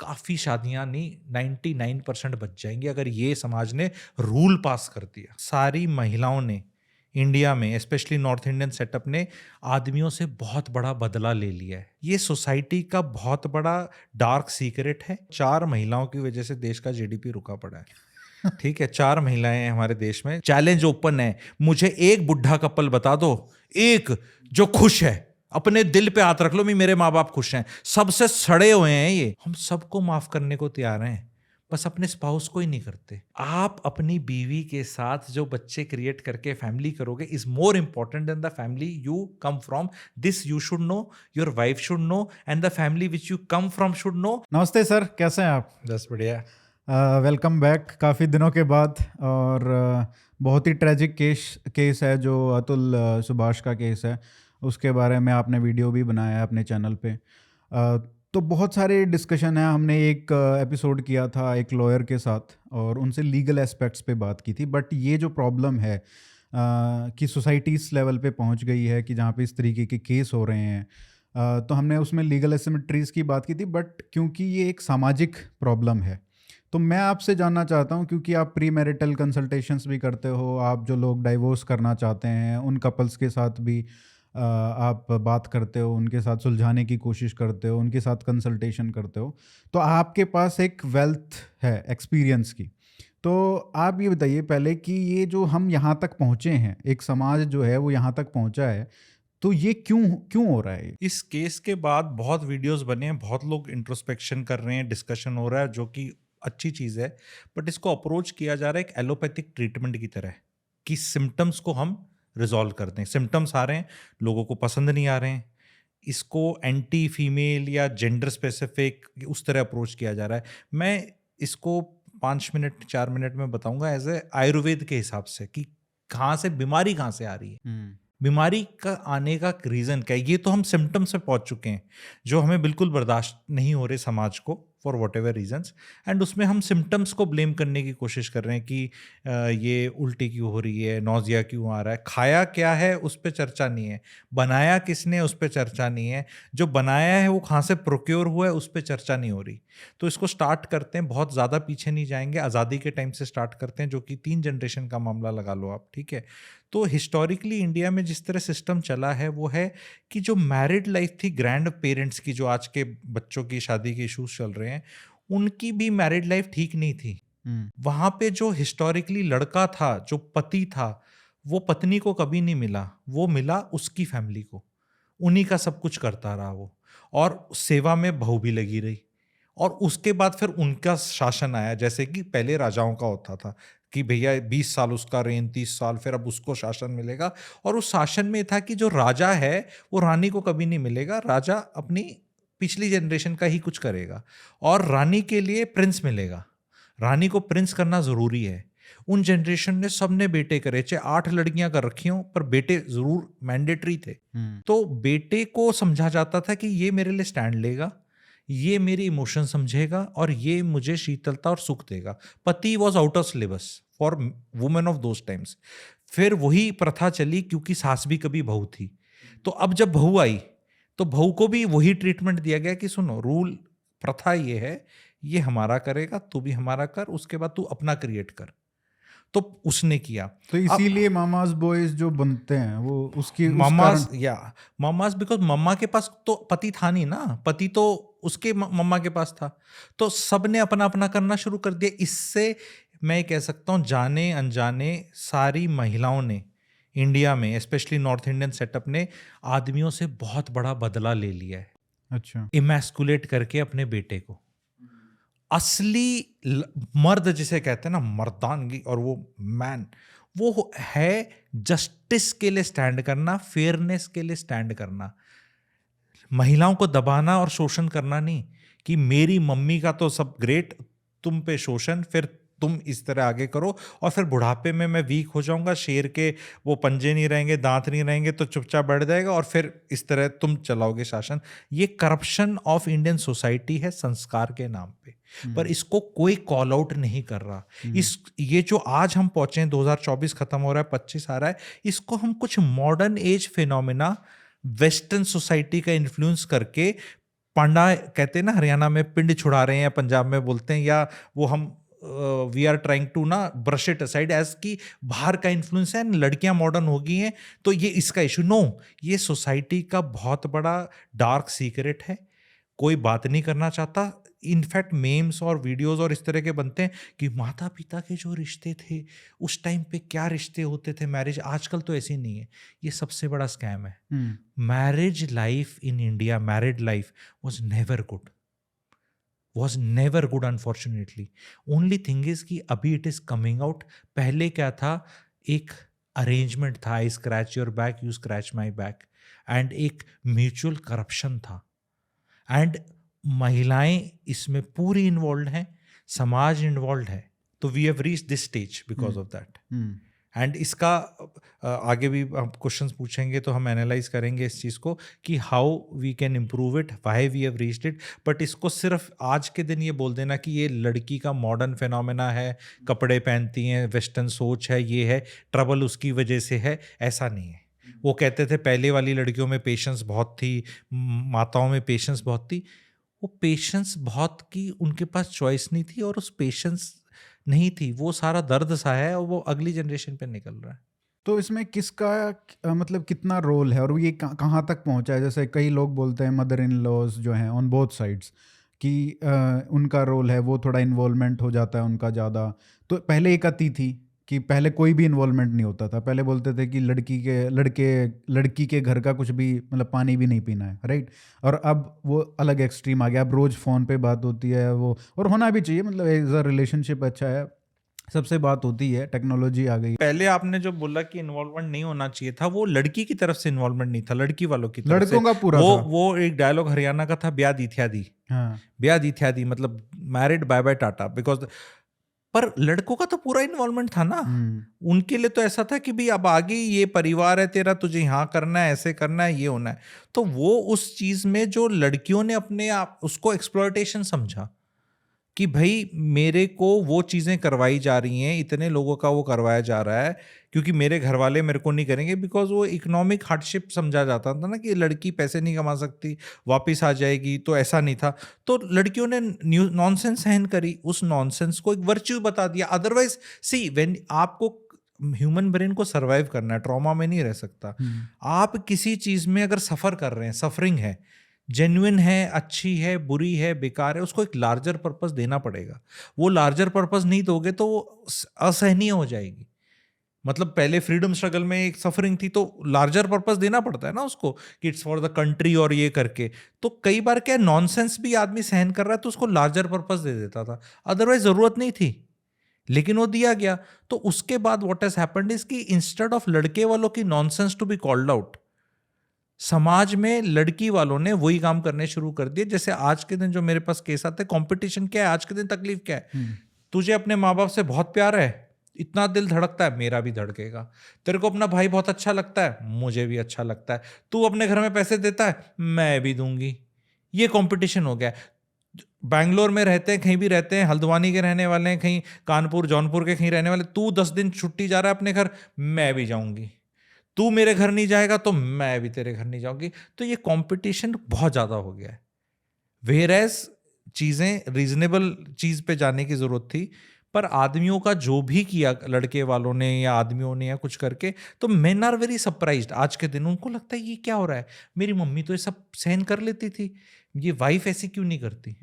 काफ़ी शादियां नहीं 99% बच जाएंगी अगर ये समाज ने रूल पास कर दिया। सारी महिलाओं ने इंडिया में, स्पेशली नॉर्थ इंडियन सेटअप ने, आदमियों से बहुत बड़ा बदला ले लिया है। ये सोसाइटी का बहुत बड़ा डार्क सीक्रेट है। 4 महिलाओं की वजह से देश का जीडीपी रुका पड़ा है। ठीक है, 4 महिलाएं हैं हमारे देश में। चैलेंज ओपन है, मुझे एक बुढ़ा कपल बता दो, एक जो खुश है, अपने दिल पे हाथ रख लो, मेरे माँ बाप खुश हैं। सबसे सड़े हुए हैं ये। हम सबको माफ करने को तैयार हैं, बस अपने स्पाउस को ही नहीं करते। आप अपनी बीवी के साथ जो बच्चे क्रिएट करके फैमिली करोगे is more important than the family you come from. This you should know, your wife should know, and the family which you come from should know. नमस्ते सर, कैसे हैं आप? बस बढ़िया। वेलकम बैक काफ़ी दिनों के बाद। और बहुत ही ट्रेजिक केस है जो अतुल सुभाष का केस है, उसके बारे में आपने वीडियो भी बनाया है अपने चैनल पे। तो बहुत सारे डिस्कशन है। हमने एक एपिसोड किया था एक लॉयर के साथ और उनसे लीगल एस्पेक्ट्स पे बात की थी। बट ये जो प्रॉब्लम है कि सोसाइटी इस लेवल पे पहुंच गई है कि जहाँ पे इस तरीके के केस हो रहे हैं, तो हमने उसमें लीगल एसिमेट्रीज की बात की थी। बट क्योंकि ये एक सामाजिक प्रॉब्लम है, तो मैं आपसे जानना चाहता हूँ, क्योंकि आप प्री मैरिटल कंसल्टेशंस भी करते हो, आप जो लोग डाइवोर्स करना चाहते हैं उन कपल्स के साथ भी आप बात करते हो, उनके साथ सुलझाने की कोशिश करते हो, उनके साथ कंसल्टेशन करते हो, तो आपके पास एक वेल्थ है एक्सपीरियंस की। तो आप ये बताइए पहले कि ये जो हम यहाँ तक पहुँचे हैं, एक समाज जो है वो यहाँ तक पहुँचा है, तो ये क्यों हो रहा है? इस केस के बाद बहुत वीडियोस बने हैं, बहुत लोग इंट्रोस्पेक्शन कर रहे हैं, डिस्कशन हो रहा है, जो कि अच्छी चीज़ है। बट इसको अप्रोच किया जा रहा है एक एलोपैथिक ट्रीटमेंट की तरह, कि सिम्टम्स को हम रिजॉल्व कर दें। सिम्टम्स आ रहे हैं, लोगों को पसंद नहीं आ रहे हैं, इसको एंटी फीमेल या जेंडर स्पेसिफिक उस तरह अप्रोच किया जा रहा है। मैं इसको 5 मिनट 4 मिनट में बताऊंगा एज ए आयुर्वेद के हिसाब से, कि कहाँ से बीमारी कहाँ से आ रही है, बीमारी का आने का रीज़न क्या है। ये तो हम सिम्टम्स पे पहुंच चुके हैं जो हमें बिल्कुल बर्दाश्त नहीं हो रहे समाज को, for whatever reasons, and उसमें हम सिम्टम्स को ब्लेम करने की कोशिश कर रहे हैं कि ये उल्टी क्यों हो रही है, नौजिया क्यों आ रहा है। खाया क्या है उस पर चर्चा नहीं है, बनाया किसने उस पर चर्चा नहीं है, जो बनाया है वो कहाँ से प्रोक्योर हुआ है उस पर चर्चा नहीं हो रही। तो इसको स्टार्ट करते हैं, बहुत ज़्यादा पीछे नहीं जाएंगे, आज़ादी के टाइम से स्टार्ट करते हैं, जो कि 3 जनरेशन का मामला लगा लो आप। ठीक है, तो हिस्टोरिकली इंडिया में जिस तरह सिस्टम चला है वो है कि जो मैरिड लाइफ थी ग्रैंड पेरेंट्स की, जो आज के बच्चों की शादी के इश्यूज चल रहे हैं, उनकी भी मैरिड लाइफ ठीक नहीं थी। वहां पे जो हिस्टोरिकली लड़का था, जो पति था, वो पत्नी को कभी नहीं मिला, वो मिला उसकी फैमिली को, उन्हीं का सब कुछ करता रहा वो, और सेवा में बहू भी लगी रही। और उसके बाद फिर उनका शासन आया, जैसे कि पहले राजाओं का होता था कि भैया 20 साल उसका रेन, 30 साल, फिर अब उसको शासन मिलेगा। और उस शासन में था कि जो राजा है वो रानी को कभी नहीं मिलेगा, राजा अपनी पिछली जनरेशन का ही कुछ करेगा, और रानी के लिए प्रिंस मिलेगा, रानी को प्रिंस करना ज़रूरी है। उन जनरेशन ने सबने बेटे करे, चाहे 8 लड़कियां कर रखी हों, पर बेटे ज़रूर मैंडेटरी थे। तो बेटे को समझा जाता था कि ये मेरे लिए स्टैंड लेगा, ये मेरी इमोशन समझेगा, और ये मुझे शीतलता और सुख देगा। पति was out of syllabus for women of those times. फिर वही प्रथा चली क्योंकि सास भी कभी बहू थी। तो अब जब बहू आई तो बहू को भी वही ट्रीटमेंट दिया गया कि सुनो, रूल प्रथा ये है, ये हमारा करेगा, तू भी हमारा कर, उसके बाद तू अपना क्रिएट कर। तो उसने किया। तो इसीलिए मामाज बॉयज जो बनते हैं वो उसकी मामाज, या मामाज, बिकॉज मम्मा के पास तो पति था नहीं ना, पति तो उसके मम्मा के पास था। तो सबने अपना अपना करना शुरू कर दिया। इससे मैं कह सकता हूँ जाने अनजाने सारी महिलाओं ने इंडिया में, स्पेशली नॉर्थ इंडियन सेटअप ने, आदमियों से बहुत बड़ा बदला ले लिया है। अच्छा, इमैस्कुलेट करके अपने बेटे को। असली मर्द जिसे कहते हैं ना, मर्दानगी, और वो मैन, वो है जस्टिस के लिए स्टैंड करना, फेयरनेस के लिए स्टैंड करना, महिलाओं को दबाना और शोषण करना नहीं, कि मेरी मम्मी का तो सब ग्रेट, तुम पे शोषण, फिर तुम इस तरह आगे करो, और फिर बुढ़ापे में मैं वीक हो जाऊंगा, शेर के वो पंजे नहीं रहेंगे, दांत नहीं रहेंगे, तो चुपचाप बैठ जाएगा, और फिर इस तरह तुम चलाओगे शासन। ये करप्शन ऑफ इंडियन सोसाइटी है संस्कार के नाम पे, पर इसको कोई कॉल आउट नहीं कर रहा। ये जो आज हम पहुंचे हैं, 2024 खत्म हो रहा है, 25 आ रहा है, इसको हम कुछ modern age phenomena, western society का इन्फ्लुएंस करके पांडा कहते हैं ना, हरियाणा में पिंड छुड़ा रहे हैं, पंजाब में बोलते हैं, या वो हम वी आर ट्राइंग टू ना ब्रश इट असाइड एज कि बाहर का इन्फ्लुएंस है, लड़कियां मॉडर्न हो गई हैं तो ये इसका इशू। नो, ये सोसाइटी का बहुत बड़ा डार्क सीक्रेट है, कोई बात नहीं करना चाहता। इनफैक्ट मेम्स और वीडियोस और इस तरह के बनते हैं कि माता पिता के जो रिश्ते थे उस टाइम पे क्या रिश्ते होते थे, मैरिज, आजकल तो ऐसे नहीं है। ये सबसे बड़ा स्कैम है। Marriage life in India, married life was never good, was never good unfortunately. Only thing is कि अभी इट इज कमिंग आउट। पहले क्या था, एक अरेंजमेंट था, I scratch your back, you scratch my back, and एक mutual corruption था, and महिलाएं इसमें पूरी इन्वॉल्व हैं, समाज इन्वॉल्व है। तो we have reached this stage because of that. And इसका आगे भी हम क्वेश्चंस पूछेंगे तो हम एनालाइज करेंगे इस चीज़ को कि how we can improve it, why we have reached it. But इसको सिर्फ आज के दिन ये बोल देना कि ये लड़की का मॉडर्न फिनोमेना है, कपड़े पहनती हैं, वेस्टर्न सोच है, ये है, ट्रबल उसकी वजह से है, ऐसा नहीं है। वो कहते थे पहले वाली लड़कियों में पेशेंस बहुत थी, माताओं में पेशेंस बहुत थी। वो पेशेंस बहुत की उनके पास चॉइस नहीं थी, और उस पेशेंस नहीं थी, वो सारा दर्द सा है और वो अगली जनरेशन पे निकल रहा है। तो इसमें किसका मतलब कितना रोल है, और ये कहाँ तक पहुँचा है? जैसे कई लोग बोलते हैं मदर इन लॉज जो हैं ऑन बोथ साइड्स कि उनका रोल है, वो थोड़ा इन्वॉल्वमेंट हो जाता है उनका ज़्यादा। तो पहले एक आती थी कि पहले कोई भी इन्वॉल्वमेंट नहीं होता था, पहले बोलते थे कि लड़की के घर का कुछ भी मतलब पानी भी नहीं पीना है, राइट? और अब वो अलग एक्सट्रीम आ गया, अब रोज़ फ़ोन पे बात होती है वो, और होना भी चाहिए, मतलब एज अ रिलेशनशिप अच्छा है, सबसे बात होती है, टेक्नोलॉजी आ गई। पहले आपने जो बोला कि इन्वॉल्वमेंट नहीं होना चाहिए था, वो लड़की की तरफ से इन्वॉल्वमेंट नहीं था, लड़की वालों की तरफ से। लड़कों का पूरा था। वो एक डायलॉग हरियाणा का था, ब्याह दी थ्या दी। हाँ, ब्याह दी थ्या दी मतलब married, bye bye tata, because. पर लड़कों का तो पूरा इन्वॉल्वमेंट था ना। उनके लिए तो ऐसा था कि भाई अब आगे ये परिवार है तेरा, तुझे यहाँ करना है, ऐसे करना है, ये होना है। तो वो उस चीज में जो लड़कियों ने अपने आप उसको एक्सप्लॉयटेशन समझा कि भाई मेरे को वो चीज़ें करवाई जा रही हैं, इतने लोगों का वो करवाया जा रहा है क्योंकि मेरे घर वाले मेरे को नहीं करेंगे, बिकॉज वो इकोनॉमिक हार्डशिप समझा जाता था ना कि लड़की पैसे नहीं कमा सकती, वापस आ जाएगी, तो ऐसा नहीं था। तो लड़कियों ने नॉनसेंस सहन करी, उस नॉनसेंस को एक वर्च्यू बता दिया। अदरवाइज सी व्हेन आपको ह्यूमन ब्रेन को सर्वाइव करना है, ट्रॉमा में नहीं रह सकता। आप किसी चीज़ में अगर सफ़र कर रहे हैं, सफरिंग है, जेन्युइन है, अच्छी है, बुरी है, बेकार है, उसको एक लार्जर पर्पस देना पड़ेगा। वो लार्जर पर्पस नहीं दोगे तो वो असहनीय हो जाएगी। मतलब पहले फ्रीडम स्ट्रगल में एक सफरिंग थी तो लार्जर पर्पस देना पड़ता है ना उसको, कि इट्स फॉर द कंट्री और ये करके। तो कई बार क्या नॉनसेंस भी आदमी सहन कर रहा है तो उसको लार्जर पर्पस दे देता था, अदरवाइज जरूरत नहीं थी, लेकिन वो दिया गया। तो उसके बाद व्हाट हैज हैपेंड इज कि इंस्टेड ऑफ लड़के वालों की nonsense to be called out, समाज में लड़की वालों ने वही काम करने शुरू कर दिए। जैसे आज के दिन जो मेरे पास केस आते हैं, कंपटीशन क्या है आज के दिन, तकलीफ क्या है? तुझे अपने माँ बाप से बहुत प्यार है, इतना दिल धड़कता है, मेरा भी धड़केगा। तेरे को अपना भाई बहुत अच्छा लगता है, मुझे भी अच्छा लगता है। तू अपने घर में पैसे देता है, मैं भी दूंगी। ये कंपटीशन हो गया है। बैंगलोर में रहते हैं, कहीं भी रहते हैं, हल्द्वानी के रहने वाले हैं, कहीं कानपुर जौनपुर के कहीं रहने वाले, तू 10 दिन छुट्टी जा रहा है अपने घर, मैं भी जाऊंगी। तू मेरे घर नहीं जाएगा तो मैं भी तेरे घर नहीं जाऊंगी। तो ये कंपटीशन बहुत ज़्यादा हो गया है। वेयरएज चीज़ें रीजनेबल चीज़ पे जाने की ज़रूरत थी, पर आदमियों का जो भी किया लड़के वालों ने या आदमियों ने या कुछ करके, तो मेन आर वेरी सरप्राइज्ड आज के दिन। उनको लगता है ये क्या हो रहा है, मेरी मम्मी तो ये सब सहन कर लेती थी, ये वाइफ ऐसी क्यों नहीं करती?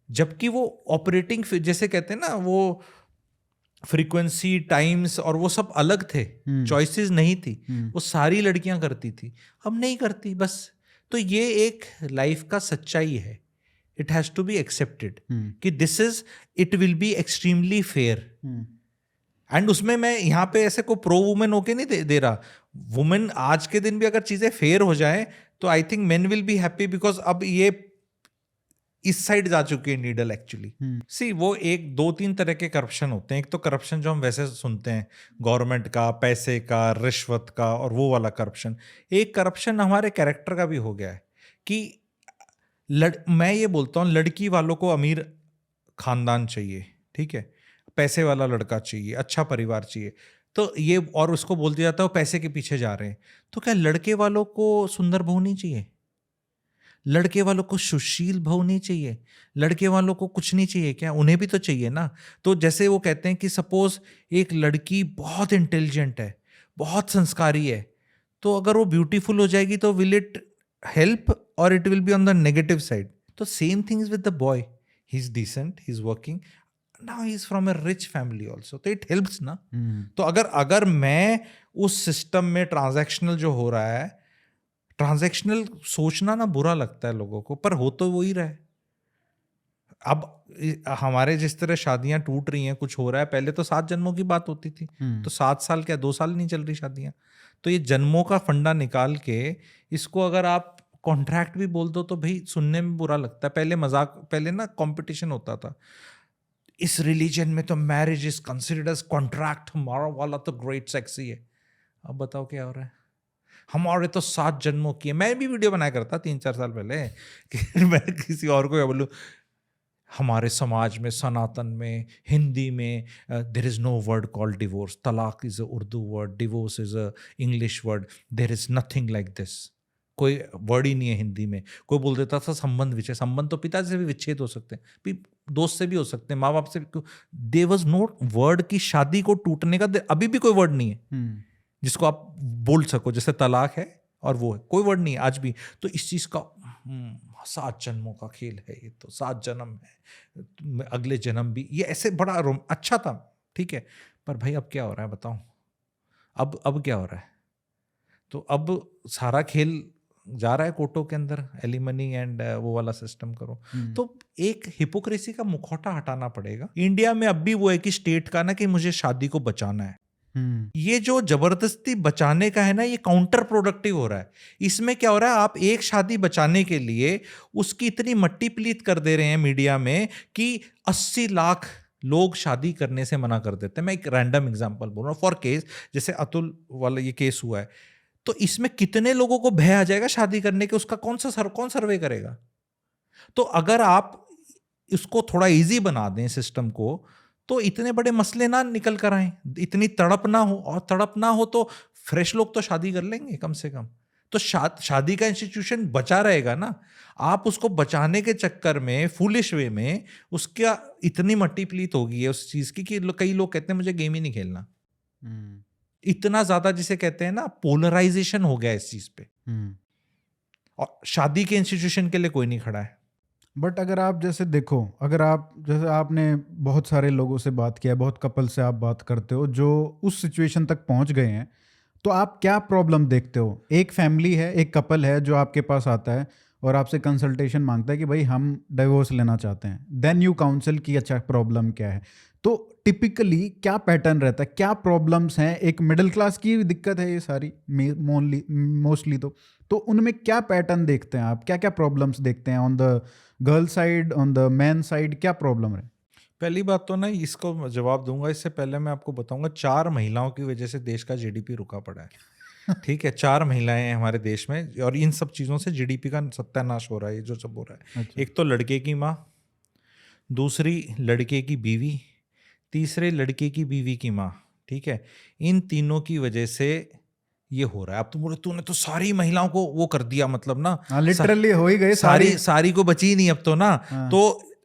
जबकि वो ऑपरेटिंग जैसे कहते हैं ना, वो फ्रीक्वेंसी, टाइम्स और वो सब अलग थे, चॉइसेस नहीं थी, वो सारी लड़कियां करती थी, अब नहीं करती बस। तो ये एक लाइफ का सच्चाई है, it has to be accepted कि this is, it will be extremely fair. And उसमें मैं यहाँ पे ऐसे को प्रो वुमेन होके नहीं दे रहा। वुमेन आज के दिन भी अगर चीजें फेयर हो जाए तो I think men will be happy, because अब ये इस साइड जा चुकी है नीडल एक्चुअली। सी वो एक 2-3 तरह के करप्शन होते हैं। एक तो करप्शन जो हम वैसे सुनते हैं, गवर्नमेंट का, पैसे का, रिश्वत का, और वो वाला करप्शन। एक करप्शन हमारे कैरेक्टर का भी हो गया है कि मैं ये बोलता हूँ लड़की वालों को अमीर खानदान चाहिए, ठीक है, पैसे वाला लड़का चाहिए, अच्छा परिवार चाहिए, तो ये, और उसको बोल दिया जाता है वो पैसे के पीछे जा रहे हैं। तो क्या लड़के वालों को सुंदर बहू नहीं चाहिए? लड़के वालों को सुशील बहू नहीं चाहिए, लड़के वालों को कुछ नहीं चाहिए क्या? उन्हें भी तो चाहिए ना। तो जैसे वो कहते हैं कि सपोज एक लड़की बहुत इंटेलिजेंट है, बहुत संस्कारी है, तो अगर वो ब्यूटीफुल हो जाएगी तो विल इट हेल्प और it will be on the negative side? तो same things with the boy, he is decent, he is working, now he is from a rich family also, तो इट हेल्प्स ना। तो अगर अगर मैं उस system में ट्रांजैक्शनल जो हो रहा है, ट्रांजैक्शनल सोचना ना बुरा लगता है लोगों को, पर हो तो वही रहा है। अब हमारे जिस तरह शादियां टूट रही हैं, कुछ हो रहा है, पहले तो 7 जन्मों की बात होती थी, तो 7 साल क्या 2 साल नहीं चल रही शादियां। तो ये जन्मों का फंडा निकाल के इसको अगर आप कॉन्ट्रैक्ट भी बोल दो तो भाई सुनने में बुरा लगता है। पहले मजाक, पहले ना कंपटीशन होता था, इस रिलीजन में तो marriage is considered as contract, हमारा वाला तो ग्रेट सेक्सी है। अब बताओ क्या हो रहा है? हमारे तो 7 जन्मों की है। मैं भी वीडियो बनाया करता 3-4 साल पहले कि मैं किसी और को क्या बोलूं, हमारे समाज में, सनातन में, हिंदी में there is no word called divorce, talaq is a Urdu word, divorce is a English word, there is nothing like this. कोई वर्ड ही नहीं है हिंदी में। कोई बोल देता था संबंध विच्छेद, संबंध तो पिता से भी विच्छेद हो सकते हैं, भी दोस्त से भी हो सकते हैं, माँ बाप से भी। देयर वाज नो वर्ड की शादी को टूटने का अभी भी कोई वर्ड नहीं है जिसको आप बोल सको। जैसे तलाक है और वो है, कोई वर्ड नहीं है आज भी। तो इस चीज़ का 7 जन्मों का खेल है ये, तो 7 जन्म है, अगले जन्म भी, ये ऐसे बड़ा अच्छा था, ठीक है। पर भाई अब क्या हो रहा है बताओ? अब क्या हो रहा है? तो अब सारा खेल जा रहा है कोर्टों के अंदर, एलिमनी एंड वो वाला सिस्टम करो। तो एक हिपोक्रेसी का मुखौटा हटाना पड़ेगा। इंडिया में अब भी वो है कि स्टेट का ना कि मुझे शादी को बचाना है। ये जो जबरदस्ती बचाने का है ना, ये काउंटर प्रोडक्टिव हो रहा है। इसमें क्या हो रहा है, आप एक शादी बचाने के लिए उसकी इतनी मट्टी पलीत कर दे रहे हैं मीडिया में कि 80 लाख लोग शादी करने से मना कर देते हैं। मैं एक रैंडम एग्जांपल बोल रहा हूँ फॉर केस, जैसे अतुल वाला ये केस हुआ है, तो इसमें कितने लोगों को भय आ जाएगा शादी करने के, उसका कौन सर्वे करेगा? तो अगर आप इसको थोड़ा इजी बना दें सिस्टम को, तो इतने बड़े मसले ना निकल कर आए, इतनी तड़प ना हो। और तड़प ना हो तो फ्रेश लोग तो शादी कर लेंगे कम से कम। तो शादी का इंस्टीट्यूशन बचा रहेगा ना। आप उसको बचाने के चक्कर में, फूलिश वे में, उसका इतनी मट्टी पलीत होगी है उस चीज की कि कई लोग कहते हैं मुझे गेम ही नहीं खेलना। इतना ज्यादा जिसे कहते हैं ना पोलराइजेशन हो गया इस चीज पे, और शादी के इंस्टीट्यूशन के लिए कोई नहीं खड़ा है। बट अगर आप जैसे देखो, अगर आप जैसे आपने बहुत सारे लोगों से बात किया है, बहुत कपल से आप बात करते हो जो उस सिचुएशन तक पहुंच गए हैं, तो आप क्या प्रॉब्लम देखते हो? एक फैमिली है, एक कपल है जो आपके पास आता है और आपसे कंसल्टेशन मांगता है कि भाई हम डिवोर्स लेना चाहते हैं, देन यू काउंसिल की अच्छा प्रॉब्लम क्या है। तो टिपिकली क्या पैटर्न रहता है, क्या प्रॉब्लम्स हैं? एक मिडिल क्लास की दिक्कत है ये सारी मोस्टली, तो उनमें क्या पैटर्न देखते हैं आप? क्या क्या प्रॉब्लम्स देखते हैं on the girl side, on the man side, क्या प्रॉब्लम है? पहली बात तो ना, इसको जवाब दूंगा इससे पहले मैं आपको बताऊंगा, 4 महिलाओं की वजह से देश का जीडीपी रुका पड़ा है। ठीक है, 4 महिलाएं हैं हमारे देश में, और इन सब चीज़ों से जीडीपी का सत्यानाश हो रहा है, ये जो सब हो रहा है। अच्छा। एक तो लड़के की माँ, दूसरी लड़के की बीवी, तीसरे लड़के की बीवी की माँ। ठीक है, इन तीनों की वजह से ये हो रहा है। अब तुम बोले तूने तो सारी महिलाओं को वो कर दिया, मतलब ना लिटरली हो ही गए सारी को बची ही नहीं अब तो ना। हाँ। तो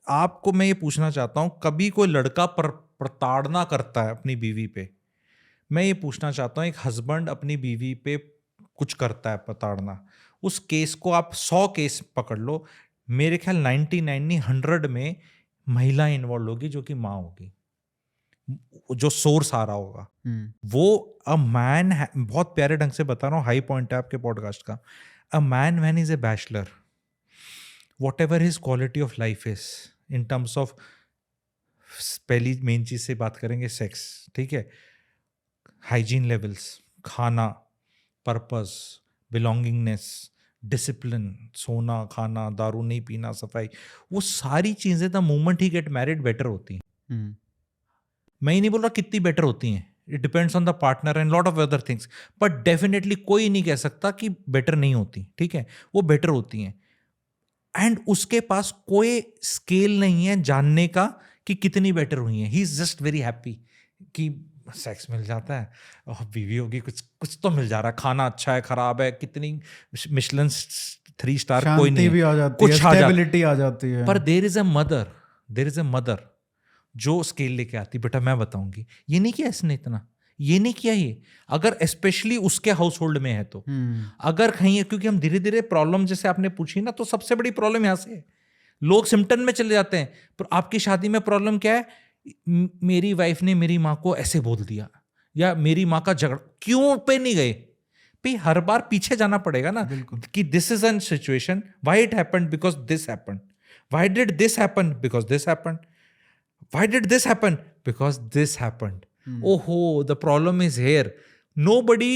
आपको मैं ये पूछना चाहता हूं, कभी कोई लड़का प्रताड़ना करता है अपनी बीवी पे, मैं ये पूछना चाहता हूं, एक हस्बैंड अपनी बीवी पे कुछ करता है प्रताड़ना, उस केस को आप 100 केस पकड़ लो, मेरे ख्याल 99 नहीं 100 में महिला इन्वॉल्व होगी जो कि माँ होगी, जो सोर्स आ रहा होगा वो अ मैन। बहुत प्यारे ढंग से बता रहा हूँ, हाई पॉइंट है आपके पॉडकास्ट का। A man when is a bachelor, what ever his quality of life is in terms of, पहली मेन चीज से बात करेंगे सेक्स, ठीक है, हाइजीन लेवल्स, खाना, पर्पस, बिलोंगिंगनेस, डिसिप्लिन, सोना, खाना, दारू नहीं पीना, सफाई, वो सारी चीजें the moment he get married better होती हैं। मैं ही नहीं बोल रहा कितनी बेटर होती हैं, it depends on the partner and lot of other things, but definitely कोई नहीं कह सकता कि बेटर नहीं होती। ठीक है, वो बेटर होती हैं, एंड उसके पास कोई स्केल नहीं है जानने का कि कितनी बेटर हुई है। He is just very happy कि सेक्स मिल जाता है और बीवी होगी, कुछ कुछ तो मिल जा रहा है, खाना अच्छा है खराब है, कितनी मिशलन 3 स्टार कोई शांति नहीं भी है, आ जाती है, कुछ आ जाता, स्टेबिलिटी आ जाती है। पर देयर इज अ मदर जो स्केल लेके आती, बेटा मैं बताऊंगी ये नहीं किया इसने, इतना ये नहीं किया ये, अगर स्पेशली उसके हाउस होल्ड में है तो। अगर कहीं है, क्योंकि हम धीरे धीरे प्रॉब्लम जैसे आपने पूछी ना, तो सबसे बड़ी प्रॉब्लम यहाँ से है, लोग सिम्टम में चले जाते हैं। पर आपकी शादी में प्रॉब्लम क्या है, मेरी वाइफ ने मेरी माँ को ऐसे बोल दिया, या मेरी माँ का झगड़ा, क्यों पे नहीं गए भाई, हर बार पीछे जाना पड़ेगा ना, कि this is an situation, why it happened, because this happened, why did this happen, because this happened, why did this happen, because this happened. Oh, the problem is here. Nobody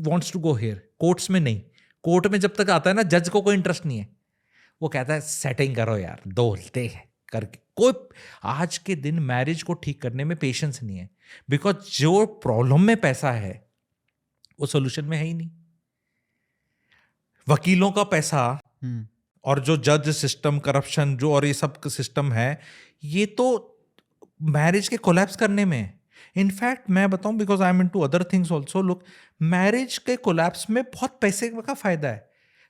wants to go here. Courts में नहीं, court में जब तक आता है ना, जज को कोई इंटरेस्ट नहीं है, वो कहता है सेटिंग करो यार, बोलते हैं करके। कोई आज के दिन मैरिज को ठीक करने में पेशेंस नहीं है, बिकॉज जो प्रॉब्लम में पैसा है वो सोल्यूशन में है ही नहीं। वकीलों का पैसा और जो जज सिस्टम, करप्शन जो, और ये सब सिस्टम है, ये तो मैरिज के कोलैप्स करने में। इनफैक्ट मैं बताऊं, because I am into other things also, look, marriage के कोलैप्स में बहुत पैसे का फायदा है।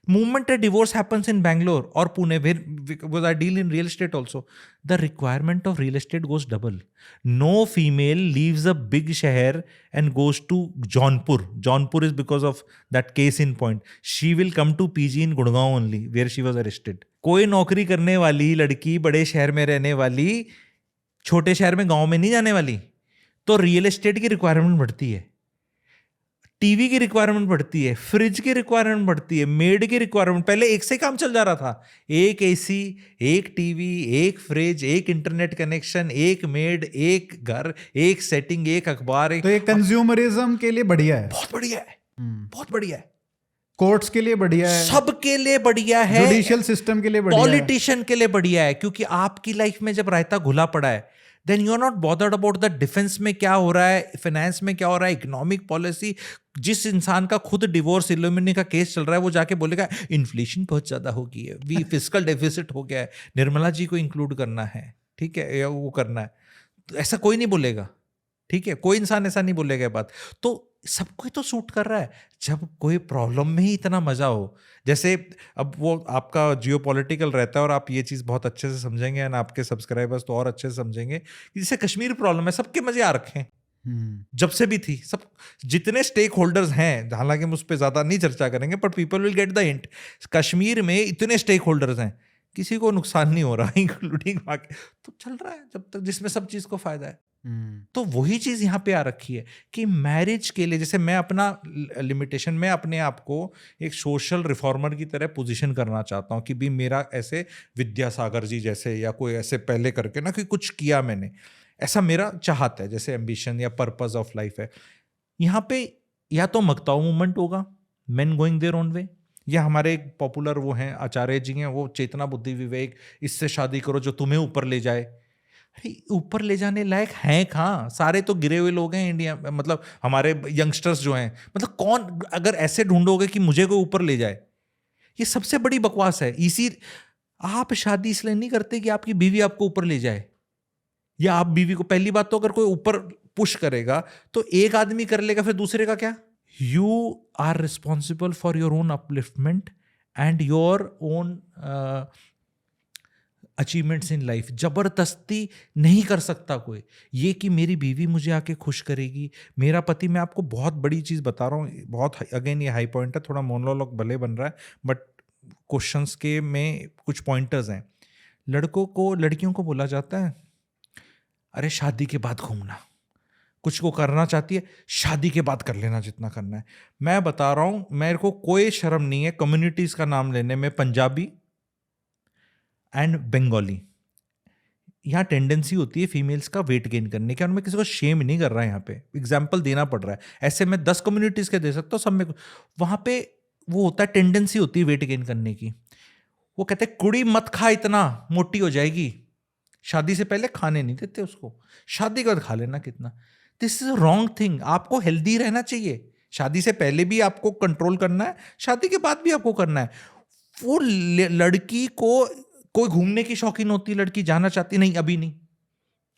Movement divorce happens in Bangalore और Pune, because I deal in real estate also, the requirement of real estate goes double. No female leaves a big shehar and goes to Jaunpur. Jaunpur is because of that case in point. She will come to PG in Gurgaon only, where she was arrested. कोई नौकरी करने वाली लड़की बड़े शहर में रहने वाली छोटे शहर में, गांव में नहीं जाने वाली। तो रियल एस्टेट की रिक्वायरमेंट बढ़ती है, टीवी की रिक्वायरमेंट बढ़ती है, फ्रिज की रिक्वायरमेंट बढ़ती है, मेड की रिक्वायरमेंट। पहले एक से काम चल जा रहा था, एक एसी, एक टीवी, एक फ्रिज, एक इंटरनेट कनेक्शन, एक मेड, एक घर, एक सेटिंग, एक अखबार, एक। तो ये कंज्यूमरिज्म के लिए बढ़िया है, बहुत बढ़िया है, बहुत बढ़िया है, कोर्ट्स के लिए बढ़िया है, सबके लिए बढ़िया है, जुडिशियल सिस्टम के लिए बढ़िया है, पॉलिटिशियन के लिए बढ़िया है। क्योंकि आपकी लाइफ में जब रायता घुला पड़ा है, then you are not bothered about the defence में क्या हो रहा है, फाइनेंस में क्या हो रहा है, इकोनॉमिक पॉलिसी। जिस इंसान का खुद डिवोर्स एलिमनी का केस चल रहा है, वो जाके बोलेगा इन्फ्लेशन बहुत ज्यादा हो गई है, वी फिस्कल डेफिसिट हो गया है, निर्मला जी को इंक्लूड करना है, ठीक है, या वो करना है। तो ऐसा कोई नहीं बोलेगा, ठीक है, कोई इंसान ऐसा नहीं बोलेगा ये बात। तो सबको तो सूट कर रहा है। जब कोई प्रॉब्लम में ही इतना मजा हो, जैसे अब वो आपका जियोपॉलिटिकल रहता है और आप ये चीज़ बहुत अच्छे से समझेंगे, एंड आपके सब्सक्राइबर्स तो और अच्छे से समझेंगे। जैसे कश्मीर प्रॉब्लम है, सबके मजे आ रखे हैं, जब से भी थी, सब जितने स्टेक होल्डर्स हैं, हालांकि हम उस पर ज़्यादा नहीं चर्चा करेंगे, but people will get the hint. Kashmir में इतने स्टेक होल्डर्स हैं, किसी को नुकसान नहीं हो रहा, इंक्लूडिंग बाकी, तो चल रहा है जब तक, जिसमें सब चीज़ को फायदा है। तो वही चीज यहां पे आ रखी है कि मैरिज के लिए, जैसे मैं अपना लिमिटेशन में अपने आप को एक सोशल रिफॉर्मर की तरह पोजीशन करना चाहता हूं कि भी मेरा ऐसे विद्यासागर जी जैसे, या कोई ऐसे पहले करके ना कि कुछ किया मैंने, ऐसा मेरा चाहत है, जैसे एम्बिशन या पर्पस ऑफ लाइफ है। यहाँ पे या तो मगताऊ मूवमेंट होगा, main going their own way, या हमारे एक पॉपुलर वो हैं आचार्य जी हैं, वो चेतना बुद्धि विवेक, इससे शादी करो जो तुम्हें ऊपर ले जाए। अरे ऊपर ले जाने लायक हैं कहाँ, सारे तो गिरे हुए लोग हैं इंडिया में, मतलब हमारे यंगस्टर्स जो हैं, मतलब कौन अगर ऐसे ढूंढोगे कि मुझे कोई ऊपर ले जाए, ये सबसे बड़ी बकवास है। इसी आप शादी इसलिए नहीं करते कि आपकी बीवी आपको ऊपर ले जाए, या आप बीवी को, पहली बात तो अगर कोई ऊपर पुश करेगा तो एक आदमी कर लेगा, फिर दूसरे का क्या। You are responsible for your own upliftment and your own achievements in life. जबरदस्ती नहीं कर सकता कोई, ये कि मेरी बीवी मुझे आके खुश करेगी, मेरा पति। मैं आपको बहुत बड़ी चीज़ बता रहा हूँ, बहुत अगेन ये हाई पॉइंट है, थोड़ा मोनोलॉग भले बन रहा है, बट क्वेश्चंस के में कुछ पॉइंटर्स हैं। लड़कों को, लड़कियों को बोला जाता है अरे शादी के बाद घूमना, कुछ को करना चाहती है शादी के बाद कर लेना जितना करना है। मैं बता रहा हूँ, मेरे को कोई शर्म नहीं है कम्युनिटीज़ का नाम लेने में। पंजाबी एंड बंगाली, यहाँ टेंडेंसी होती है फीमेल्स का वेट गेन करने की, और मैं किसी को शेम नहीं कर रहा यहाँ पे, एग्जाम्पल देना पड़ रहा है। ऐसे मैं 10 कम्युनिटीज़ के दे सकता हूँ, सब में वहाँ पे वो होता है, टेंडेंसी होती है वेट गेन करने की। वो कहते हैं कुड़ी मत खा, इतना मोटी हो जाएगी। शादी से पहले खाने नहीं देते उसको, शादी के बाद खा लेना कितना। This is a wrong thing. आपको हेल्दी रहना चाहिए, शादी से पहले भी आपको कंट्रोल करना है, शादी के बाद भी आपको करना है। वो लड़की को, कोई घूमने की शौकीन होती है लड़की, जाना चाहती नहीं, अभी नहीं,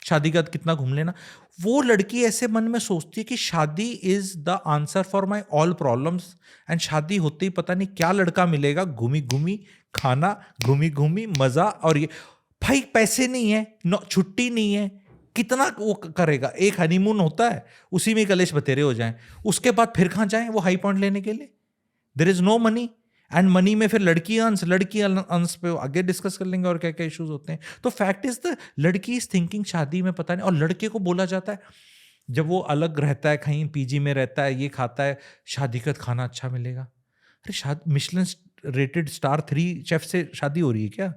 शादी के बाद कितना घूम लेना। वो लड़की ऐसे मन में सोचती है कि शादी is the answer for my all problems, and शादी होते ही पता नहीं क्या लड़का मिलेगा, घूमी घूमी खाना, घूमी घूमी मजा, और ये भाई पैसे नहीं है, छुट्टी नहीं है, कितना वो करेगा। एक हनीमून होता है, उसी में कलेश बतेरे हो जाएं, उसके बाद फिर कहाँ जाएं वो हाई पॉइंट लेने के लिए? There is no money, and money में फिर लड़की अंश पे आगे डिस्कस कर लेंगे और क्या क्या इश्यूज होते हैं। तो फैक्ट इज द लड़की इज थिंकिंग शादी में पता नहीं, और लड़के को बोला जाता है जब वो अलग रहता है, कहीं पीजी में रहता है, ये खाता है, शादी का खाना अच्छा मिलेगा। अरे शादी मिशेलिन रेटेड स्टार 3 शेफ से शादी हो रही है क्या?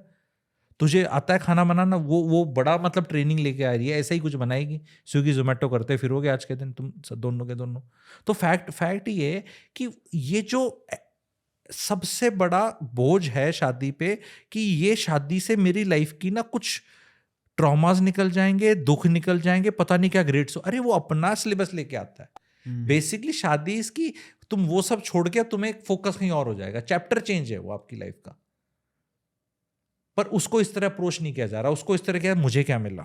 तुझे आता है खाना बनाना? वो बड़ा मतलब ट्रेनिंग लेके आ रही है, ऐसा ही कुछ बनाएगी, स्विगी जोमेटो करते फिरोगे आज के दिन तुम दोनों के दोनों। तो फैक्ट ये है कि ये जो सबसे बड़ा बोझ है शादी पे, कि ये शादी से मेरी लाइफ की ना कुछ ट्रॉमास निकल जाएंगे, दुख निकल जाएंगे, पता नहीं क्या ग्रेड्स। अरे वो अपना सिलेबस लेके आता है बेसिकली। शादी इसकी, तुम वो सब छोड़ के तुम्हें फोकस कहीं और हो जाएगा, चैप्टर चेंज है वो आपकी लाइफ का। पर उसको इस तरह अप्रोच नहीं किया जा रहा, उसको इस तरह किया मुझे क्या मिला।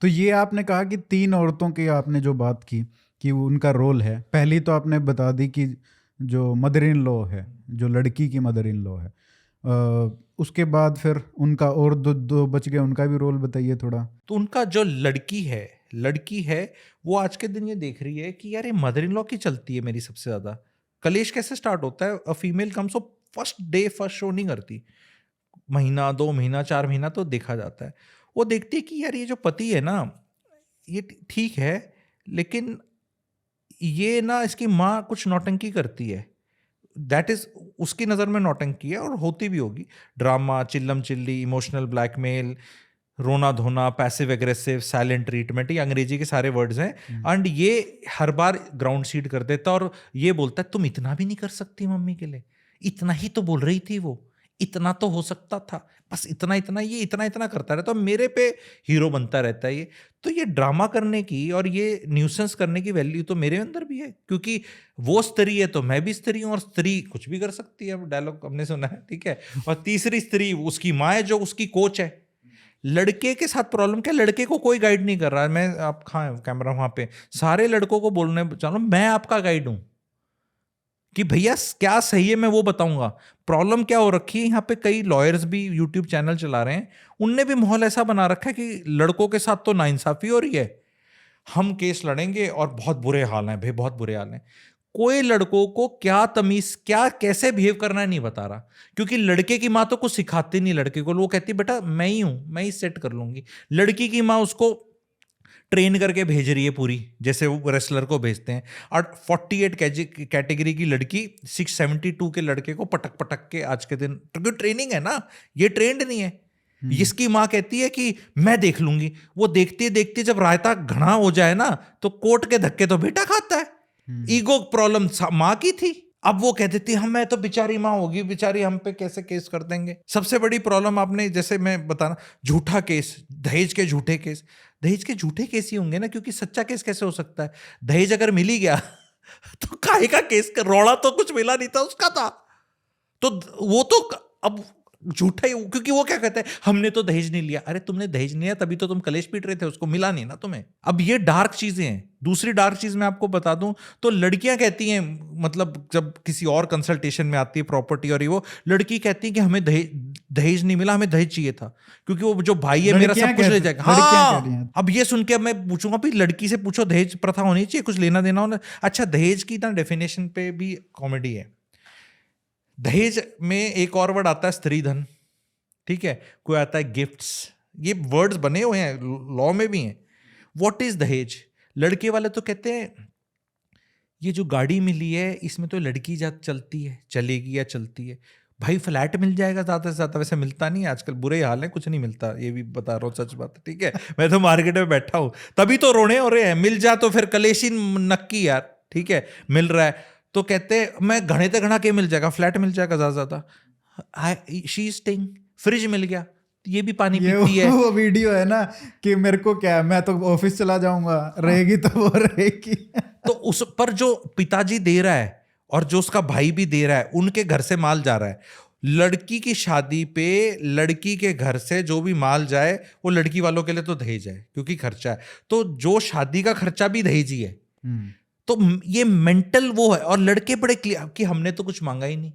तो ये आपने कहा कि 3 औरतों की आपने जो बात की कि उनका रोल है, पहली तो आपने बता दी कि जो मदर इन लॉ है, जो लड़की की मदर इन लॉ है, उसके बाद फिर उनका और दो बच गए, उनका भी रोल बताइए थोड़ा। तो उनका जो लड़की है वो आज के दिन ये देख रही है कि यार ये मदर इन लॉ की चलती है मेरी सबसे ज्यादा। कलेश कैसे स्टार्ट होता है? A female comes, first day first show नहीं करती, महीना 2 महीना 4 महीना तो देखा जाता है। वो देखती है कि यार ये जो पति है ना, ये ठीक है, लेकिन ये ना इसकी माँ कुछ नौटंकी करती है। दैट इज उसकी नज़र में नौटंकी है, और होती भी होगी। ड्रामा, चिल्लम चिल्ली, इमोशनल ब्लैकमेल, रोना धोना, पैसिव एग्रेसिव, साइलेंट ट्रीटमेंट, ये अंग्रेजी के सारे वर्ड्स हैं। एंड ये हर बार ग्राउंड सीड कर देता है और ये बोलता है तुम इतना भी नहीं कर सकती मम्मी के लिए, इतना ही तो बोल रही थी वो, इतना तो हो सकता था, बस इतना इतना, ये इतना इतना करता रहता है, मेरे पे हीरो बनता रहता है ये। तो ये ड्रामा करने की और ये न्यूसेंस करने की वैल्यू तो मेरे अंदर भी है, क्योंकि वो स्त्री है तो मैं भी स्त्री हूँ, और स्त्री कुछ भी कर सकती है, डायलॉग हमने सुना है, ठीक है। और तीसरी स्त्री उसकी माँ है जो उसकी कोच है। लड़के के साथ प्रॉब्लम क्या, लड़के को कोई गाइड नहीं कर रहा है। मैं आप कहाँ कैमरा वहां पे, सारे लड़कों को बोलने चलो मैं आपका गाइड हूं कि भैया क्या सही है मैं वो बताऊंगा। प्रॉब्लम क्या हो रखी है यहाँ पे, कई लॉयर्स भी यूट्यूब चैनल चला रहे हैं, उनने भी माहौल ऐसा बना रखा है कि लड़कों के साथ तो नाइंसाफी हो रही है, हम केस लड़ेंगे और बहुत बुरे हाल हैं भाई, बहुत बुरे हाल हैं। कोई लड़कों को क्या तमीज, क्या कैसे बिहेव करना है नहीं बता रहा, क्योंकि लड़के की माँ तो कुछ सिखाती नहीं लड़के को, वो कहती बेटा मैं ही हूं, मैं ही सेट कर लूंगी। लड़की की माँ उसको ट्रेन करके भेज रही है पूरी, जैसे वो रेसलर को भेजते हैं। और 48 कैटेगरी की लड़की 672 के लड़के को पटक पटक के आज के दिन, क्योंकि ट्रेनिंग है ना, ये ट्रेंड नहीं है। इसकी माँ कहती है कि मैं देख लूंगी, वो देखते देखते जब रायता घना हो जाए ना तो कोर्ट के धक्के तो बेटा खाता है। ईगो प्रॉब्लम माँ की थी, अब वो कह देती हम, मैं तो बेचारी माँ होगी, बेचारी हम पे कैसे केस कर देंगे। सबसे बड़ी प्रॉब्लम आपने, जैसे मैं बताना, झूठा केस, दहेज के झूठे केस। दहेज के झूठे केस ही होंगे ना, क्योंकि सच्चा केस कैसे हो सकता है? दहेज अगर मिल ही गया तो काहे का केस कर, रोड़ा तो कुछ मिला नहीं था उसका था, तो वो तो अब झूठा ही, क्योंकि वो क्या कहते हैं हमने तो दहेज नहीं लिया। अरे तुमने दहेज नहीं लिया तभी तो तुम कलेश पीट रहे थे, उसको मिला नहीं ना तुम्हें। अब ये डार्क चीजें हैं। दूसरी डार्क चीज मैं आपको बता दूं तो लड़कियां कहती हैं, मतलब जब किसी और कंसल्टेशन में आती है प्रॉपर्टी और ये, वो लड़की कहती है कि हमें दहेज नहीं मिला, हमें दहेज चाहिए था, क्योंकि वो जो भाई है मेरा सब कुछ ले जाएगा। हाँ, अब ये सुन के मैं पूछूंगा भाई लड़की से पूछो दहेज प्रथा होनी चाहिए, कुछ लेना देना होना। अच्छा, दहेज की ना डेफिनेशन पे भी कॉमेडी है। दहेज में एक और वर्ड आता है स्त्रीधन, ठीक है, कोई आता है गिफ्ट्स, ये वर्ड्स बने हुए हैं, लॉ में भी हैं। व्हाट इज दहेज? लड़के वाले तो कहते हैं ये जो गाड़ी मिली है इसमें तो लड़की जात चलती है, चलेगी या चलती है। भाई फ्लैट मिल जाएगा ज़्यादा से ज़्यादा, वैसे मिलता नहीं है आजकल, बुरे हाल है, कुछ नहीं मिलता, ये भी बता रहा हूँ सच बात, ठीक है। मैं तो मार्केट में बैठा हूँ तभी तो रोने हो रहे हैं, मिल जा तो फिर कलेशी नक्की यार, ठीक है, मिल रहा है तो कहते मैं घने ते घना के मिल जाएगा, फ्लैट मिल जाएगा ज़्यादा ज़्यादा। शी इज स्टेइंग, फ्रिज मिल गया, ये भी पानी पीती है। वो वीडियो है ना कि मेरे को क्या है, मैं तो ऑफिस चला जाऊंगा, रहेगी तो वो रहेगी। तो उस पर जो पिताजी दे रहा है और जो उसका भाई भी दे रहा है, उनके घर से माल जा रहा है, लड़की की शादी पे लड़की के घर से जो भी माल जाए वो लड़की वालों के लिए तो दहेज है क्योंकि खर्चा है, तो जो शादी का खर्चा भी दहेज ही है। तो ये मेंटल वो है। और लड़के बड़े क्लियर कि हमने तो कुछ मांगा ही नहीं,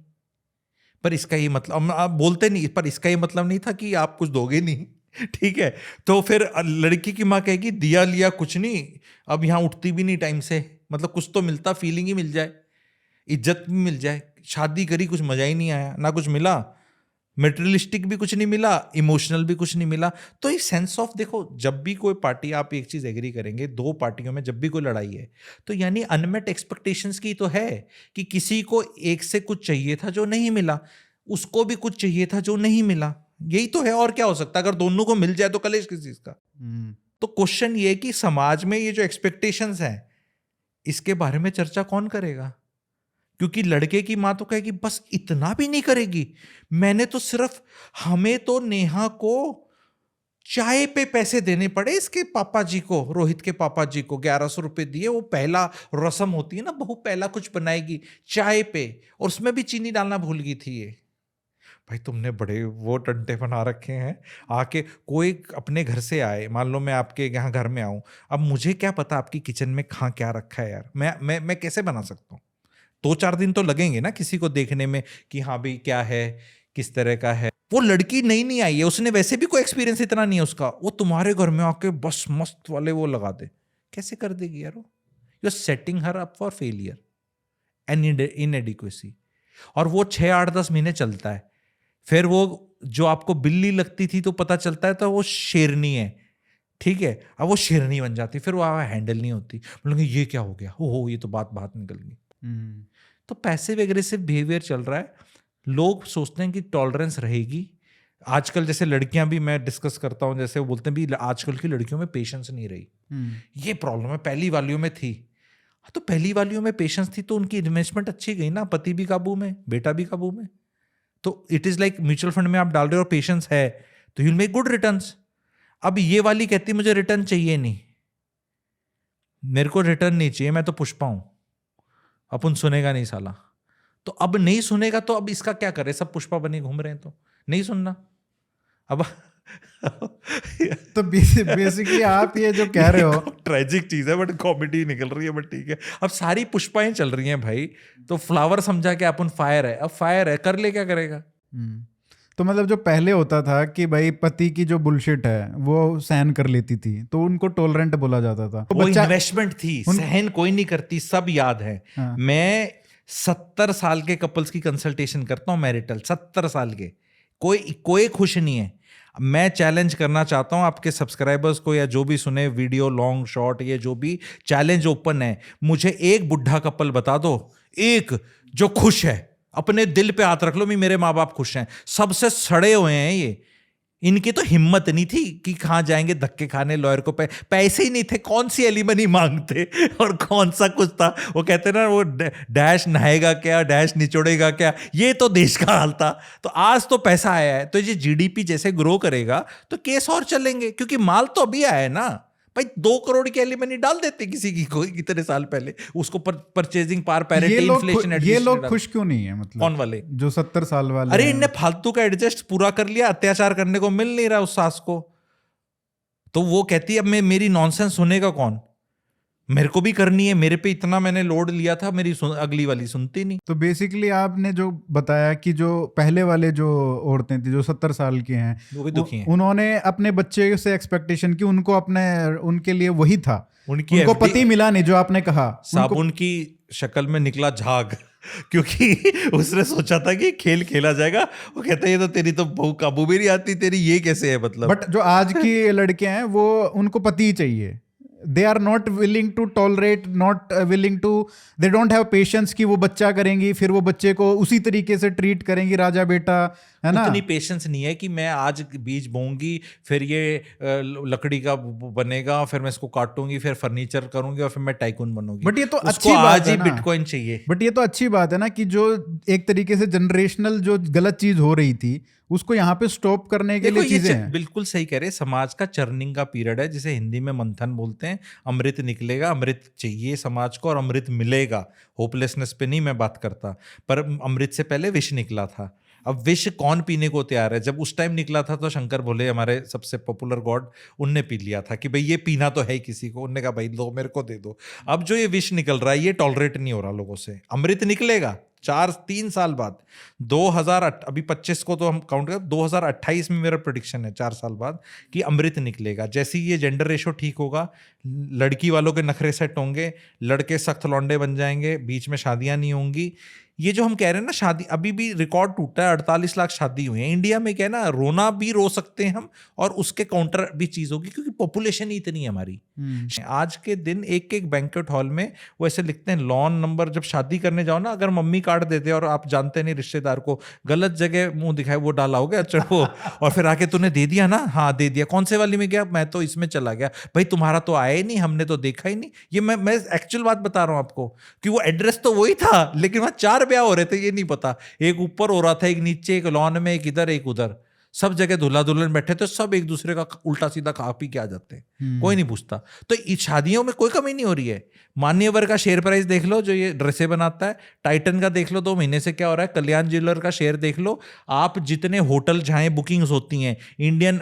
पर इसका ये मतलब आप बोलते नहीं, पर इसका ये मतलब नहीं था कि आप कुछ दोगे नहीं। ठीक है, तो फिर लड़की की माँ कहेगी दिया लिया कुछ नहीं, अब यहाँ उठती भी नहीं टाइम से, मतलब कुछ तो मिलता, फीलिंग ही मिल जाए, इज्जत भी मिल जाए। शादी करी, कुछ मजा ही नहीं आया, ना कुछ मिला, मेटेरियलिस्टिक भी कुछ नहीं मिला, इमोशनल भी कुछ नहीं मिला। तो ये सेंस ऑफ, देखो जब भी कोई पार्टी, आप एक चीज एग्री करेंगे, दो पार्टियों में जब भी कोई लड़ाई है तो यानी अनमेट एक्सपेक्टेशंस की तो है कि किसी को एक से कुछ चाहिए था जो नहीं मिला, उसको भी कुछ चाहिए था जो नहीं मिला, यही तो है। और क्या हो सकता है? अगर दोनों को मिल जाए तो कलेश किस चीज का? तो क्वेश्चन ये है कि समाज में ये जो एक्सपेक्टेशंस हैं इसके बारे में चर्चा कौन करेगा? क्योंकि लड़के की मां तो कहेगी बस इतना भी नहीं करेगी, मैंने तो सिर्फ, हमें तो नेहा को चाय पे पैसे देने पड़े, इसके पापा जी को, रोहित के पापा जी को 1100 रुपए दिए, वो पहला रस्म होती है ना, बहू पहला कुछ बनाएगी चाय पे, और उसमें भी चीनी डालना भूल गई थी ये। भाई तुमने बड़े वो टंटे बना रखे हैं। आके कोई अपने घर से आए, मान लो मैं आपके यहाँ घर में आऊं, अब मुझे क्या पता आपकी किचन में कहाँ क्या रखा है यार, मैं कैसे बना सकता हूँ? 2-4 दिन तो लगेंगे ना किसी को देखने में कि हाँ भाई क्या है, किस तरह का है। वो लड़की नई नहीं आई है, उसने वैसे भी कोई एक्सपीरियंस इतना नहीं है उसका, वो तुम्हारे घर में आके बस मस्त वाले वो लगा दे, कैसे कर देगी यार वो? You are setting her up for failure and inadequacy. और वो 6-8-10 महीने चलता है, फिर वो जो आपको बिल्ली लगती थी तो पता चलता है तो वो शेरनी है। ठीक है, अब वो शेरनी बन जाती, फिर वो हैंडल नहीं होती, मतलब ये क्या हो गया, हो ये तो बात निकल गई। तो पैसिव एग्रेसिव बिहेवियर चल रहा है। लोग सोचते हैं कि टॉलरेंस रहेगी। आजकल जैसे लड़कियां भी, मैं डिस्कस करता हूं, जैसे वो बोलते हैं भी आजकल की लड़कियों में पेशेंस नहीं रही, ये प्रॉब्लम है, पहली वालियों में थी। तो पहली वालियों में पेशेंस थी तो उनकी इन्वेस्टमेंट अच्छी गई ना, पति भी काबू में, बेटा भी काबू में। तो it is like mutual fund में आप डाल रहे हो और पेशेंस है तो you will make good returns. अब ये वाली कहती मुझे रिटर्न चाहिए नहीं, मेरे को रिटर्न नहीं चाहिए, मैं तो पुष्पा हूं, अपन सुनेगा नहीं साला। तो अब नहीं सुनेगा तो अब इसका क्या करे, सब पुष्पा बने घूम रहे हैं तो नहीं सुनना अब। तो बेसिकली आप ये जो कह रहे हो, ट्रेजिक चीज है बट कॉमेडी निकल रही है, बट ठीक है। अब सारी पुष्पाएं चल रही हैं भाई, तो फ्लावर समझा के अपन फायर है, अब फायर है, कर ले क्या करेगा? तो मतलब जो पहले होता था कि भाई पति की जो बुलशिट है वो सहन कर लेती थी तो उनको टॉलरेंट बोला जाता था। तो वो इन्वेस्टमेंट थी, सहन कोई नहीं करती, सब याद है। हाँ। मैं 70 साल के कपल्स की कंसल्टेशन करता हूं, मैरिटल 70 साल के, कोई खुश नहीं है। मैं चैलेंज करना चाहता हूं आपके सब्सक्राइबर्स को या जो भी सुने वीडियो, लॉन्ग शॉर्ट, ये जो भी, चैलेंज ओपन है, मुझे एक बुढ़ा कपल बता दो, एक जो खुश है, अपने दिल पे हाथ रख लो, मेरे माँ बाप खुश हैं। सबसे सड़े हुए हैं ये, इनकी तो हिम्मत नहीं थी कि कहाँ जाएंगे धक्के खाने, लॉयर को पैसे ही नहीं थे, कौन सी एलिमनी मांगते और कौन सा कुछ था। वो कहते ना वो डैश नहाएगा क्या, डैश निचोड़ेगा क्या, ये तो देश का हाल था। तो आज तो पैसा आया है, तो ये जीडीपी जैसे ग्रो करेगा तो केस और चलेंगे, क्योंकि माल तो अभी आया है ना भाई। 2 करोड़ की एलिमनी डाल देते किसी की, कोई कितने साल पहले उसको परचेजिंग पावर पैरिटी, इन्फ्लेशन, ये लोग खुश क्यों नहीं है? मतलब कौन वाले? जो 70 साल वाले। अरे इनने फालतू का एडजस्ट पूरा कर लिया, अत्याचार करने को मिल नहीं रहा उस सास को, तो वो कहती है अब मैं, मेरी नॉनसेंस सुनेगा कौन, मेरे को भी करनी है, मेरे पे इतना मैंने लोड लिया था, मेरी अगली वाली सुनती नहीं। तो बेसिकली आपने जो बताया कि जो पहले वाले जो औरतें थी जो 70 साल की हैं, वो भी दुखी हैं। उन्होंने अपने बच्चे से एक्सपेक्टेशन की, उनको अपने, उनके लिए वही था, उनको पति मिला नहीं जो आपने कहा, साबुन की शक्ल में निकला झाग, क्योंकि उसने सोचा था कि खेल खेला जाएगा। वो कहता है ये तो तेरी तो बहू काबू भी नहीं आती, तेरी ये कैसे है मतलब। बट जो आज की लड़के हैं वो, उनको पति ही चाहिए। they are not willing to tolerate, not willing to, they don't have patience कि वो बच्चा करेंगी, फिर वो बच्चे को उसी तरीके से ट्रीट करेंगी, राजा बेटा, है ना। उतनी पेशेंस नहीं है कि मैं आज बीज बोऊंगी, फिर ये लकड़ी का बनेगा, फिर मैं इसको काटूंगी, फिर फर्नीचर करूंगी और फिर मैं टाइकून बनूंगी। बट ये तो उसको अच्छी बात आज है ही ना, बिटकॉइन चाहिए। बट ये तो अच्छी बात है ना कि जो एक तरीके से जनरेशनल जो गलत चीज हो रही थी उसको यहाँ पे स्टॉप करने के लिए चीजें हैं। बिल्कुल सही कह रहे, समाज का चर्निंग का पीरियड है, जिसे हिंदी में मंथन बोलते हैं। अमृत निकलेगा, अमृत चाहिए समाज को और अमृत मिलेगा। होपलेसनेस पे नहीं मैं बात करता, पर अमृत से पहले विष निकला था। अब विष कौन पीने को तैयार है? जब उस टाइम निकला था तो शंकर भोले हमारे सबसे पॉपुलर गॉड, उनने पी लिया था कि भाई ये पीना तो है ही किसी को, उनने कहा भाई लो मेरे को दे दो। अब जो ये विष निकल रहा है ये टॉलरेट नहीं हो रहा लोगों से। अमृत निकलेगा 3 साल बाद, 2008 अभी 25 को तो हम काउंट कर, 2028 में मेरा प्रेडिक्शन है 4 साल बाद कि अमृत निकलेगा। जैसे ही ये जेंडर रेशो ठीक होगा, लड़की वालों के नखरे सेट होंगे, लड़के सख्त लौंडे बन जाएंगे, बीच में शादियां नहीं होंगी। ये जो हम कह रहे हैं ना शादी, अभी भी रिकॉर्ड टूटा है, 48 लाख शादी हुई है इंडिया में। क्या है ना, रोना भी रो सकते हैं हम और उसके काउंटर भी चीज होगी क्योंकि पॉपुलेशन ही इतनी है हमारी। आज के दिन एक एक बैंक्वेट हॉल में वो ऐसे लिखते हैं लॉन नंबर। जब शादी करने जाओ ना, अगर मम्मी कार्ड देते और आप जानते नहीं रिश्तेदार को, गलत जगह मुंह दिखाए वो डाला हो गया चढ़ो, और फिर आके तूने दे दिया ना, हाँ दे दिया, कौन से वाली में गया, मैं तो इसमें चला गया, भाई तुम्हारा तो आया ही नहीं, हमने तो देखा ही नहीं। ये मैं एक्चुअल बात बता रहा हूँ आपको कि वो एड्रेस तो वही था लेकिन वहां 4 ब्याह हो रहे थे, ये नहीं पता। एक ऊपर हो रहा था, एक नीचे, एक लॉन में, एक इधर एक उधर, सब जगह दूल्हा दुल्हन बैठे थे, सब एक दूसरे का उल्टा सीधा खा पी के आ जाते हैं, कोई नहीं पूछता। तो इस शादियों में कोई कमी नहीं हो रही है। मान्यवर का शेयर प्राइस देख लो, जो ये ड्रेसें बनाता है, टाइटन का देख लो 2 महीने से क्या हो रहा है, कल्याण ज्वेलर का शेयर देख लो आप, जितने होटल जहाँ बुकिंग्स होती हैं, इंडियन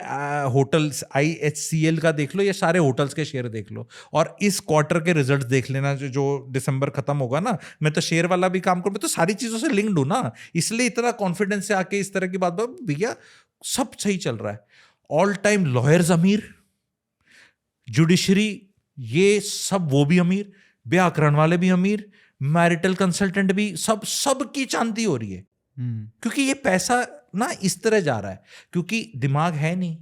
होटल्स IHCL का देख लो, ये सारे होटल्स के शेयर देख लो, और इस क्वार्टर के रिजल्ट देख लेना जो दिसंबर खत्म होगा ना। मैं तो शेयर वाला भी काम करूँ, मैं तो सारी चीजों से लिंक्ड हूँ ना, इसलिए इतना कॉन्फिडेंस से आके इस तरह की बात, भैया सब सही चल रहा है। ऑल टाइम लॉयर्स अमीर, जुडिशरी ये सब वो भी अमीर, ब्याह कराने वाले भी अमीर, मैरिटल कंसल्टेंट भी, सब की चांदी हो रही है। क्योंकि ये पैसा ना इस तरह जा रहा है, क्योंकि दिमाग है नहीं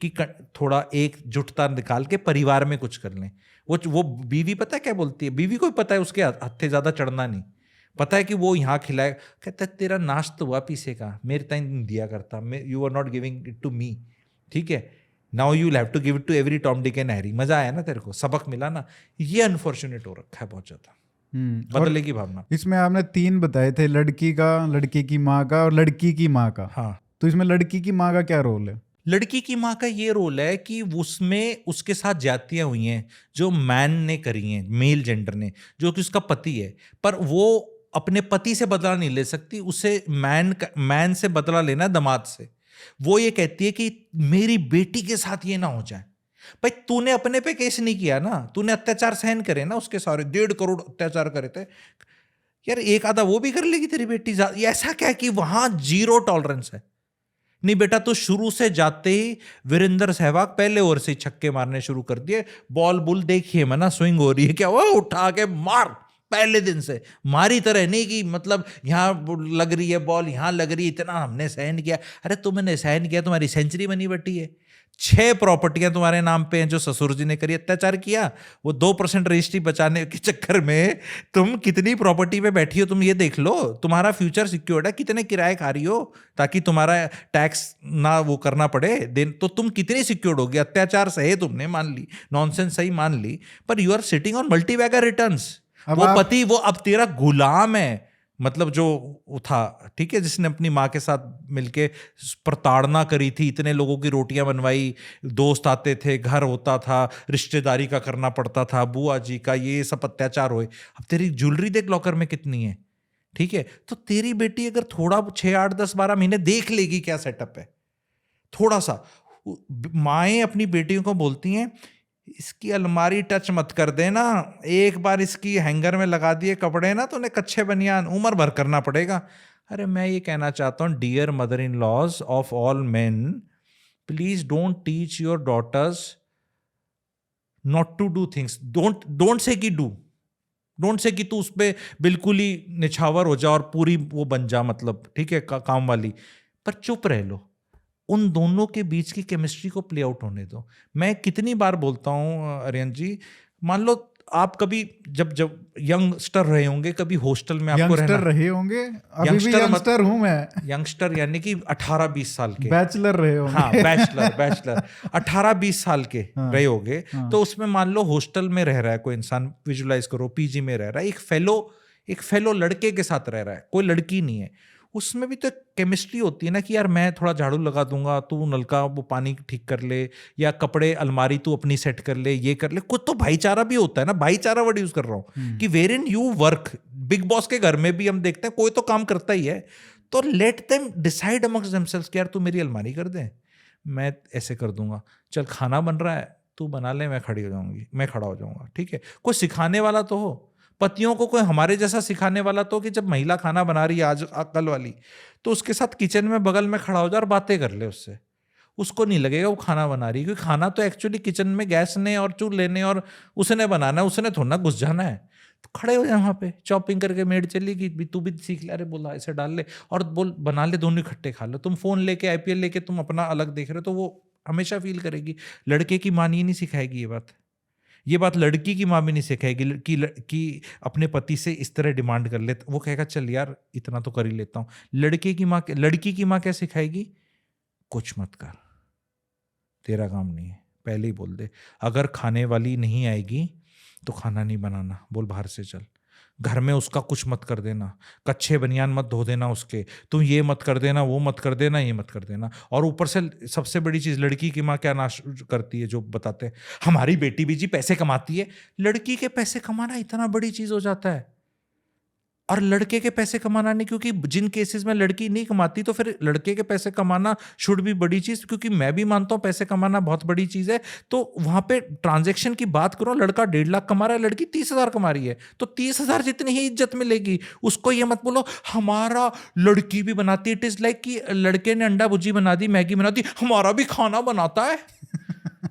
कि थोड़ा एकजुटता निकाल के परिवार में कुछ कर लें। वो बीवी पता है क्या बोलती है, बीवी को भी पता है उसके हत्थे ज्यादा चढ़ना नहीं, पता है कि वो यहाँ खिलाए, कहता है तेरा नाश तो हुआ पीछे का, मेरे टाइम दिया करता, you are not giving it to me, ठीक है, now you have to give it to every Tom Dick and Harry. मजा आया ना तेरे को, सबक मिला ना। ये अनफॉर्चुनेट हो रखा है बहुत ज्यादा, बदले की भावना। इसमें आपने 3 बताए थे, लड़की का, लड़की की माँ का और लड़की की माँ का। हाँ, तो इसमें लड़की की माँ का क्या रोल है? लड़की की माँ का ये रोल है कि उसमें उसके साथ ज्यादतियां हुई हैं जो मैन ने करी हैं, मेल जेंडर ने, जो कि उसका पति है, पर वो अपने पति से बदला नहीं ले सकती, उसे मैन से बदला लेना दामाद से। वो ये कहती है कि मेरी बेटी के साथ ये ना हो जाए। भाई तूने अपने पे केस नहीं किया ना, तूने अत्याचार सहन करे ना, उसके सारे 1.5 करोड़ अत्याचार करे थे यार, एक आधा वो भी कर लेगी तेरी बेटी। ऐसा क्या कि वहां 0 टॉलरेंस है? नहीं बेटा, तो शुरू से जाते ही वीरेंद्र सहवाग पहले ओवर से छक्के मारने शुरू कर दिए। बॉल बुल देखिए मना, स्विंग हो रही है क्या, वो उठा के मार, पहले दिन से मारी तरह नहीं कि मतलब यहाँ लग रही है बॉल, यहाँ लग रही है, इतना हमने सहन किया। अरे तुमने सहन किया, तुम्हारी सेंचुरी बनी बटी है, 6 प्रॉपर्टियां तुम्हारे नाम पे हैं जो ससुर जी ने करी, अत्याचार किया। वो 2% रजिस्ट्री बचाने के चक्कर में तुम कितनी प्रॉपर्टी पे बैठी हो, तुम ये देख लो। तुम्हारा फ्यूचर सिक्योर्ड है, कितने किराए खा रही हो ताकि तुम्हारा टैक्स ना वो करना पड़े देन, तो तुम कितनी सिक्योर्ड होगी। अत्याचार सही तुमने मान ली, नॉनसेंस सही मान ली, पर you are sitting on multibagger returns. वो पति वो अब तेरा गुलाम है, मतलब जो था, ठीक है, जिसने अपनी माँ के साथ मिलके प्रताड़ना करी थी, इतने लोगों की रोटियां बनवाई, दोस्त आते थे, घर होता था, रिश्तेदारी का करना पड़ता था, बुआ जी का, ये सब अत्याचार हुए। अब तेरी ज्वेलरी देख लॉकर में कितनी है, ठीक है। तो तेरी बेटी अगर थोड़ा 6, 8, 10, 12 महीने देख लेगी क्या सेटअप है, थोड़ा सा। माएँ अपनी बेटियों को बोलती हैं इसकी अलमारी टच मत कर देना, एक बार इसकी हैंगर में लगा दिए कपड़े ना तो उन्हें कच्चे बनियान उम्र भर करना पड़ेगा। अरे मैं ये कहना चाहता हूँ, dear mother in laws of all men, please don't teach your daughters not to do things. Don't say कि डू, डोंट से कि तू उस पर बिल्कुल ही निछावर हो जा और पूरी वो बन जा, मतलब ठीक है काम वाली, पर चुप रह लो। उन दोनों के बीच की केमिस्ट्री को प्ले आउट होने दो। मैं कितनी बार बोलता हूँ आर्यन जी, मान लो आप कभी जब यंगस्टर रहे होंगे, कभी हॉस्टल में आपको रहना रहे होंगे, अभी भी यंगस्टर हूँ मैं। यंगस्टर यानी कि 18-20 साल के, बैचलर रहे होंगे। हाँ बैचलर 18-20 साल के रहे होंगे। तो उसमें मान लो हॉस्टल में रह रहा है कोई इंसान, विजुलाइज करो पीजी में रह रहा है, एक फेलो लड़के के साथ रह रहा है, कोई लड़की नहीं है। उसमें भी तो केमिस्ट्री होती है ना कि यार मैं थोड़ा झाड़ू लगा दूंगा, तू नलका वो पानी ठीक कर ले, या कपड़े अलमारी तू अपनी सेट कर ले, ये कर ले। कुछ तो भाईचारा भी होता है ना, भाईचारा वर्ड यूज कर रहा हूँ कि wherein you work. Bigg Boss के घर में भी हम देखते हैं कोई तो काम करता ही है, तो let them decide amongst themselves कि यार तू मेरी अलमारी कर दे, मैं ऐसे कर दूंगा, चल खाना बन रहा है तू बना ले, मैं खड़ी हो जाऊंगी, मैं खड़ा हो जाऊंगा, ठीक है। कोई सिखाने वाला तो हो, पतियों को कोई हमारे जैसा सिखाने वाला तो, कि जब महिला खाना बना रही है आज कल वाली, तो उसके साथ किचन में बगल में खड़ा हो जा और बातें कर ले उससे, उसको नहीं लगेगा वो खाना बना रही है, क्योंकि खाना तो एक्चुअली किचन में गैस ने और चूल्हे ने और उसने बनाना है, उसने थोड़ा ना घुस जाना है। तो खड़े हो जाए वहाँ पे, चॉपिंग करके मेड चली गई, भी तू भी सीख ले, अरे बोला ऐसे डाल ले और बोल बना ले, दोनों इकट्ठे खा लो। तुम फोन लेके आईपीएल लेके तुम अपना अलग देख रहे हो तो वो हमेशा फील करेगी। लड़के की माँ नहीं सिखाएगी ये बात लड़की की माँ भी नहीं सिखाएगी कि अपने पति से इस तरह डिमांड कर ले, वो कहेगा चल यार इतना तो कर ही लेता हूँ। लड़की की माँ क्या सिखाएगी, कुछ मत कर, तेरा काम नहीं है, पहले ही बोल दे। अगर खाने वाली नहीं आएगी तो खाना नहीं बनाना, बोल बाहर से चल। घर में उसका कुछ मत कर देना, कच्चे बनियान मत धो देना उसके, तुम ये मत कर देना, वो मत कर देना, ये मत कर देना। और ऊपर से सबसे बड़ी चीज, लड़की की माँ क्या नाश करती है, जो बताते हैं हमारी बेटी भी जी पैसे कमाती है। लड़की के पैसे कमाना इतना बड़ी चीज हो जाता है, और लड़के के पैसे कमाना नहीं, क्योंकि जिन केसेस में लड़की नहीं कमाती तो फिर लड़के के पैसे कमाना शुड भी बड़ी चीज, क्योंकि मैं भी मानता हूं पैसे कमाना बहुत बड़ी चीज है। तो वहां पे ट्रांजैक्शन की बात करो, लड़का 1.5 लाख कमा रहा है, लड़की 30,000 कमा रही है, तो 30,000 जितनी ही इज्जत मिलेगी उसको। ये मत बोलो हमारा लड़की भी बनाती है, इट इज लाइक कि लड़के ने अंडा भुजी बना दी, मैगी बना दी, हमारा भी खाना बनाता है।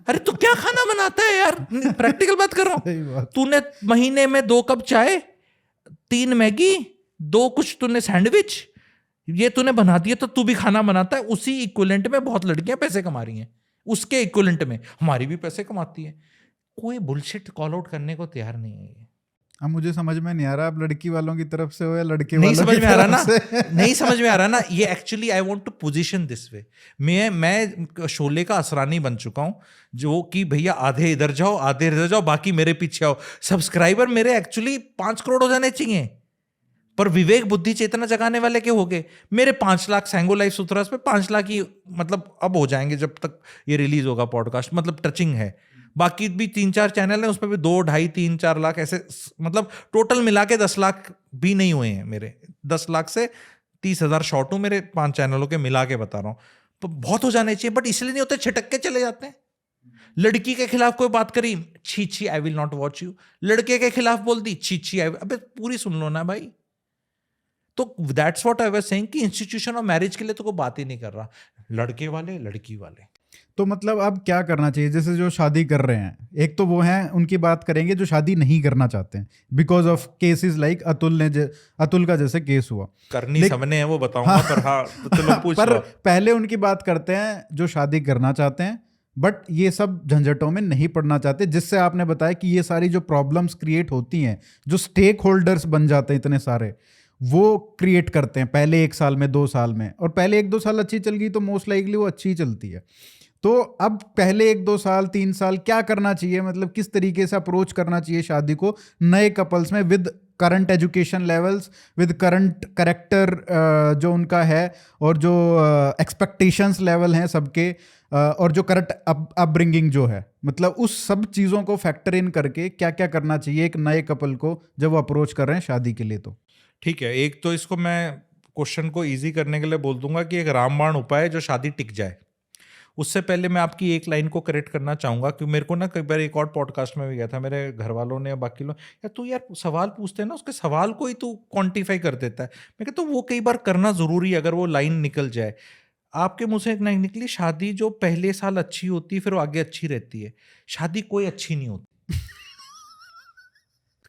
अरे तू क्या खाना बनाता है यार, प्रैक्टिकल बात कर रहा हूं। तूने महीने में 2 कप चाय, 3 मैगी, 2 कुछ तूने सैंडविच, ये तूने बना दिया, तो तू भी खाना बनाता है। उसी इक्विवेलेंट में बहुत लड़कियां पैसे कमा रही हैं, उसके इक्विवेलेंट में हमारी भी पैसे कमाती है। कोई बुलशिट कॉल आउट करने को तैयार नहीं है। अब मुझे समझ में नहीं आ रहा आप लड़की वालों की तरफ से हो या लड़के नहीं वालों समझ की में आ रहा तरफ ना, से। नहीं समझ में आ रहा ना। ये actually I want to position this way. मैं शोले का असरानी बन चुका हूं, जो कि भैया आधे इधर जाओ, आधे इधर जाओ, बाकी मेरे पीछे आओ। सब्सक्राइबर मेरे एक्चुअली 5 करोड़ हो जाने चाहिए, पर विवेक बुद्धि चेतना जगाने वाले के हो गए मेरे 5 लाख। सैंगो लाइफ सुथरास पे 5 लाख ही मतलब अब हो जाएंगे जब तक ये रिलीज होगा पॉडकास्ट, मतलब टचिंग है। बाकी भी 3-4 चैनल है, उसमें भी 2, 2.5, 3, 4 लाख ऐसे, मतलब टोटल मिला के 10 लाख भी नहीं हुए हैं मेरे। 10 लाख से 30,000 शॉर्ट हूं मेरे 5 चैनलों के मिला के बता रहा हूं। तो बहुत हो जाने चाहिए, बट इसलिए नहीं होते, छिटक के चले जाते हैं। लड़की के खिलाफ कोई बात करी, छी छी I will not watch you. लड़के के खिलाफ बोल दी, छी छी अबे पूरी सुन लो ना भाई। तो that's what I was saying कि इंस्टीट्यूशन ऑफ मैरिज के लिए तो कोई बात ही नहीं कर रहा, लड़के वाले लड़की वाले। तो मतलब अब क्या करना चाहिए, जैसे जो शादी कर रहे हैं, एक तो वो हैं, उनकी बात करेंगे जो शादी नहीं करना चाहते हैं because of cases like Atul का जैसे केस हुआ। करनी सबने है वो बताऊंगा, पर हाँ तो चलो पूछ पर लो। पहले उनकी बात करते हैं जो शादी करना चाहते हैं बट ये सब झंझटों में नहीं पड़ना चाहते, जिससे आपने बताया कि ये सारी जो प्रॉब्लम्स क्रिएट होती हैं, जो स्टेक होल्डर्स बन जाते हैं इतने सारे, वो क्रिएट करते हैं पहले 1 साल में, 2 साल में। और पहले 1-2 साल अच्छी चल गई तो मोस्ट लाइकली वो अच्छी ही चलती है। तो अब पहले 1-2 साल 3 साल क्या करना चाहिए, मतलब किस तरीके से अप्रोच करना चाहिए शादी को नए कपल्स में, with current education levels, with current character जो उनका है, और जो एक्सपेक्टेशंस लेवल हैं सबके, और जो करंट अपब्रिंगिंग जो है, मतलब उस सब चीज़ों को फैक्टर इन करके क्या क्या करना चाहिए एक नए कपल को जब वो अप्रोच कर रहे हैं शादी के लिए। तो ठीक है, एक तो इसको मैं क्वेश्चन को इजी करने के लिए बोल दूंगा कि एक रामबाण उपाय है जो शादी टिक जाए। उससे पहले मैं आपकी एक लाइन को करेक्ट करना चाहूंगा, क्योंकि मेरे को ना कई बार एक और पॉडकास्ट में भी गया था, मेरे घर वालों ने या बाकी लोग, यार तू यार सवाल पूछते हैं ना, उसके सवाल को ही तू क्वांटिफाई कर देता है। मैं कहता हूँ वो कई बार करना जरूरी है, अगर वो लाइन निकल जाए। आपके मुंह से एक लाइन निकली, शादी जो पहले साल अच्छी होती है फिर वो आगे अच्छी रहती है। शादी कोई अच्छी नहीं होती।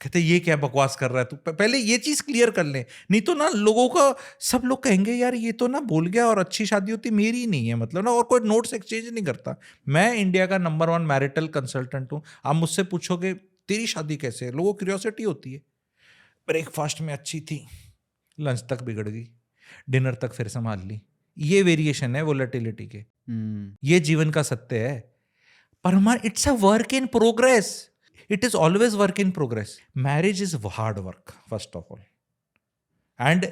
कहते ये क्या बकवास कर रहा है तू, पहले ये चीज क्लियर कर ले, नहीं तो ना लोगों का, सब लोग कहेंगे यार ये तो ना बोल गया और अच्छी शादी होती मेरी नहीं है, मतलब ना, और कोई नोट्स एक्सचेंज नहीं करता। मैं इंडिया का नंबर 1 मैरिटल कंसल्टेंट हूँ। आप मुझसे पूछोगे तेरी शादी कैसे है, लोगों को क्यूरियोसिटी होती है। ब्रेकफास्ट में अच्छी थी, लंच तक बिगड़ गई, डिनर तक फिर संभाल ली। ये वेरिएशन है वोलेटिलिटी के, ये जीवन का सत्य है। पर हमारा it's a work in progress, it is always work in progress. Marriage is hard work first of all, and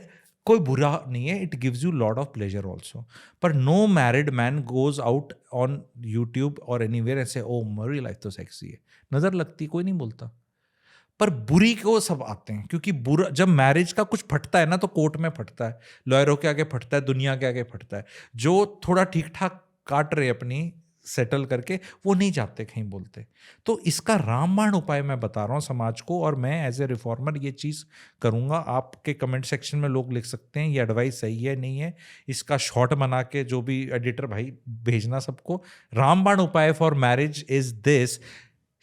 कोई बुरा नहीं है, it gives you lot of pleasure also. पर no married man goes out on YouTube और anywhere ऐसे ओ मेरी life तो सेक्सी है, नजर लगती कोई नहीं बोलता। पर बुरी को सब आते हैं, क्योंकि बुरा जब मैरिज का कुछ फटता है ना तो कोर्ट में फटता है, लॉयरों के आगे फटता है, दुनिया के आगे फटता है। जो थोड़ा ठीक ठाक काट रहे अपनी सेटल करके, वो नहीं जाते कहीं बोलते। तो इसका रामबाण उपाय मैं बता रहा हूँ समाज को, और मैं एज ए रिफॉर्मर ये चीज़ करूँगा। आपके कमेंट सेक्शन में लोग लिख सकते हैं ये एडवाइस सही है नहीं है, इसका शॉर्ट बना के जो भी एडिटर भाई भेजना सबको। रामबाण उपाय फॉर मैरिज इज दिस: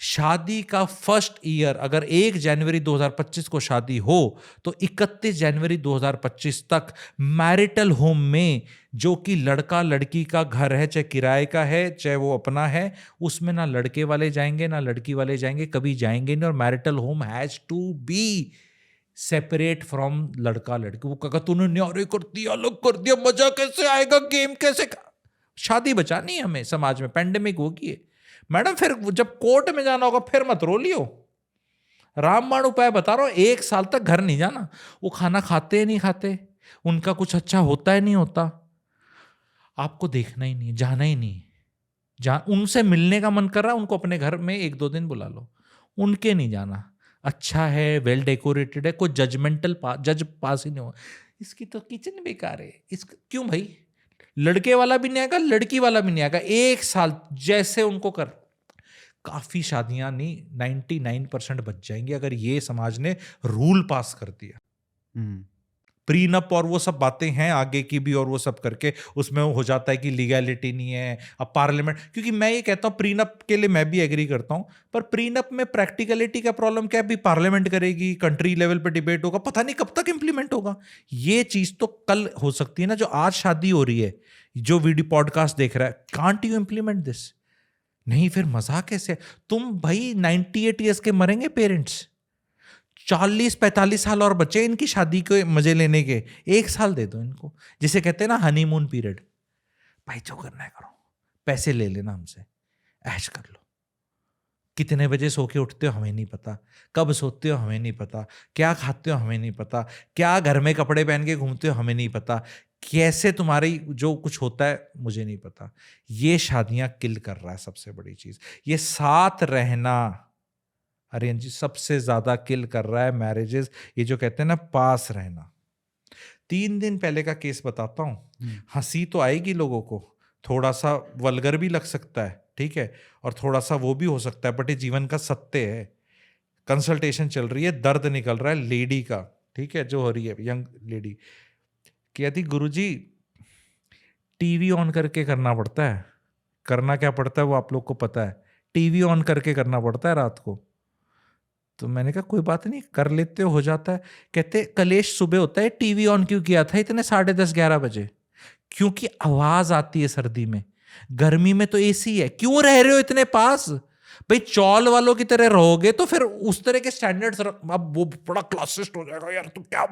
शादी का फर्स्ट ईयर, अगर 1 जनवरी 2025 को शादी हो तो 31 जनवरी 2025 तक मैरिटल होम में, जो कि लड़का लड़की का घर है, चाहे किराए का है चाहे वो अपना है, उसमें ना लड़के वाले जाएंगे ना लड़की वाले जाएंगे, कभी जाएंगे नहीं। और marital home has to be separate from लड़का लड़की। वो कहा तूने न्यारे कर दिया, अलग कर दिया, मजा कैसे आएगा, गेम कैसे। शादी बचानी है हमें समाज में, पेंडेमिक होगी है मैडम। फिर जब कोर्ट में जाना होगा फिर मत रो लियो। रामबाण उपाय बता रहा हूं, 1 साल तक घर नहीं जाना। वो खाना खाते ही नहीं खाते, उनका कुछ अच्छा होता है नहीं होता, आपको देखना ही नहीं, जाना ही नहीं। उनसे मिलने का मन कर रहा है, उनको अपने घर में 1-2 दिन बुला लो, उनके नहीं जाना। अच्छा है, वेल डेकोरेटेड है, कोई जज पास ही नहीं हो, इसकी तो किचन बेकार है, इसका क्यों भाई। लड़के वाला भी नहीं आएगा, लड़की वाला भी नहीं आएगा, 1 साल जैसे उनको कर। काफी शादियां नहीं 99% बच जाएंगी अगर ये समाज ने रूल पास कर दिया। प्रीनप और वो सब बातें हैं आगे की भी, और वो सब करके उसमें हो जाता है कि लीगैलिटी नहीं है। अब पार्लियामेंट, क्योंकि मैं ये कहता हूँ प्रीनप के लिए मैं भी एग्री करता हूँ, पर प्रीनप में प्रैक्टिकलिटी का प्रॉब्लम क्या है, अभी पार्लियामेंट करेगी, कंट्री लेवल पे डिबेट होगा, पता नहीं कब तक इंप्लीमेंट होगा। ये चीज तो कल हो सकती है ना। जो आज शादी हो रही है, जो वीडियो पॉडकास्ट देख रहा है, कांट यू इंप्लीमेंट दिस? नहीं, फिर मजाक कैसे। तुम भाई 98 ईयर्स के मरेंगे पेरेंट्स, 40-45 साल और बचे इनकी शादी के मजे लेने के, 1 साल दे दो इनको, जिसे कहते हैं ना हनीमून पीरियड। भाई जो करना है करो, पैसे ले लेना हमसे, ऐश कर लो। कितने बजे सो के उठते हो हमें नहीं पता, कब सोते हो हमें नहीं पता, क्या खाते हो हमें नहीं पता, क्या घर में कपड़े पहन के घूमते हो हमें नहीं पता, कैसे तुम्हारी जो कुछ होता है मुझे नहीं पता। ये शादियां किल कर रहा है। सबसे बड़ी चीज ये साथ रहना, आर्यन जी, सबसे ज्यादा किल कर रहा है मैरिजेस। ये जो कहते हैं ना पास रहना। 3 दिन पहले का केस बताता हूँ। हंसी तो आएगी लोगों को, थोड़ा सा वल्गर भी लग सकता है, ठीक है, और थोड़ा सा वो भी हो सकता है, बट ये जीवन का सत्य है। कंसल्टेशन चल रही है, दर्द निकल रहा है लेडी का, ठीक है, जो हो रही है, यंग लेडी कहती गुरुजी टीवी ऑन करके करना पड़ता है। करना क्या पड़ता है वो आप लोग को पता है, टीवी ऑन करके करना पड़ता है रात को। तो मैंने कहा कोई बात नहीं, कर लेते हो जाता है। कहते कलेश सुबह होता है, टीवी ऑन क्यों किया था इतने 10:30-11 बजे? क्योंकि आवाज आती है सर्दी में, गर्मी में तो एसी है, क्यों रह रहे हो इतने पास? भाई चौल वालों की तरह रहोगे तो फिर उस तरह के स्टैंडर्ड्स, अब वो बड़ा क्लासिस्ट हो जाएगा यार तू क्या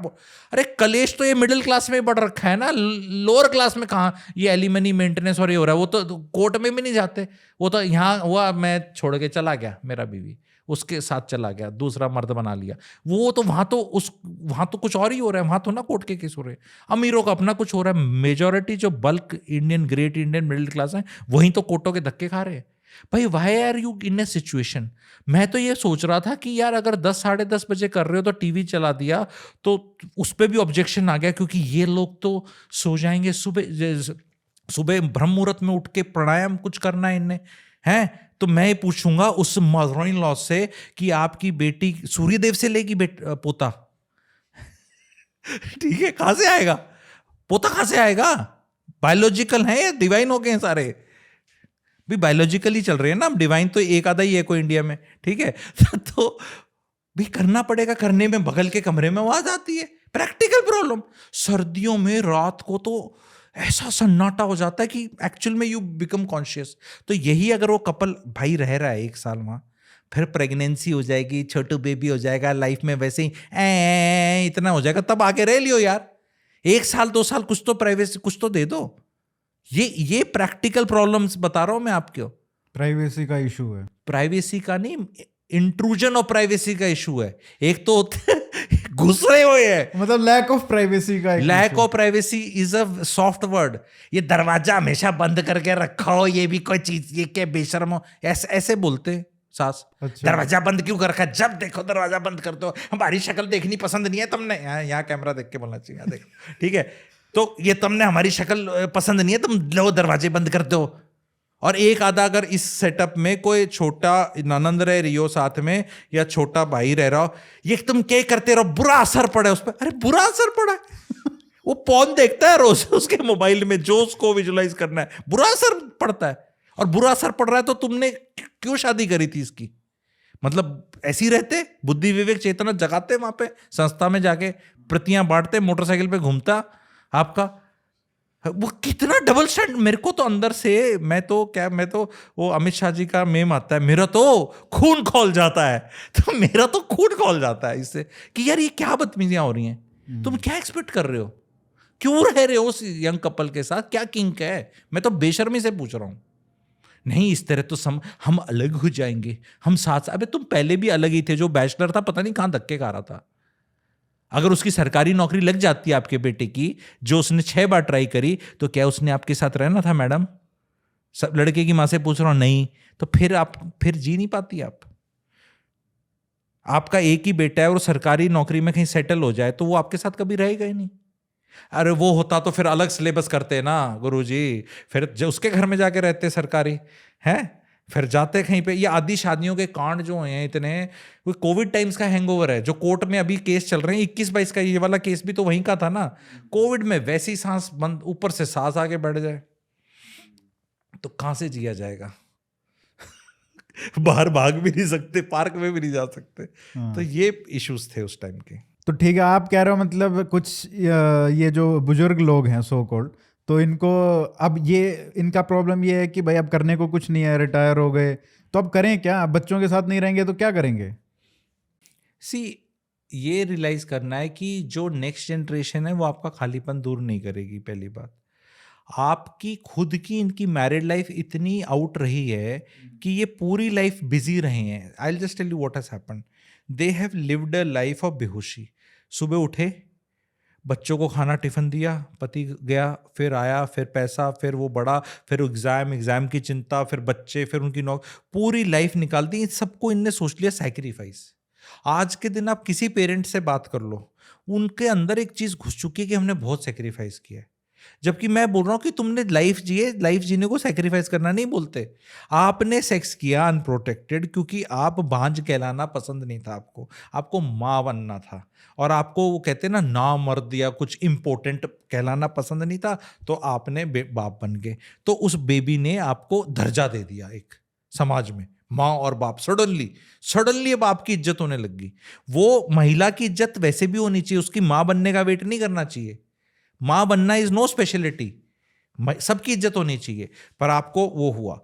अरे कलेश तो ये मिडिल क्लास में बढ़ रखा है ना, लोअर क्लास में कहाँ ये एलिमनी मेंटेनेंस और ये हो रहा है। वो तो कोर्ट में भी नहीं जाते, वो तो यहाँ हुआ मैं छोड़ के चला गया, मेरा बीवी उसके साथ चला गया, दूसरा मर्द बना लिया। वो तो वहां तो कुछ और ही हो रहा है, वहां तो ना कोर्ट के केस हो रहे हैं। अमीरों का अपना कुछ हो रहा है, मेजोरिटी जो bulk Indian great Indian middle class है वही तो कोर्टों के धक्के खा रहे हैं। भाई why are you in a situation? मैं तो ये सोच रहा था कि यार अगर 10-10:30 बजे कर रहे हो तो टीवी चला दिया तो उस पर भी ऑब्जेक्शन आ गया, क्योंकि ये लोग तो सो जाएंगे, सुबह ब्रह्म मुहूर्त में उठ के प्राणायाम कुछ करना है इनने है। तो मैं पूछूंगा उस मदर इन लॉ से कि आपकी बेटी सूर्यदेव से लेगी पोता ठीक है, कहां से आएगा पोता, कहां से आएगा? बायोलॉजिकल है या डिवाइन हो गए हैं सारे? भी बायोलॉजिकली चल रहे हैं ना, डिवाइन तो एक आधा ही है कोई इंडिया में, ठीक है तो भी करना पड़ेगा। करने में बगल के कमरे में आवाज आती है, प्रैक्टिकल प्रॉब्लम। सर्दियों में रात को तो ऐसा सन्नाटा हो जाता है कि एक्चुअल में यू बिकम कॉन्शियस। तो यही अगर वो कपल भाई रह रहा है 1 साल वहां, फिर प्रेगनेंसी हो जाएगी, छोटू बेबी हो जाएगा, लाइफ में वैसे ही इतना हो जाएगा, तब आके रह लियो यार। 1 साल 2 साल कुछ तो प्राइवेसी कुछ तो दे दो। ये प्रैक्टिकल प्रॉब्लम्स बता रहा हूं मैं आपको। प्राइवेसी का इशू है, प्राइवेसी का नहीं, इंट्रूजन ऑफ प्राइवेसी का इशू है। एक तो घुस रहे हुए हैं, मतलब लैक ऑफ प्राइवेसी का, lack of privacy is a soft word. ये दरवाजा हमेशा बंद करके रखा हो, ये भी कोई चीज, ये क्या बेशर्म हो, ऐसे बोलते। सास। अच्छा। दरवाजा बंद क्यों कर रखा है, जब देखो दरवाजा बंद कर दो, हमारी शक्ल देखनी पसंद नहीं है तुमने, यहाँ कैमरा देख के बोलना चाहिए, यहाँ देखो, ठीक है, तो ये तुमने हमारी शक्ल पसंद नहीं है, तुम लो दरवाजे बंद कर दो। और एक आधा अगर इस सेटअप में कोई छोटा ननंद रह रही हो साथ में, या छोटा भाई रह रहा हो, ये तुम क्या करते रहो, बुरा असर पड़ा उस पर। अरे बुरा असर पड़ा है वो पॉर्न देखता है रोज उसके मोबाइल में, जो उसको विजुलाइज करना है, बुरा असर पड़ता है। और बुरा असर पड़ रहा है तो तुमने क्यों शादी करी थी इसकी? मतलब ऐसे ही रहते, बुद्धि विवेक चेतना जगाते वहां पे संस्था में जाके, प्रतियां बांटते, मोटरसाइकिल पे घूमता आपका, वो कितना डबल स्टैंड। मेरे को तो अंदर से, मैं तो वो अमित शाह जी का मेम आता है, मेरा तो खून खौल जाता है, तो मेरा तो खून खौल जाता है इससे कि यार ये क्या बदतमीजियां हो रही हैं, तुम क्या एक्सपेक्ट कर रहे हो, क्यों रह रहे हो उस यंग कपल के साथ, क्या किंक है? मैं तो बेशर्मी से पूछ रहा हूं। नहीं इस तरह तो हम अलग हो जाएंगे, हम साथ। अबे तुम पहले भी अलग ही थे, जो बैचलर था पता नहीं कहां धक्के खा रहा था। अगर उसकी सरकारी नौकरी लग जाती है आपके बेटे की, जो उसने 6 बार ट्राई करी, तो क्या उसने आपके साथ रहना था मैडम? सब लड़के की मां से पूछ रहा हूं, नहीं, तो फिर जी नहीं पाती आप। आपका एक ही बेटा है और सरकारी नौकरी में कहीं सेटल हो जाए तो वो आपके साथ कभी रहेगा ही नहीं। अरे वो होता तो फिर अलग सिलेबस करते ना गुरुजी, फिर जो उसके घर में जाके रहते सरकारी हैं, फिर जाते कहीं पे। ये आदि शादियों के कांड जो हैं इतने, वो कोविड टाइम्स का हैंगओवर है, जो कोर्ट में अभी केस चल रहे हैं 21-22 का, ये वाला केस भी तो वहीं का था ना। कोविड में वैसी सांस बंद, ऊपर से सांस आगे बढ़ जाए तो कहां से जिया जाएगा? बाहर भाग भी नहीं सकते, पार्क में भी नहीं जा सकते। तो ये इश्यूज थे उस टाइम के। तो ठीक है, आप कह रहे हो मतलब कुछ ये जो बुजुर्ग लोग हैं सो कॉल्ड, तो इनको अब ये इनका प्रॉब्लम ये है कि भाई अब करने को कुछ नहीं है, रिटायर हो गए, तो अब करें क्या? अब बच्चों के साथ नहीं रहेंगे तो क्या करेंगे? सी, ये रियलाइज करना है कि जो नेक्स्ट जनरेशन है वो आपका खालीपन दूर नहीं करेगी। पहली बात, आपकी खुद की इनकी मैरिड लाइफ इतनी आउट रही है कि ये पूरी लाइफ बिजी रहे हैं। I will just tell you what has happened. They have lived a life of बेहोशी। सुबह उठे, बच्चों को खाना टिफिन दिया, पति गया, फिर आया, फिर पैसा, फिर वो बड़ा, फिर एग्जाम की चिंता, फिर बच्चे, फिर उनकी पूरी लाइफ निकाल दी। इन सबको इनने सोच लिया सैक्रिफाइस। आज के दिन आप किसी पेरेंट से बात कर लो, उनके अंदर एक चीज घुस चुकी है कि हमने बहुत सैक्रिफाइस किया है। जबकि मैं बोल रहा हूं कि तुमने लाइफ जिए, लाइफ जीने को सैक्रिफाइस करना नहीं बोलते। आपने सेक्स किया अनप्रोटेक्टेड क्योंकि आप बांझ कहलाना पसंद नहीं था आपको, आपको माँ बनना था। और आपको वो कहते हैं ना मर्द या कुछ इंपॉर्टेंट कहलाना पसंद नहीं था, तो आपने बाप बन गए। तो उस बेबी ने आपको दर्जा दे दिया एक समाज में, माँ और बाप। सडनली अब आपकी इज्जत होने लगी। वो महिला की इज्जत वैसे भी होनी चाहिए, उसकी माँ बनने का वेट नहीं करना चाहिए। मां बनना इज नो स्पेशलिटी, सबकी इज्जत होनी चाहिए। पर आपको वो हुआ,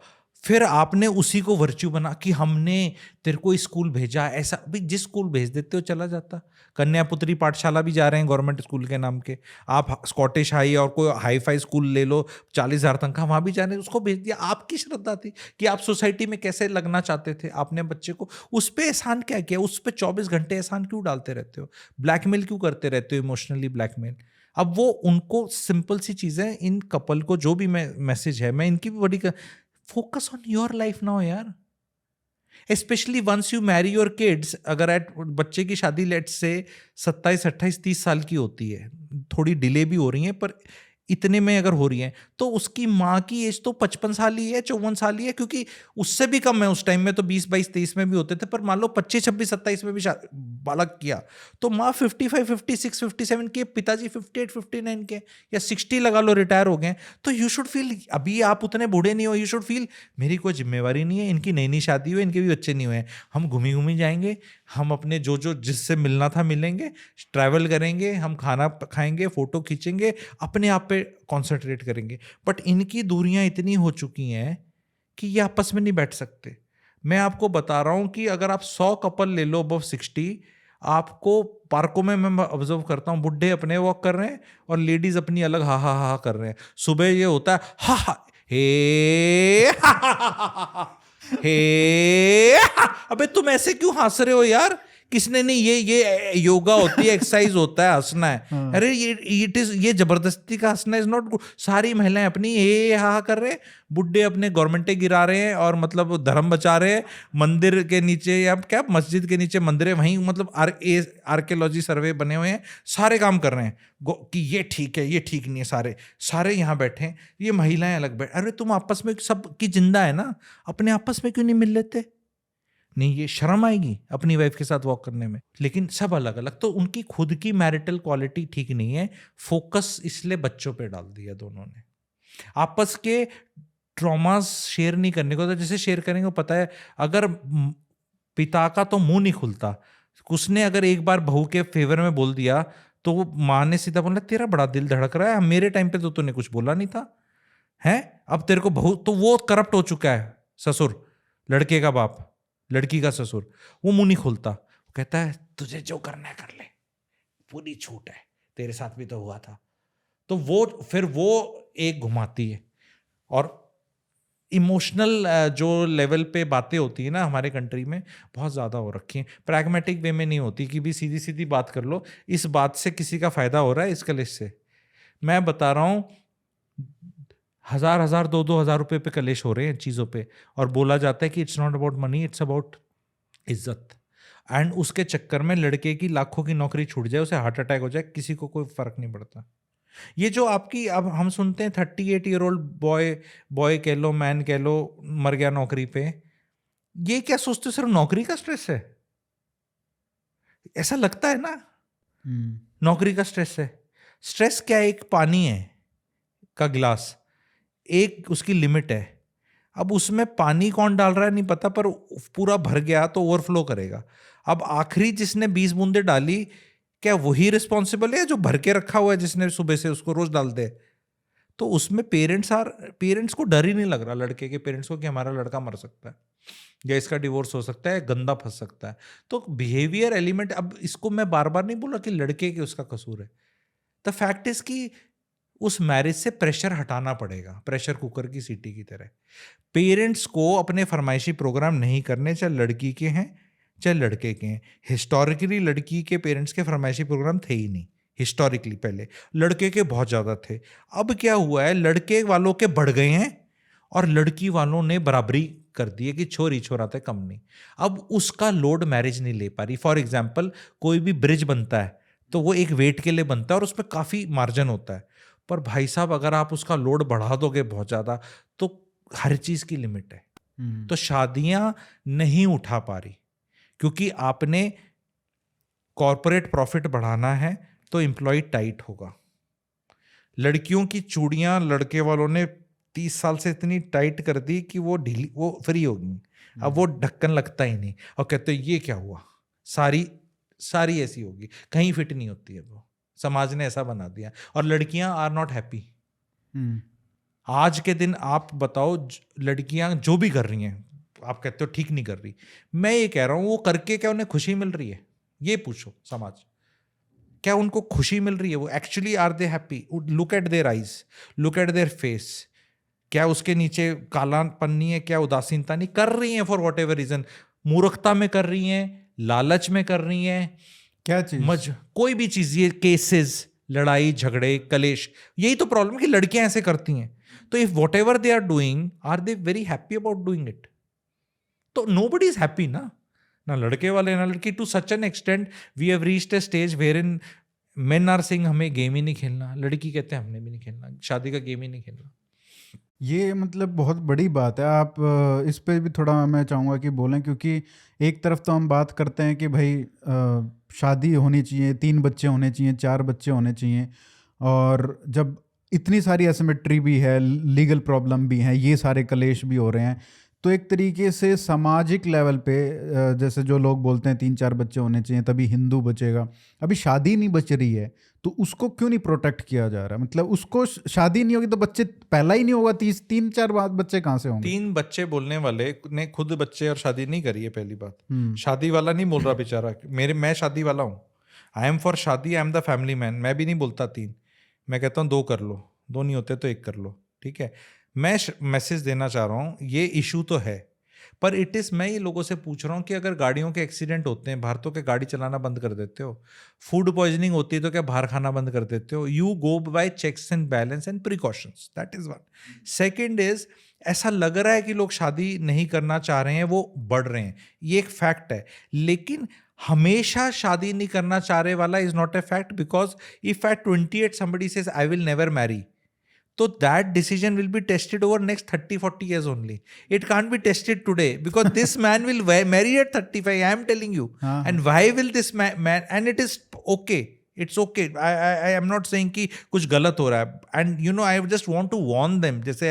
फिर आपने उसी को वर्च्यू बना कि हमने तेरे को स्कूल भेजा। ऐसा भी जिस स्कूल भेज देते हो चला जाता। कन्या पुत्री पाठशाला भी जा रहे हैं गवर्नमेंट स्कूल के नाम के। आप स्कॉटिश हाई और कोई हाई फाई स्कूल ले लो, 40,000 तनख्वाह, वहां भी जा रहे हैं, उसको भेज दिया। आपकी श्रद्धा थी कि आप सोसाइटी में कैसे लगना चाहते थे, आपने बच्चे को उस पर एहसान क्या किया? उस पर 24 घंटे एहसान क्यों डालते रहते हो? ब्लैकमेल क्यों करते रहते हो? Emotionally blackmail. अब वो उनको सिंपल सी चीजें, इन कपल को जो भी मैसेज है, मैं इनकी भी बड़ी, focus on your life now यार। Specially once you marry your kids, अगर एट बच्चे की शादी लेट से 27, 28, 30 साल की होती है, थोड़ी डिले भी हो रही है पर इतने में अगर हो रही है, तो उसकी माँ की एज तो 55 साल ही है, 54 साल ही है, क्योंकि उससे भी कम है। उस टाइम में तो 20, 22, 23 में भी होते थे, पर मान लो 25, 26, 27 में भी बालक किया, तो माँ 55, 56, 57 के, पिताजी 58, 59 के, या 60 लगा लो, रिटायर हो गए। तो यू शुड फील, अभी आप उतने बूढ़े नहीं हो, यू शुड फील मेरी कोई जिम्मेवारी नहीं है, इनकी नई नई शादी हुई, इनके भी बच्चे नहीं हुए हैं, हम घूमी जाएंगे, हम अपने जो जिससे मिलना था मिलेंगे, ट्रैवल करेंगे, हम खाना खाएंगे, फोटो खींचेंगे, अपने आप पे कॉन्सेंट्रेट करेंगे। बट इनकी दूरियां इतनी हो चुकी हैं कि ये आपस में नहीं बैठ सकते। मैं आपको बता रहा हूं कि अगर आप 100 कपल ले लो अबव 60, आपको पार्कों में मैं ऑब्जर्व करता हूं, बुढ़े अपने वॉक कर रहे हैं और लेडीज अपनी अलग हा हा हा कर रहे हैं। सुबह ये होता है हा हा हे हा हा हा हा हे, अबे तुम ऐसे क्यों हंस रहे हो यार? किसने नहीं, ये योगा होती है, एक्सरसाइज होता है, हंसना है। हाँ। अरे ये जबरदस्ती का हंसना इज नॉट गुड। सारी महिलाएं अपनी ये हा कर रहे हैं, बुड्ढे अपने गवर्नमेंटें गिरा रहे हैं और मतलब धर्म बचा रहे हैं। मंदिर के नीचे या क्या मस्जिद के नीचे मंदिर है, वहीं मतलब आर्कियोलॉजी सर्वे बने हुए हैं, सारे काम कर रहे हैं कि ये ठीक है, ये ठीक नहीं है। सारे सारे यहाँ बैठे हैं, ये महिलाएं अलग बैठ। अरे तुम आपस में सब की जिंदा है ना, अपने आपस में क्यों नहीं मिल लेते? नहीं, ये शर्म आएगी अपनी वाइफ के साथ वॉक करने में। लेकिन सब अलग अलग, तो उनकी खुद की मैरिटल क्वालिटी ठीक नहीं है। फोकस इसलिए बच्चों पे डाल दिया दोनों ने। आपस के ट्रॉमास शेयर नहीं करने को, तो जैसे शेयर करेंगे, पता है अगर पिता का तो मुंह नहीं खुलता, उसने अगर एक बार बहू के फेवर में बोल दिया तो वो माँ ने सीधा बोला तेरा बड़ा दिल धड़क रहा है, मेरे टाइम पे तो तूने कुछ बोला नहीं था, है अब तेरे को बहू। तो वो करप्ट हो चुका है ससुर, लड़के का बाप, लड़की का ससुर, वो मुंह नहीं खोलता। वो कहता है तुझे जो करना है कर ले, पूरी छूट है, तेरे साथ भी तो हुआ था। तो वो फिर वो एक घुमाती है। और इमोशनल जो लेवल पे बातें होती है ना हमारे कंट्री में, बहुत ज़्यादा हो रखी हैं। प्रैग्मेटिक वे में नहीं होती कि भी सीधी सीधी बात कर लो, इस बात से किसी का फ़ायदा हो रहा है, इस कलेश से। मैं बता रहा हूँ, 1,000 2,000 हज़ार रुपये पे कलेश हो रहे हैं चीज़ों पे, और बोला जाता है कि it's not about money, it's about इज्जत। एंड उसके चक्कर में लड़के की लाखों की नौकरी छूट जाए, उसे हार्ट अटैक हो जाए, किसी को कोई फर्क नहीं पड़ता। ये जो आपकी अब हम सुनते हैं 38-year-old बॉय कह लो, मैन कह लो, मर गया नौकरी पे, ये क्या सोचते हो सिर्फ नौकरी का स्ट्रेस है? ऐसा लगता है ना नौकरी का स्ट्रेस है। स्ट्रेस क्या है? एक पानी है का गिलास, एक उसकी लिमिट है। अब उसमें पानी कौन डाल रहा है नहीं पता, पर पूरा भर गया तो ओवरफ्लो करेगा। अब आखिरी जिसने 20 बूंदे डाली, क्या वही रिस्पॉन्सिबल है जो भर के रखा हुआ है, जिसने सुबह से उसको रोज डाल दे? तो उसमें पेरेंट्स को डर ही नहीं लग रहा, लड़के के पेरेंट्स को, कि हमारा लड़का मर सकता है या इसका डिवोर्स हो सकता है, गंदा फंस सकता है। तो बिहेवियर एलिमेंट, अब इसको मैं बार बार नहीं बोला कि लड़के के उसका कसूर है। द फैक्ट इज कि उस मैरिज से प्रेशर हटाना पड़ेगा, प्रेशर कुकर की सीटी की तरह। पेरेंट्स को अपने फरमाइशी प्रोग्राम नहीं करने, चाहे लड़की के हैं चाहे लड़के के हैं। हिस्टोरिकली लड़की के पेरेंट्स के फरमाइशी प्रोग्राम थे ही नहीं, हिस्टोरिकली पहले लड़के के बहुत ज़्यादा थे। अब क्या हुआ है, लड़के वालों के बढ़ गए हैं और लड़की वालों ने बराबरी कर दी है कि छोरी छोराते कम नहीं। अब उसका लोड मैरिज नहीं ले पा रही। फॉर एग्जाम्पल, कोई भी ब्रिज बनता है तो वो एक वेट के लिए बनता है और उसमें काफ़ी मार्जिन होता है, पर भाई साहब अगर आप उसका लोड बढ़ा दोगे बहुत ज़्यादा, तो हर चीज़ की लिमिट है। तो शादियां नहीं उठा पा रही, क्योंकि आपने कॉरपोरेट प्रॉफिट बढ़ाना है तो एम्प्लॉय टाइट होगा। लड़कियों की चूड़ियां लड़के वालों ने 30 साल से इतनी टाइट कर दी कि वो ढीली, वो फ्री होगी। अब वो ढक्कन लगता ही नहीं, और कहते ये क्या हुआ, सारी ऐसी होगी, कहीं फिट नहीं होती है। वो समाज ने ऐसा बना दिया, और लड़कियां आर नॉट हैप्पी। आज के दिन आप बताओ, लड़कियां जो भी कर रही हैं, आप कहते हो ठीक नहीं कर रही, मैं ये कह रहा हूं वो करके क्या उन्हें खुशी मिल रही है? ये पूछो समाज, क्या उनको खुशी मिल रही है? वो actually are they happy? Look at their eyes, look at their face, क्या उसके नीचे कालापन नहीं है? क्या उदासीनता नहीं? कर रही हैं फॉर वॉट एवर रीजन, मूर्खता में कर रही हैं, लालच में कर रही हैं, क्या चीज, कोई भी चीज। ये केसेस, लड़ाई झगड़े कलेश, यही तो प्रॉब्लम है कि लड़कियां ऐसे करती हैं। तो if whatever they are doing, are they very happy about doing it? तो नोबडी इज हैप्पी ना लड़के वाले ना लड़की। To such an extent we have reached a stage wherein men are saying हमें गेम ही नहीं खेलना, लड़की कहते हैं हमने भी नहीं खेलना, शादी का गेम ही नहीं खेलना। ये मतलब बहुत बड़ी बात है। आप इस पे भी थोड़ा मैं चाहूँगा कि बोलें, क्योंकि एक तरफ तो हम बात करते हैं कि भाई शादी होनी चाहिए, 3 बच्चे होने चाहिए, 4 बच्चे होने चाहिए, और जब इतनी सारी एसिमेट्री भी है, लीगल प्रॉब्लम भी हैं, ये सारे कलेश भी हो रहे हैं, तो एक तरीके से सामाजिक लेवल पे जैसे जो लोग बोलते हैं 3-4 बच्चे होने चाहिए तभी हिंदू बचेगा, अभी शादी नहीं बच रही है तो उसको क्यों नहीं प्रोटेक्ट किया जा रहा? मतलब उसको शादी नहीं होगी तो बच्चे पैदा ही नहीं होगा, 3-4 बच्चे कहाँ से होंगे? 3 बच्चे बोलने वाले ने खुद बच्चे और शादी नहीं करी है, पहली बात। शादी वाला नहीं बोल रहा बेचारा, मैं शादी वाला हूँ, आई एम फॉर शादी, I am the family man. मैं भी नहीं बोलता 3, मैं कहता हूँ 2 कर लो, 2 नहीं होते तो 1 कर लो, ठीक है। मैं मैसेज देना चाह रहा हूँ, ये इशू तो है, पर इट इज़, मैं ये लोगों से पूछ रहा हूँ कि अगर गाड़ियों के एक्सीडेंट होते हैं बाहर, तो क्या गाड़ी चलाना बंद कर देते हो? फूड पॉइजनिंग होती है तो क्या बाहर खाना बंद कर देते हो? You go by checks and balance and precautions, that is one. Second is, ऐसा लग रहा है कि लोग शादी नहीं करना चाह रहे हैं, वो बढ़ रहे हैं, ये एक फैक्ट है। लेकिन हमेशा शादी नहीं करना चाह रहे वाला is not a fact, because if at 28 somebody says I will never marry, so that decision will be tested over next 30-40 years only. It can't be tested today, because this man will marry at 35, I am telling you. हाँ हाँ And why will this man, and it is okay, it's okay, I am not saying कि कुछ गलत हो रहा है, and you know I just want to warn them, जैसे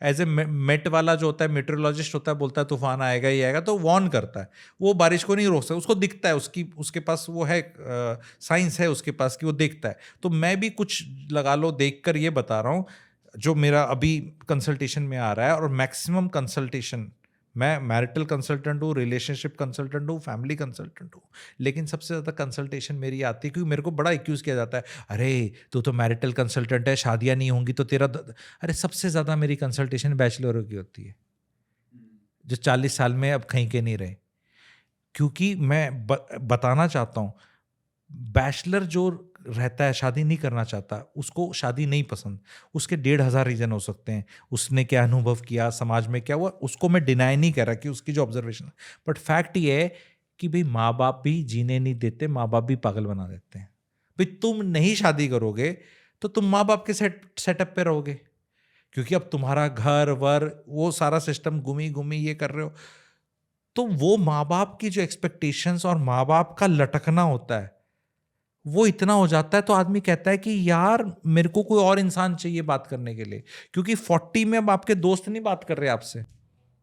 as a met वाला जो होता है, मेट्रोलॉजिस्ट होता है, बोलता है तूफान आएगा ही आएगा, तो वार्न करता है, वो बारिश को नहीं रोक सकता, उसको दिखता है, उसके पास वो है, साइंस है उसके पास कि वो देखता है। तो मैं भी कुछ लगा लो देख कर ये बता रहा हूँ जो मेरा अभी कंसल्टेशन में आ रहा है। और मैक्सिमम कंसल्टेशन, मैं मैरिटल कंसल्टेंट हूँ, रिलेशनशिप कंसल्टेंट हूँ, फैमिली कंसल्टेंट हूँ, लेकिन सबसे ज़्यादा कंसल्टेशन मेरी आती है, क्योंकि मेरे को बड़ा एक्यूज़ किया जाता है, अरे तू तो मैरिटल कंसल्टेंट है, शादियाँ नहीं होंगी तो तेरा अरे सबसे ज़्यादा मेरी कंसल्टेशन बैचलरों की होती है, जो 40 साल में अब कहीं के नहीं रहे। क्योंकि मैं बताना चाहता हूँ, बैचलर जो रहता है, शादी नहीं करना चाहता, उसको शादी नहीं पसंद, उसके 1,500 रीजन हो सकते हैं, उसने क्या अनुभव किया, समाज में क्या हुआ, उसको मैं डिनाई नहीं कर रहा कि उसकी जो ऑब्जर्वेशन, बट फैक्ट ये है कि भाई माँ बाप भी जीने नहीं देते, माँ बाप भी पागल बना देते हैं। भाई तुम नहीं शादी करोगे तो तुम माँ बाप के सेटअप पे रहोगे, क्योंकि अब तुम्हारा घर वर वो सारा सिस्टम घूमी घूमी ये कर रहे हो, तो वो माँ बाप की जो एक्सपेक्टेशंस और माँ बाप का लटकना होता है वो इतना हो जाता है, तो आदमी कहता है कि यार मेरे को कोई और इंसान चाहिए बात करने के लिए, क्योंकि 40 में अब आपके दोस्त नहीं बात कर रहे आपसे,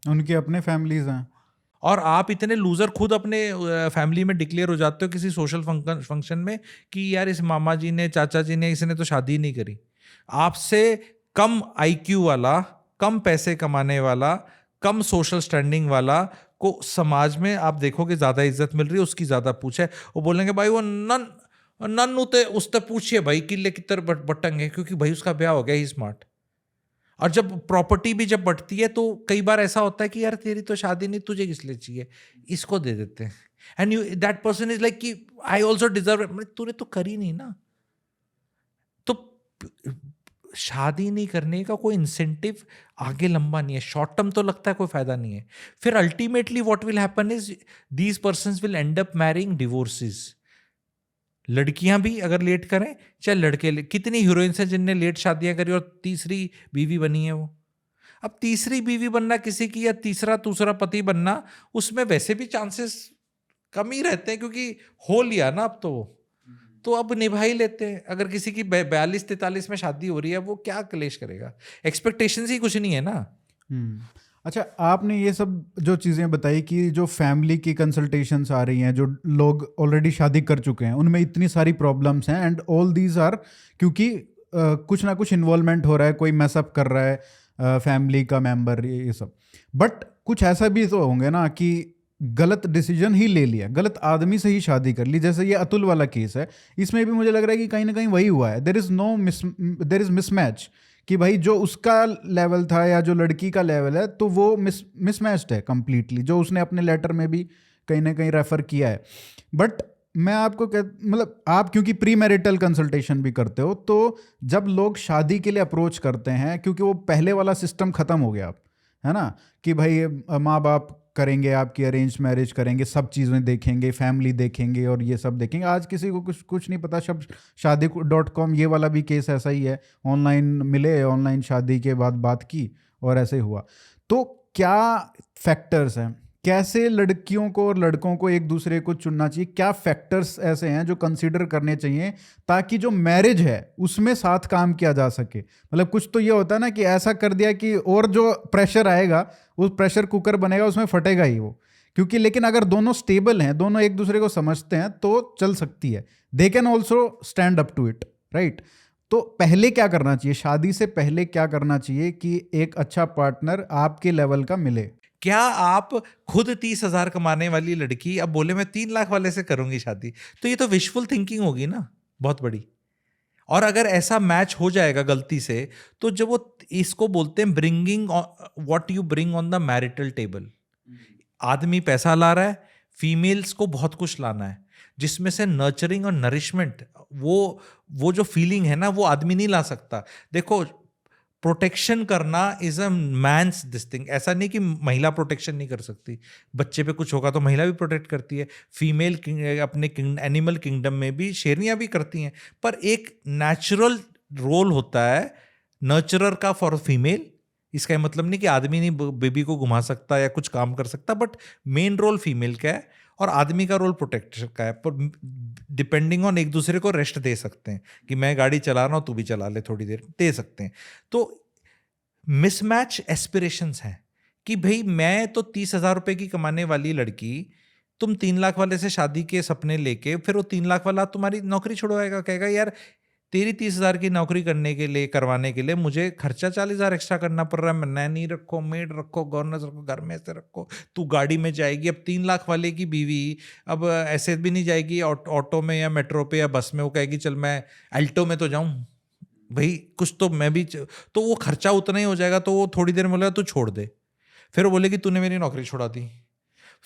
उनके अपने फैमिलीज हैं, और आप इतने लूजर खुद अपने फैमिली में डिक्लेयर हो जाते हो किसी सोशल फंक्शन में कि यार इस मामा जी ने, चाचा जी ने, इसने तो शादी नहीं करी। आपसे कम आईक्यू वाला, कम पैसे कमाने वाला, कम सोशल स्टैंडिंग वाला को समाज में आप देखोगे ज्यादा इज्जत मिल रही है, उसकी ज्यादा पूछ है, वो बोलेंगे भाई वो नन उते उससे पूछिए भाई किले की तरह बटेंगे, क्योंकि भाई उसका ब्याह हो गया, ही स्मार्ट। और जब प्रॉपर्टी भी जब बढ़ती है तो कई बार ऐसा होता है कि यार तेरी तो शादी नहीं, तुझे किस लिए चाहिए, इसको दे देते हैं, and you that person is like कि आई ऑल्सो डिजर्व, तूने तो करी नहीं ना। तो शादी नहीं करने का कोई इंसेंटिव आगे लंबा नहीं है, शॉर्ट टर्म तो लगता है कोई फायदा नहीं है, फिर ultimately what will happen is these persons will and up marrying divorces. लड़कियां भी अगर लेट करें चाहे लड़के, कितनी हीरोइंस हैं जिनने लेट शादियां करी और तीसरी बीवी बनी है वो। अब तीसरी बीवी बनना किसी की, या दूसरा पति बनना, उसमें वैसे भी चांसेस कम ही रहते हैं, क्योंकि हो लिया ना अब तो अब निभा ही लेते हैं। अगर किसी की 42-43 में शादी हो रही है, वो क्या क्लेश करेगा, एक्सपेक्टेशंस ही कुछ नहीं है ना। अच्छा, आपने ये सब जो चीज़ें बताई कि जो फैमिली की कंसल्टेशंस आ रही हैं, जो लोग ऑलरेडी शादी कर चुके हैं, उनमें इतनी सारी प्रॉब्लम्स हैं, एंड ऑल दीज आर क्योंकि कुछ ना कुछ इन्वॉल्वमेंट हो रहा है, कोई मैसअप कर रहा है फैमिली का मेंबर, ये सब। बट कुछ ऐसा भी तो होंगे ना कि गलत डिसीजन ही ले लिया, गलत आदमी से ही शादी कर ली, जैसे ये अतुल वाला केस है, इसमें भी मुझे लग रहा है कि कहीं ना कहीं वही हुआ है। देर इज़ मिसमैच कि भाई जो उसका लेवल था या जो लड़की का लेवल है, तो वो मिसमैच्ड है कंप्लीटली, जो उसने अपने लेटर में भी कहीं ना कहीं रेफर किया है। बट मैं आपको मतलब आप क्योंकि प्री मैरिटल कंसल्टेशन भी करते हो, तो जब लोग शादी के लिए अप्रोच करते हैं, क्योंकि वो पहले वाला सिस्टम ख़त्म हो गया अब, है ना, कि भाई माँ बाप करेंगे, आपकी अरेंज मैरिज करेंगे, सब चीज़ें देखेंगे, फैमिली देखेंगे और ये सब देखेंगे। आज किसी को कुछ नहीं पता, सब शादी.com, ये वाला भी केस ऐसा ही है, ऑनलाइन मिले, ऑनलाइन शादी के बाद बात की और ऐसे हुआ। तो क्या फैक्टर्स हैं, कैसे लड़कियों को और लड़कों को एक दूसरे को चुनना चाहिए, क्या फैक्टर्स ऐसे हैं जो कंसीडर करने चाहिए ताकि जो मैरिज है उसमें साथ काम किया जा सके? मतलब कुछ तो ये होता है ना कि ऐसा कर दिया कि और जो प्रेशर आएगा, उस प्रेशर कुकर बनेगा, उसमें फटेगा ही वो, क्योंकि लेकिन अगर दोनों स्टेबल हैं, दोनों एक दूसरे को समझते हैं, तो चल सकती है, they can also stand up to it, right? तो पहले क्या करना चाहिए, शादी से पहले क्या करना चाहिए कि एक अच्छा पार्टनर आपके लेवल का मिले? क्या आप खुद 30,000 कमाने वाली लड़की अब बोले मैं 3 लाख वाले से करूंगी शादी, तो ये तो विशफुल थिंकिंग होगी ना बहुत बड़ी। और अगर ऐसा मैच हो जाएगा गलती से, तो जब वो, इसको बोलते हैं bringing what you bring on the marital table, आदमी पैसा ला रहा है, फीमेल्स को बहुत कुछ लाना है, जिसमें से नर्चरिंग और नरिशमेंट, वो जो फीलिंग है ना, वो आदमी नहीं ला सकता। देखो, प्रोटेक्शन करना is a man's this thing. ऐसा नहीं कि महिला प्रोटेक्शन नहीं कर सकती, बच्चे पे कुछ होगा तो महिला भी प्रोटेक्ट करती है। फीमेल अपने एनिमल किंगडम में भी शेरनियां भी करती हैं, पर एक नेचुरल रोल होता है नर्चरर का फॉर फीमेल। इसका मतलब नहीं कि आदमी नहीं बेबी को घुमा सकता या कुछ काम कर सकता, बट मेन रोल फीमेल का है और आदमी का रोल प्रोटेक्टर का है। पर डिपेंडिंग ऑन एक दूसरे को रेस्ट दे सकते हैं कि मैं गाड़ी चला रहा हूं, तू भी चला ले, थोड़ी देर दे सकते हैं। तो मिसमैच एस्पिरेशंस हैं कि भाई मैं तो 30,000 रुपए की कमाने वाली लड़की, तुम 3 लाख वाले से शादी के सपने लेके, फिर वो 3 लाख वाला तुम्हारी नौकरी छुड़वाएगा, कहेगा यार तेरी 30,000 की नौकरी करवाने के लिए मुझे खर्चा 40,000 एक्स्ट्रा करना पड़ रहा है। नैनी रखो, मेड रखो, गवर्नर्स रखो, घर में ऐसे रखो, तू गाड़ी में जाएगी। अब 3 लाख वाले की बीवी अब ऐसे भी नहीं जाएगी ऑटो में या मेट्रो पे या बस में, वो कहेगी चल मैं अल्टो में तो जाऊं भाई, कुछ तो मैं भी तो वो खर्चा उतना ही हो जाएगा। तो वो थोड़ी देर में बोलेगा तू छोड़ दे, फिर वो बोलेगी तूने मेरी नौकरी छोड़ा दी।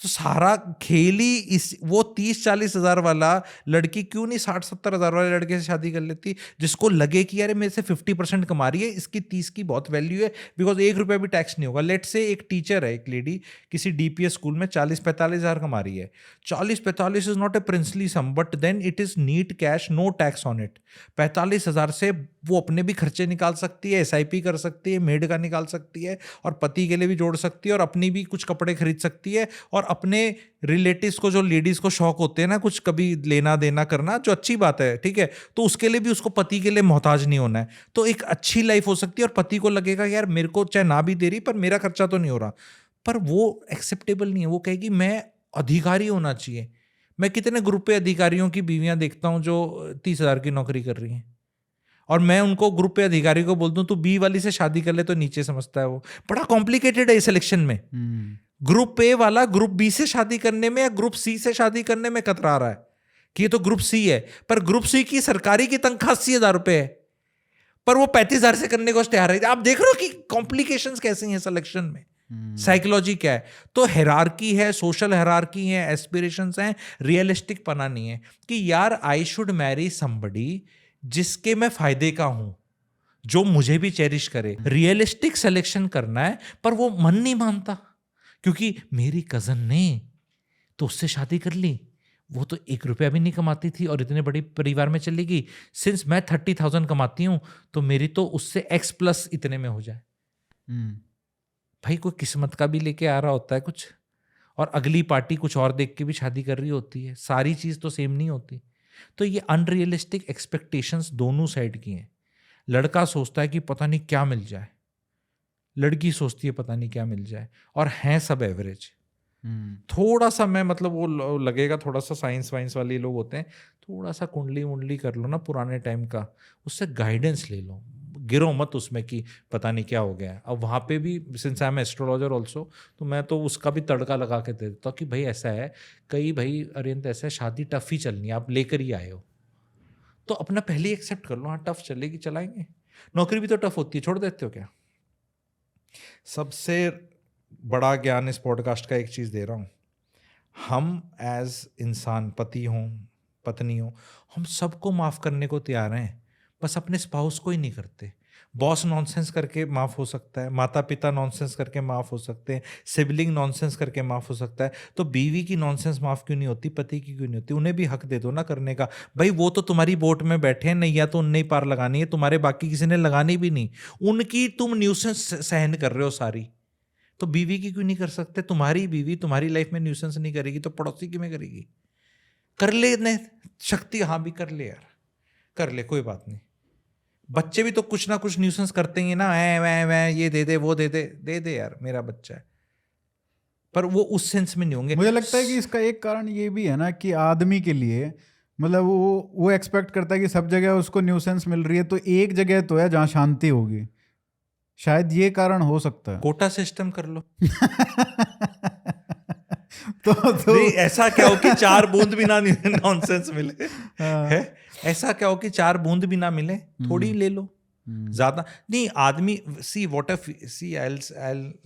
तो सारा खेल ही वो 30-40 हजार वाला लड़की क्यों नहीं 60-70 हजार वाले लड़के से शादी कर लेती, जिसको लगे कि यार मेरे से 50% कमा रही है, इसकी 30 की बहुत वैल्यू है, बिकॉज 1 रुपया भी टैक्स नहीं होगा। लेट से एक टीचर है, एक लेडी किसी डीपीएस स्कूल में 40-45 हजार कमा रही है। 40-45 is not a princely sum, but then it is neat cash, no tax on it. 45 हजार से वो अपने भी खर्चे निकाल सकती है, SIP कर सकती है, मेड का निकाल सकती है, और पति के लिए भी जोड़ सकती है, और अपनी भी कुछ कपड़े खरीद सकती है, और अपने रिलेटिव्स को, जो लेडीज को शौक होते हैं ना कुछ कभी लेना देना करना, जो अच्छी बात है, ठीक है, तो उसके लिए भी उसको पति के लिए मोहताज नहीं होना है। तो एक अच्छी लाइफ हो सकती है, और पति को लगेगा यार मेरे को चाहे ना भी दे रही पर मेरा खर्चा तो नहीं हो रहा। पर वो एक्सेप्टेबल नहीं है। वो कहेगी मैं अधिकारी होना चाहिए। मैं कितने ग्रुप पे अधिकारियों की बीवियां देखता हूं जो 30,000 की नौकरी कर रही हैं, और मैं उनको ग्रुप पे अधिकारी को बोलता हूं तू बी वाली से शादी कर ले, तो नीचे समझता है। वो बड़ा कॉम्प्लिकेटेड है इस सिलेक्शन में। ग्रुप ए वाला ग्रुप बी से शादी करने में या ग्रुप सी से शादी करने में कतरा रहा है कि ये तो ग्रुप सी है, पर ग्रुप सी की सरकारी की तनख्वाह 80,000 रुपए है, पर वो 35,000 से करने को तैयार है। आप देख रहे हो कि कॉम्प्लिकेशंस कैसे हैं सिलेक्शन में, साइकोलॉजी क्या है। तो हेरारकी है, सोशल हेरारकी है, एस्पिरेशंस हैं, रियलिस्टिक पना नहीं है कि यार आई शुड मैरी समबडी जिसके मैं फायदे का हूं, जो मुझे भी चेरिश करे। रियलिस्टिक सिलेक्शन करना है, पर वो मन नहीं मानता क्योंकि मेरी कजन ने तो उससे शादी कर ली, वो तो 1 रुपया भी नहीं कमाती थी और इतने बड़े परिवार में चली गई। सिंस मैं 30,000 कमाती हूं तो मेरी तो उससे X+ इतने में हो जाए। भाई कोई किस्मत का भी लेके आ रहा होता है कुछ, और अगली पार्टी कुछ और देख के भी शादी कर रही होती है। सारी चीज तो सेम नहीं होती। तो ये अनरियलिस्टिक एक्सपेक्टेशंस दोनों साइड की हैं। लड़का सोचता है कि पता नहीं क्या मिल जाए, लड़की सोचती है पता नहीं क्या मिल जाए, और हैं सब एवरेज। थोड़ा सा मैं मतलब वो लगेगा थोड़ा सा साइंस वाइंस वाले लोग होते हैं, थोड़ा सा कुंडली मुंडली कर लो ना पुराने टाइम का, उससे गाइडेंस ले लो, गिरो मत उसमें कि पता नहीं क्या हो गया है। अब वहाँ पे भी since I am astrologer also, तो मैं तो उसका भी तड़का लगा के दे देता हूँ कि भाई ऐसा है, कई भाई अरियंत ऐसा है, शादी टफ ही चलनी है, आप लेकर ही आए हो तो अपना पहले एक्सेप्ट कर लो, हाँ टफ चलेगी, चलाएंगे। नौकरी भी तो टफ होती है, छोड़ देते हो क्या? सबसे बड़ा ज्ञान इस पॉडकास्ट का एक चीज़ दे रहा हूँ, हम एज इंसान, पति हों पत्नी हो, हम सबको माफ़ करने को तैयार हैं, बस अपने स्पाउस को ही नहीं करते। बॉस नॉनसेंस करके माफ़ हो सकता है, माता पिता नॉनसेंस करके माफ़ हो सकते हैं, सिबलिंग नॉनसेंस करके माफ़ हो सकता है, तो बीवी की नॉनसेंस माफ़ क्यों नहीं होती, पति की क्यों नहीं होती? उन्हें भी हक दे दो ना करने का। भाई वो तो तुम्हारी बोट में बैठे हैं, नैया तो उन्हें ही पार लगानी है, तुम्हारे बाकी किसी ने लगानी भी नहीं। उनकी तुम न्यूसेंस सहन कर रहे हो सारी, तो बीवी की क्यों नहीं कर सकते? तुम्हारी बीवी तुम्हारी लाइफ में न्यूसेंस नहीं करेगी तो पड़ोसी की में करेगी? कर ले ने शक्ति, हाँ भी कर ले यार, कर ले, कोई बात नहीं। बच्चे भी तो कुछ ना कुछ न्यूसेंस करते ही ना, मैं ये दे दे, वो दे दे, दे दे यार, मेरा बच्चा है। पर वो उस सेंस में नहीं होंगे। मुझे लगता है कि इसका एक कारण ये भी है ना कि आदमी के लिए मतलब वो एक्सपेक्ट करता है कि सब जगह उसको न्यूसेंस मिल रही है, तो एक जगह तो है जहाँ शांति होगी। शायद ये कारण हो सकता है। कोटा सिस्टम कर लो। तो नहीं, ऐसा क्या हो कि 4 बूंद भी ना नॉनसेंस मिले, है? ऐसा क्या हो कि 4 बूंद भी ना मिले, थोड़ी ले लो, ज्यादा नहीं आदमी see what C I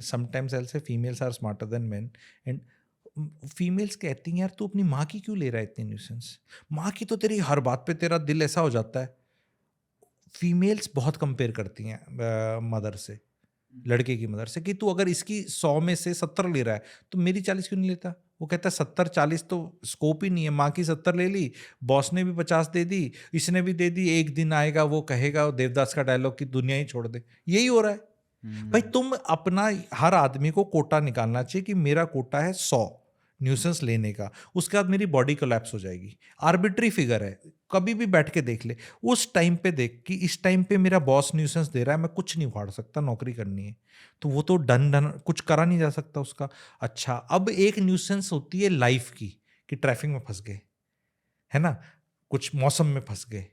sometimes I say females are smarter than men and females कहती हैं यार तू अपनी माँ की क्यों ले रहा है इतनी न्यूसेंस, माँ की तो तेरी हर बात पे तेरा दिल ऐसा हो जाता है। फीमेल्स बहुत कंपेयर करती हैं मदर से, लड़के की मदर से, कि तू अगर इसकी 100 में से 70 ले रहा है तो मेरी 40 क्यों नहीं लेता। वो कहता है 70-40 तो स्कोप ही नहीं है, माँ की 70 ले ली, बॉस ने भी 50 दे दी, इसने भी दे दी, एक दिन आएगा वो कहेगा देवदास का डायलॉग कि दुनिया ही छोड़ दे। यही हो रहा है भाई। तुम अपना, हर आदमी को कोटा निकालना चाहिए कि मेरा कोटा है 100 न्यूसेंस लेने का, उसके बाद मेरी बॉडी कोलैप्स हो जाएगी। आर्बिट्री फिगर है, कभी भी बैठ के देख ले, उस टाइम पे देख कि इस टाइम पे मेरा बॉस न्यूसेंस दे रहा है, मैं कुछ नहीं उखाड़ सकता, नौकरी करनी है तो वो तो डन कुछ करा नहीं जा सकता उसका। अच्छा, अब एक न्यूसेंस होती है लाइफ की, कि ट्रैफिक में फंस गए, है ना, कुछ मौसम में फंस गए,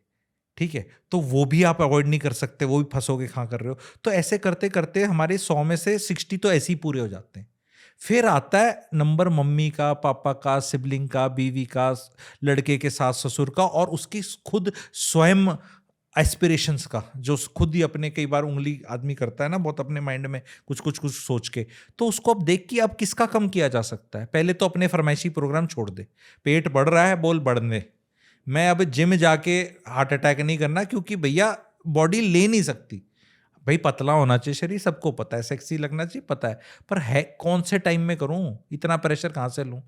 ठीक है, तो वो भी आप अवॉइड नहीं कर सकते, वो भी फंसोगे कहाँ कर रहे हो। तो ऐसे करते करते हमारे 100 में से 60 तो ऐसे ही पूरे हो जाते हैं। फिर आता है नंबर मम्मी का, पापा का, सिबलिंग का, बीवी का, लड़के के सास ससुर का, और उसकी खुद स्वयं एस्पिरेशंस का, जो खुद ही अपने, कई बार उंगली आदमी करता है ना बहुत अपने माइंड में कुछ कुछ कुछ सोच के, तो उसको अब देख कि अब किसका कम किया जा सकता है। पहले तो अपने फरमाइशी प्रोग्राम छोड़ दे, पेट बढ़ रहा है बोल बढ़ने, मैं अब जिम जाके हार्ट अटैक नहीं करना, क्योंकि भैया बॉडी ले नहीं सकती। भाई पतला होना चाहिए शरीर, सबको पता है, सेक्सी लगना चाहिए पता है, पर है कौन से टाइम में करूं, इतना प्रेशर कहाँ से लूं।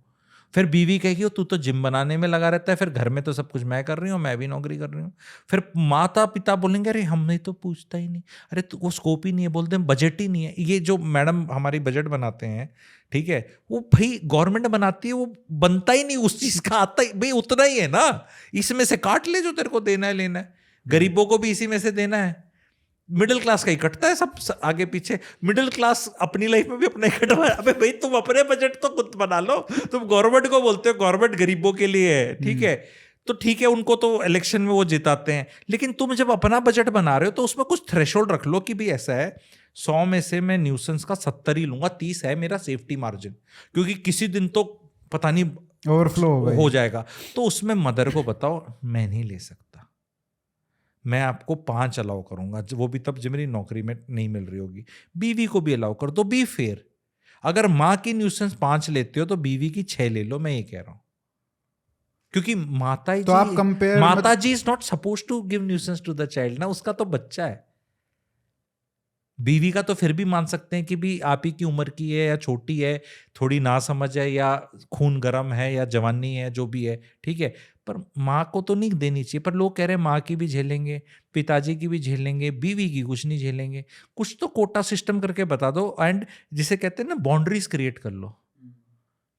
फिर बीवी कहेगी तू तो जिम बनाने में लगा रहता है, फिर घर में तो सब कुछ मैं कर रही हूँ, मैं भी नौकरी कर रही हूँ। फिर माता पिता बोलेंगे अरे हमने तो पूछता ही नहीं, अरे तो वो स्कोप ही नहीं है, बोलते हैं बजट ही नहीं है। ये जो मैडम हमारी बजट बनाते हैं, ठीक है, वो भाई गवर्नमेंट बनाती है, वो बनता ही नहीं उस चीज का, आता ही भाई उतना ही है ना, इसमें से काट ले जो तेरे को देना है लेना है, गरीबों को भी इसी में से देना है, मिडिल क्लास का ही कटता है सब आगे पीछे। मिडिल क्लास अपनी लाइफ में भी अपना ही कटवा, अबे भाई तुम अपने बजट तो खुद बना लो, तुम गवर्नमेंट को बोलते हो गवर्नमेंट गरीबों के लिए है, ठीक है, तो ठीक है उनको तो इलेक्शन में वो जिताते हैं, लेकिन तुम जब अपना बजट बना रहे हो तो उसमें कुछ थ्रेशोल्ड रख लो कि भी ऐसा है 100 में से मैं न्यूसेंस का 70 ही लूंगा, 30 है मेरा सेफ्टी मार्जिन, क्योंकि किसी दिन तो पता नहीं ओवरफ्लो हो जाएगा। तो उसमें मदर को बताओ मैं नहीं ले सकता, मैं आपको 5 अलाउ करूंगा, वो भी तब जब मेरी नौकरी में नहीं मिल रही होगी। बीवी को भी अलाउ कर दो, बी फेयर। अगर माँ की न्यूसेंस 5 लेते हो तो बीवी की 6 ले लो, मैं ये कह रहा हूं, क्योंकि तो आप compare mata ji is not suppose to give nuisance to the child ना, उसका तो बच्चा है। बीवी का तो फिर भी मान सकते हैं कि भी आप ही की उम्र की है या छोटी है, थोड़ी ना समझ है या खून गर्म है या जवानी है, जो भी है, ठीक है, पर माँ को तो नहीं देनी चाहिए। पर लोग कह रहे हैं माँ की भी झेलेंगे, पिताजी की भी झेलेंगे, बीवी की कुछ नहीं झेलेंगे। कुछ तो कोटा सिस्टम करके बता दो, एंड जिसे कहते हैं ना बाउंड्रीज क्रिएट कर लो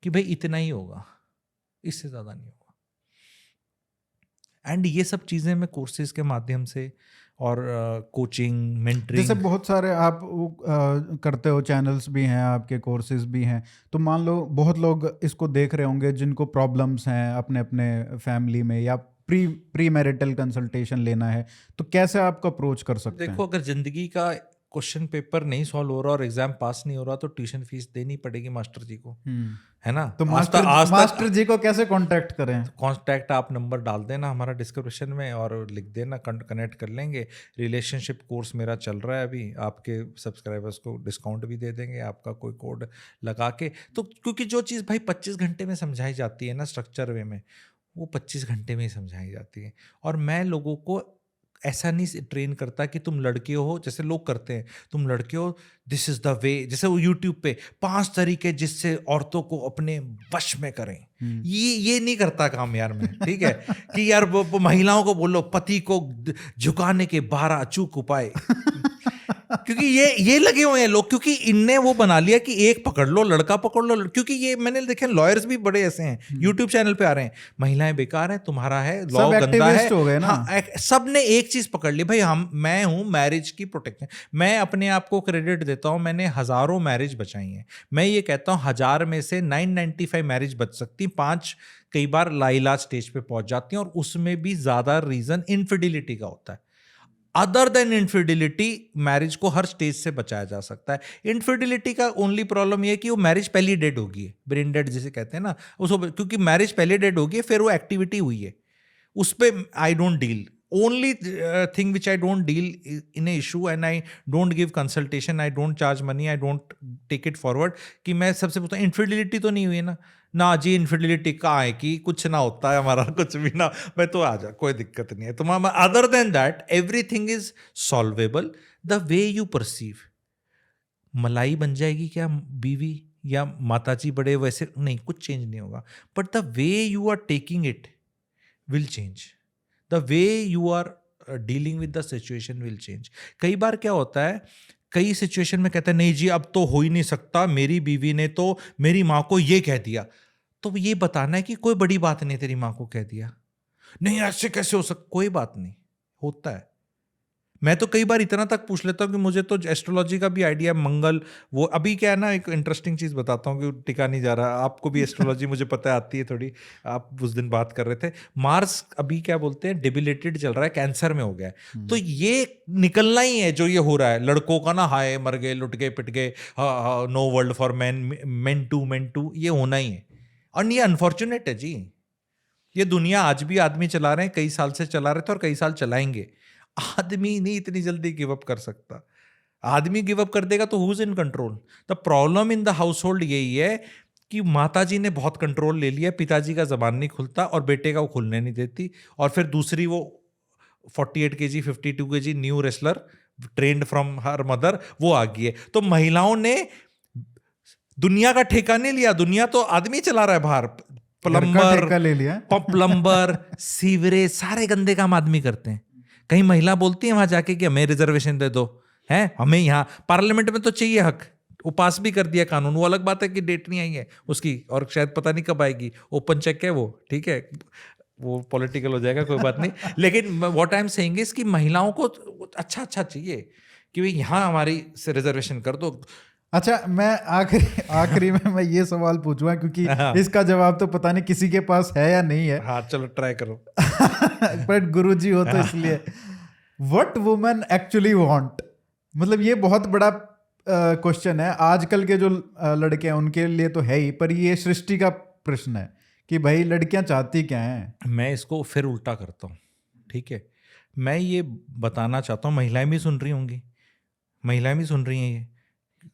कि भाई इतना ही होगा, इससे ज्यादा नहीं होगा। एंड ये सब चीजें मैं कोर्सेज के माध्यम से और कोचिंग मेंटरिंग, जैसे बहुत सारे आप करते हो, चैनल्स भी हैं आपके, कोर्सेज भी हैं, तो मान लो बहुत लोग इसको देख रहे होंगे जिनको प्रॉब्लम्स हैं अपने अपने फैमिली में, या प्री मैरिटल कंसल्टेशन लेना है, तो कैसे आपको अप्रोच कर सकते हैं? देखो अगर जिंदगी का क्वेश्चन पेपर नहीं सॉल्व हो रहा और एग्जाम पास नहीं हो रहा तो ट्यूशन फीस देनी पड़ेगी मास्टर जी को, है ना। तो मास्टर जी को कैसे कांटेक्ट करें? कांटेक्ट आप नंबर डाल देना हमारा डिस्क्रिप्शन में और लिख देना, कनेक्ट कर लेंगे। रिलेशनशिप कोर्स मेरा चल रहा है अभी, आपके सब्सक्राइबर्स को डिस्काउंट भी दे देंगे आपका कोई कोड लगा के। तो क्योंकि जो चीज़ भाई 25 घंटे में समझाई जाती है ना स्ट्रक्चर वे में, वो 25 घंटे में ही समझाई जाती है। और मैं लोगों को ऐसा नहीं ट्रेन करता कि तुम लड़के हो, जैसे लोग करते हैं, तुम लड़के हो दिस इज द वे, जैसे वो यूट्यूब पे 5 तरीके जिससे औरतों को अपने वश में करें, ये नहीं करता काम यार मैं, ठीक है कि यार वो महिलाओं को बोलो पति को झुकाने के 12 अचूक उपाय, क्योंकि ये लगे हुए हैं लोग, क्योंकि इनने वो बना लिया कि एक पकड़ लो, लड़का पकड़ लो। क्योंकि ये मैंने देखे लॉयर्स भी बड़े ऐसे हैं, यूट्यूब चैनल पे आ रहे हैं, महिलाएं बेकार है, तुम्हारा है लॉ गंदा है, हो गए ना। हाँ, सब ने एक चीज पकड़ ली भाई, मैं हूं मैरिज की प्रोटेक्शन। मैं अपने आप को क्रेडिट देता हूं, मैंने हजारों मैरिज बचाई हैं। मैं ये कहता हूं 1000 में से 995 मैरिज बच सकती, 5 कई बार लाइलाज स्टेज पे पहुंच जाती हैं, और उसमें भी ज्यादा रीजन इनफिडिलिटी का होता है। अदर देन इनफिडिलिटी मैरिज को हर स्टेज से बचाया जा सकता है। इनफिडिलिटी का ओनली प्रॉब्लम ये है कि वो मैरिज पहली डेड होगी, ब्रेन डेड जिसे कहते हैं ना उसको, क्योंकि मैरिज पहले डेड होगी फिर वो एक्टिविटी हुई है उस पर I don't deal. only thing which I don't deal in a issue and I don't give consultation, I don't charge money, I don't take it forward कि मैं सबसे पूछता हूँ इन्फिडिलिटी तो नहीं हुई ना जी, इन्फिडिलिटी कहाँ है कि कुछ ना होता है हमारा कुछ भी ना, मैं तो आ जा, कोई दिक्कत नहीं है तो other than that everything is solvable the way you perceive. मलाई बन जाएगी क्या बीवी या माताजी बड़े वैसे नहीं, कुछ चेंज नहीं होगा, but the way you are taking it will change, the way you are dealing with the situation will change. कई बार क्या होता है, कई सिचुएशन में कहते हैं नहीं जी अब तो हो ही नहीं सकता, मेरी बीवी ने तो मेरी माँ को ये कह दिया, तो ये बताना है कि कोई बड़ी बात नहीं, तेरी माँ को कह दिया, नहीं ऐसे कैसे हो सकता, कोई बात नहीं होता है। मैं तो कई बार इतना तक पूछ लेता हूँ कि मुझे तो एस्ट्रोलॉजी का भी आइडिया, मंगल वो अभी क्या है ना, एक इंटरेस्टिंग चीज़ बताता हूँ कि टिका नहीं जा रहा, आपको भी एस्ट्रोलॉजी मुझे पता है आती है थोड़ी, आप उस दिन बात कर रहे थे, मार्स अभी क्या बोलते हैं डिबिलेटेड चल रहा है, कैंसर में हो गया है, तो ये निकलना ही है जो ये हो रहा है लड़कों का ना, हाय मर गए लुट गए पिट गए, no world for man, men too, ये होना ही है, और ये अनफॉर्चुनेट है जी। ये दुनिया आज भी आदमी चला रहे हैं, कई साल से चला रहे थे और कई साल चलाएंगे, आदमी नहीं इतनी जल्दी गिव अप कर सकता, आदमी गिव अप कर देगा तो who is in control. The problem in the house hold यही है कि माताजी ने बहुत कंट्रोल ले लिया, पिताजी का जबान नहीं खुलता और बेटे का वो खुलने नहीं देती, और फिर दूसरी वो 48 kg 52 kg new wrestler trend from her mother वो आ गई है। तो महिलाओं ने दुनिया का ठेका नहीं लिया, दुनिया तो आदमी चला रहा है बाहर, प्लम्बर ले लिया प्लम्बर सीवरेज सारे गंदे काम आदमी करते हैं। कहीं महिला बोलती है वहां जाके कि हमें रिजर्वेशन दे दो, है हमें यहाँ पार्लियामेंट में तो चाहिए हक, वो पास भी कर दिया कानून, वो अलग बात है कि डेट नहीं आई है उसकी और शायद पता नहीं कब आएगी, ओपन चेक है वो, ठीक है वो पॉलिटिकल हो जाएगा कोई बात नहीं, लेकिन what I am saying is कि महिलाओं को अच्छा चाहिए कि भाई यहाँ हमारी से रिजर्वेशन कर दो। अच्छा, मैं आखिरी में मैं ये सवाल पूछूंगा क्योंकि इसका जवाब तो पता नहीं किसी के पास है या नहीं है। हाँ चलो ट्राई करो बट गुरुजी हो तो इसलिए, व्हाट वुमेन एक्चुअली वांट, मतलब ये बहुत बड़ा क्वेश्चन है, आजकल के जो लड़के हैं उनके लिए तो है ही, पर ये सृष्टि का प्रश्न है कि भाई लड़कियां चाहती क्या हैं। मैं इसको फिर उल्टा करता हूँ, ठीक है, मैं ये बताना चाहता हूँ, महिलाएं भी सुन रही होंगी, महिलाएं भी सुन रही हैं ये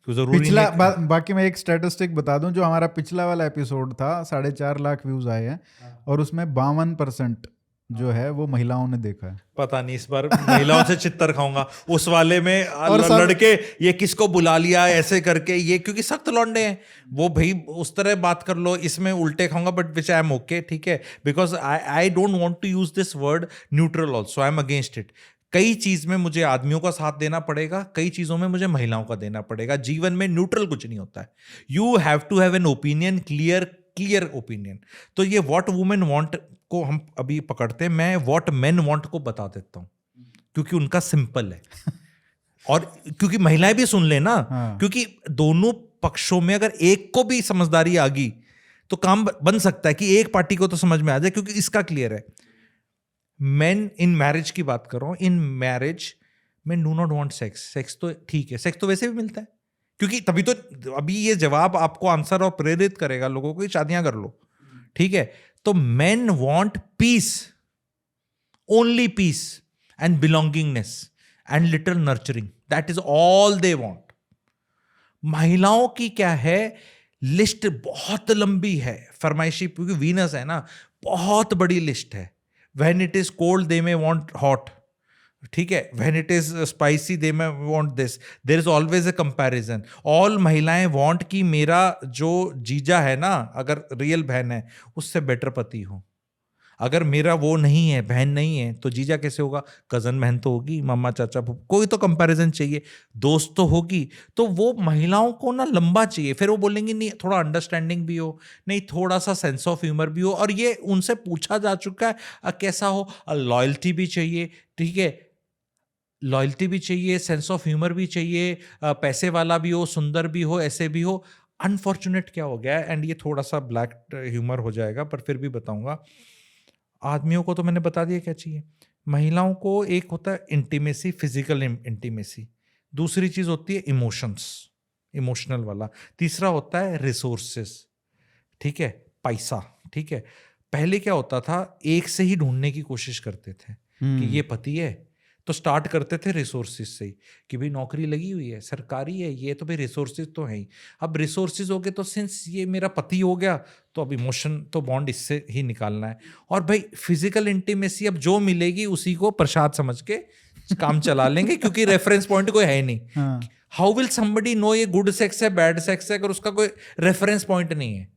पिछला बाकी मैं एक स्टैटिस्टिक बता दूं, जो हमारा पिछला वाला एपिसोड था 4.5 लाख व्यूज आए हैं और उसमें 52% जो है वो महिलाओं ने देखा है। पता नहीं इस बार महिलाओं से चित्तर खाऊंगा उस वाले में लड़के ये किसको बुला लिया ऐसे करके, ये क्योंकि सख्त लौंडे हैं वो, भाई उस तरह बात कर लो, इसमें उल्टे खाऊंगा, but which I am okay, ठीक है, because I don't want to use this word neutral also, I am against it. कई चीज में मुझे आदमियों का साथ देना पड़ेगा, कई चीजों में मुझे महिलाओं का देना पड़ेगा, जीवन में न्यूट्रल कुछ नहीं होता है, you have to have an opinion, clear opinion. तो ये व्हाट वुमेन वांट को हम अभी पकड़ते हैं, मैं व्हाट मेन वांट को बता देता हूं क्योंकि उनका सिंपल है और क्योंकि महिलाएं भी सुन ले ना, क्योंकि दोनों पक्षों में अगर एक को भी समझदारी आ गई तो काम बन सकता है कि एक पार्टी को तो समझ में आ जाए, क्योंकि इसका क्लियर है। मेन इन मैरिज की बात कर रहा हूं, इन मैरिज में do not want sex, sex तो ठीक है, सेक्स तो वैसे भी मिलता है, क्योंकि तभी तो अभी ये जवाब आपको आंसर और प्रेरित करेगा लोगों को, शादियां कर लो, ठीक है। तो men want peace, only peace and belongingness and little nurturing, that is all they want. महिलाओं की क्या है, लिस्ट बहुत लंबी है, फरमाइशी, क्योंकि वीनस है ना, बहुत बड़ी लिस्ट है। When it is cold, they may want hot. ठीक है, when it is spicy, they may want this. There is always a comparison. All महिलाएं want कि मेरा जो जीजा है ना, अगर रियल बहन है, उससे बेटर पति हो। अगर मेरा वो नहीं है, बहन नहीं है, तो जीजा कैसे होगा? कजन बहन तो होगी, मामा चाचा, कोई तो कंपैरिजन चाहिए, दोस्त तो होगी। तो वो महिलाओं को ना लंबा चाहिए, फिर वो बोलेंगे नहीं थोड़ा अंडरस्टैंडिंग भी हो, नहीं थोड़ा सा सेंस ऑफ ह्यूमर भी हो, और ये उनसे पूछा जा चुका है कैसा हो, लॉयल्टी भी चाहिए, ठीक है, लॉयल्टी भी चाहिए, सेंस ऑफ ह्यूमर भी चाहिए, पैसे वाला भी हो, सुंदर भी हो, ऐसे भी हो। अनफॉर्चुनेट क्या हो गया है, एंड ये थोड़ा सा ब्लैक ह्यूमर हो जाएगा पर फिर भी बताऊंगा, आदमियों को तो मैंने बता दिया क्या चाहिए, महिलाओं को एक होता है इंटीमेसी, फिजिकल इंटीमेसी, दूसरी चीज होती है इमोशंस, इमोशनल वाला, तीसरा होता है रिसोर्सेस, ठीक है, पैसा, ठीक है। पहले क्या होता था, एक से ही ढूंढने की कोशिश करते थे, कि ये पति है, तो स्टार्ट करते थे रिसोर्सेज से ही कि भाई नौकरी लगी हुई है, सरकारी है, ये तो भाई रिसोर्सेज तो है ही। अब रिसोर्सेज हो गए तो सिंस ये मेरा पति हो गया तो अब इमोशन तो बॉन्ड इससे ही निकालना है। और भाई फिजिकल इंटीमेसी अब जो मिलेगी उसी को प्रसाद समझ के काम चला लेंगे क्योंकि रेफरेंस पॉइंट कोई है नहीं। हाँ। हाउ विल समबडी नो ये गुड सेक्स है बैड सेक्स है अगर उसका कोई रेफरेंस पॉइंट नहीं है?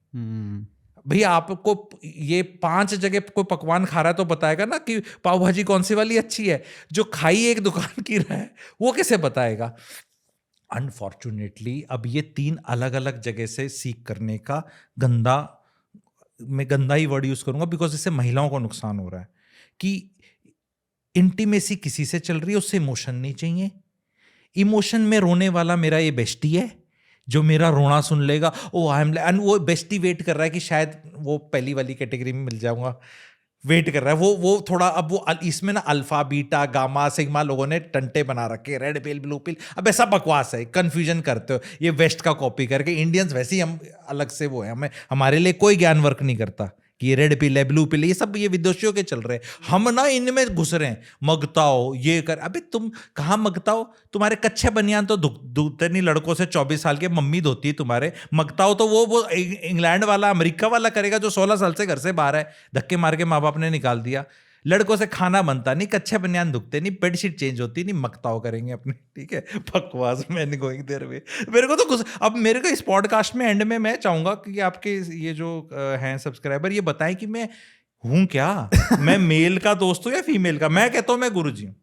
भैया आपको ये 5 जगह कोई पकवान खा रहा है तो बताएगा ना कि पाव भाजी कौन सी वाली अच्छी है? जो खाई एक दुकान की रहा है वो कैसे बताएगा? अनफॉर्चुनेटली अब ये 3 अलग अलग जगह से सीख करने का मैं गंदा ही वर्ड यूज करूंगा बिकॉज इससे महिलाओं को नुकसान हो रहा है कि इंटीमेसी किसी से चल रही है, उससे इमोशन नहीं चाहिए। इमोशन में रोने वाला मेरा ये बेस्टी है जो मेरा रोना सुन लेगा। ओ आई एम, एंड वो बेस्टी वेट कर रहा है कि शायद वो पहली वाली कैटेगरी में मिल जाऊंगा, वेट कर रहा है वो थोड़ा। अब वो इसमें ना अल्फा बीटा गामा सिग्मा लोगों ने टंटे बना रखे, रेड पिल ब्लू पिल। अब ऐसा बकवास है, कंफ्यूजन करते हो ये वेस्ट का कॉपी करके। इंडियंस वैसे ही हम अलग से वो है, हमें हमारे लिए कोई ज्ञान वर्क नहीं करता कि ये रेड पिल है ब्लू पिल, ये सब ये विदेशियों के चल रहे हैं। हम ना इनमें घुस रहे हैं, मगताओ ये कर। अबे तुम कहाँ मगताओ? तुम्हारे कच्चे बनियान तो धोते नहीं लड़कों से, 24 साल के मम्मी धोती है तुम्हारे। मगताओ तो वो इंग्लैंड वाला अमेरिका वाला करेगा जो 16 साल से घर से बाहर है, धक्के मार के माँ बाप ने निकाल दिया। लड़कों से खाना बनता नहीं, कच्चे बनियान दुखते नहीं, बेडशीट चेंज होती नहीं, मगताओ करेंगे अपने। ठीक है, बकवास। मैं नहीं गोइंग देयर वे। मेरे को तो अब मेरे को इस पॉडकास्ट में एंड में मैं चाहूंगा कि आपके ये जो हैं सब्सक्राइबर ये बताएं कि मैं हूं क्या। मैं मेल का दोस्त हूं या फीमेल का? मैं कहता हूं मैं गुरुजी हूं,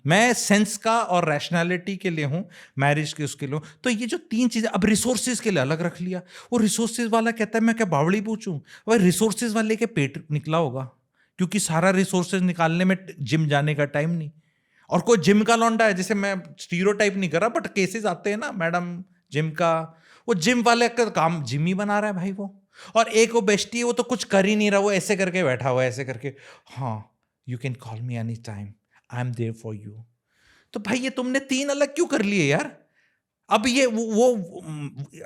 मैं सेंस का और रैशनैलिटी के लिए हूं, मैरिज के उसके लिए हूं। तो ये जो 3 चीजें, अब रिसोर्सेज के लिए अलग रख लिया। वो रिसोर्सेज वाला कहता है मैं क्या बावड़ी पूछूं? वह रिसोर्सेज वाले के पेट निकला होगा क्योंकि सारा रिसोर्सेज निकालने में जिम जाने का टाइम नहीं। और कोई जिम का लौंडा है, जैसे मैं स्टीरियोटाइप नहीं कर रहा बट केसेस आते हैं ना मैडम जिम का, वो जिम वाले का काम जिम ही बना रहा है भाई वो। और एक वो बेस्टी है, वो तो कुछ कर ही नहीं रहा, वो ऐसे करके बैठा हुआ है, ऐसे करके, हाँ you can call me any time, I am there for you. तो भाई ये तुमने 3 अलग क्यों कर लिए यार? अब ये वो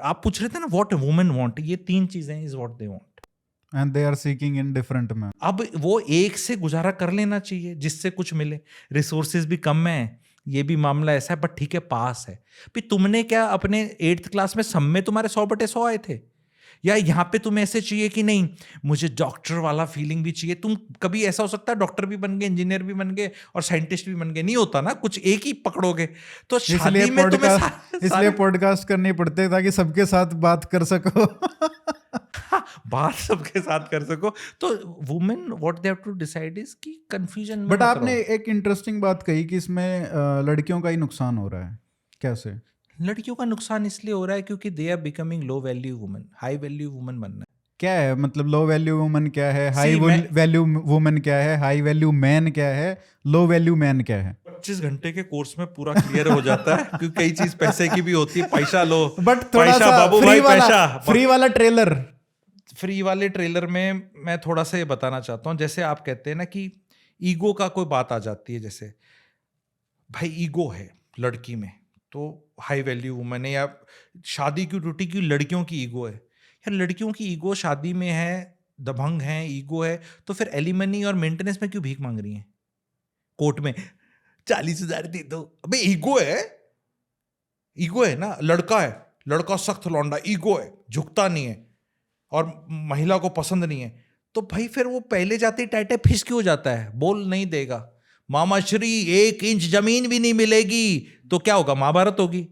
आप पूछ रहे थे ना व्हाट वुमेन वांट, ये 3 चीजें is what they want and they are seeking in different man. अब वो एक से गुजारा कर लेना चाहिए जिससे कुछ मिले। रिसोर्सेज भी कम है, ये भी मामला ऐसा है, बट ठीक है पास है। भी तुमने क्या अपने 8th क्लास में सब में तुम्हारे 100/100 आए थे? या यहाँ पे तुम्हें ऐसे चाहिए कि नहीं मुझे डॉक्टर वाला फीलिंग भी चाहिए? तुम कभी ऐसा हो सकता है डॉक्टर भी बन गए, इंजीनियर भी बन गए और साइंटिस्ट भी बन गए? नहीं होता ना, कुछ एक ही पकड़ोगे। तो शादी में तुम्हें इसलिए पॉडकास्ट करनी पड़ते हैं ताकि सबके साथ बात कर सको। बात सबके साथ कर सको। तो women what they have to decide is कि कंफ्यूजन में बट मत आपने रहो। एक इंटरेस्टिंग बात कही कि इसमें लड़कियों का ही नुकसान हो रहा है, कैसे? लड़कियों का नुकसान इसलिए हो रहा है क्योंकि they are becoming low value women, high value women बनना है। क्या है मतलब लो वैल्यू वुमन क्या है, हाई See, मैं- वैल्यू वुमन क्या है, हाई वैल्यू मैन क्या है, लो वैल्यू मैन क्या है? 25 घंटे के कोर्स में पूरा क्लियर हो जाता है क्योंकि कई चीज पैसे की भी होती है। पैसा लो, बट थोड़ा पैसा सा बाबू भाई, पैसा। फ्री वाला ट्रेलर। फ्री वाले ट्रेलर में मैं थोड़ा सा ये बताना चाहता हूँ, जैसे आप कहते हैं ना कि ईगो का कोई बात आ जाती है, जैसे भाई ईगो है लड़की में तो हाई वैल्यू वुमन है, या शादी की ड्यूटी की लड़कियों की ईगो है। यार लड़कियों की ईगो शादी में है, दबंग है, ईगो है, तो फिर एलिमनी और मेंटेनेंस में क्यों भीख मांग रही हैं कोर्ट में? 40,000 दे दो। अबे ईगो है ना, लड़का है, लड़का सख्त लौंडा, ईगो है, झुकता नहीं है और महिला को पसंद नहीं है, तो भाई फिर वो पहले जाते ही टाइटे फिस क्यों जाता है? बोल नहीं देगा मामा श्री 1 इंच जमीन भी नहीं मिलेगी, तो क्या होगा? महाभारत होगी।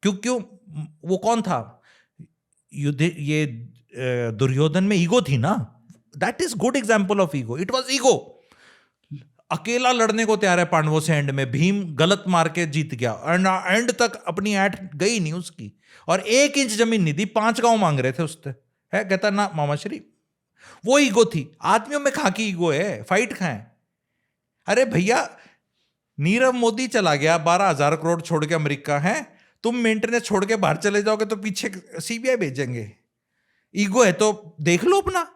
क्यों वो कौन था युद्ध? ये दुर्योधन में ईगो थी ना। That is good example of ego, it was ego. अकेला लड़ने को तैयार है पांडवों से, एंड में भीम गलत मार के जीत गया, एंड तक अपनी ऐट गई नहीं उसकी, और 1 इंच जमीन नहीं दी, 5 गांव मांग रहे थे उससे, है कहता ना मामा श्री। वो ईगो थी। आदमियों में कहां की ईगो है? फाइट कहां है? अरे भैया नीरव मोदी चला गया 12,000 करोड़ छोड़ के अमेरिका, है तुम मेंटेनेंस छोड़ के बाहर चले जाओगे तो पीछे सीबीआई भेजेंगे। ईगो है तो देख लो अपना।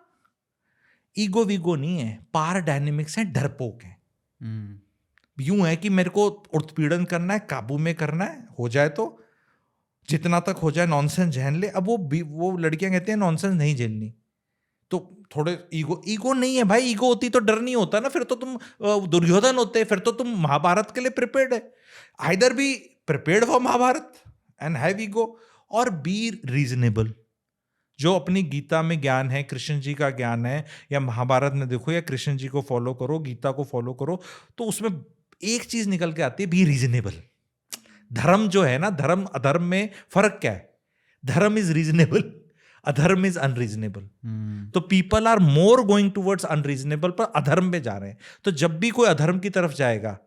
ईगो वीगो नहीं है, पावर डायनेमिक्स है, डरपोक है। यूं है कि मेरे को उत्पीड़न करना है, काबू में करना है, हो जाए तो जितना तक हो जाए, नॉनसेंस झेल ले। अब वो लड़कियां कहती हैं नॉनसेंस नहीं झेलनी, तो थोड़े ईगो नहीं है भाई, ईगो होती तो डर नहीं होता ना, फिर तो तुम दुर्योधन होते, फिर तो तुम महाभारत के लिए प्रिपेयर्ड है। Either be prepared for Mahabharat and have ego, or be reasonable. जो अपनी गीता में ज्ञान है, कृष्ण जी का ज्ञान है, या महाभारत में देखो, या कृष्ण जी को फॉलो करो, गीता को फॉलो करो, तो उसमें एक चीज निकल के आती है, बी रीजनेबल। धर्म जो है ना, धर्म अधर्म में फर्क क्या है? Dharma is reasonable, adharma is unreasonable. तो people are more going towards unreasonable, पर अधर्म में जा रहे हैं। तो जब भी कोई अधर्म की तरफ जाएगा,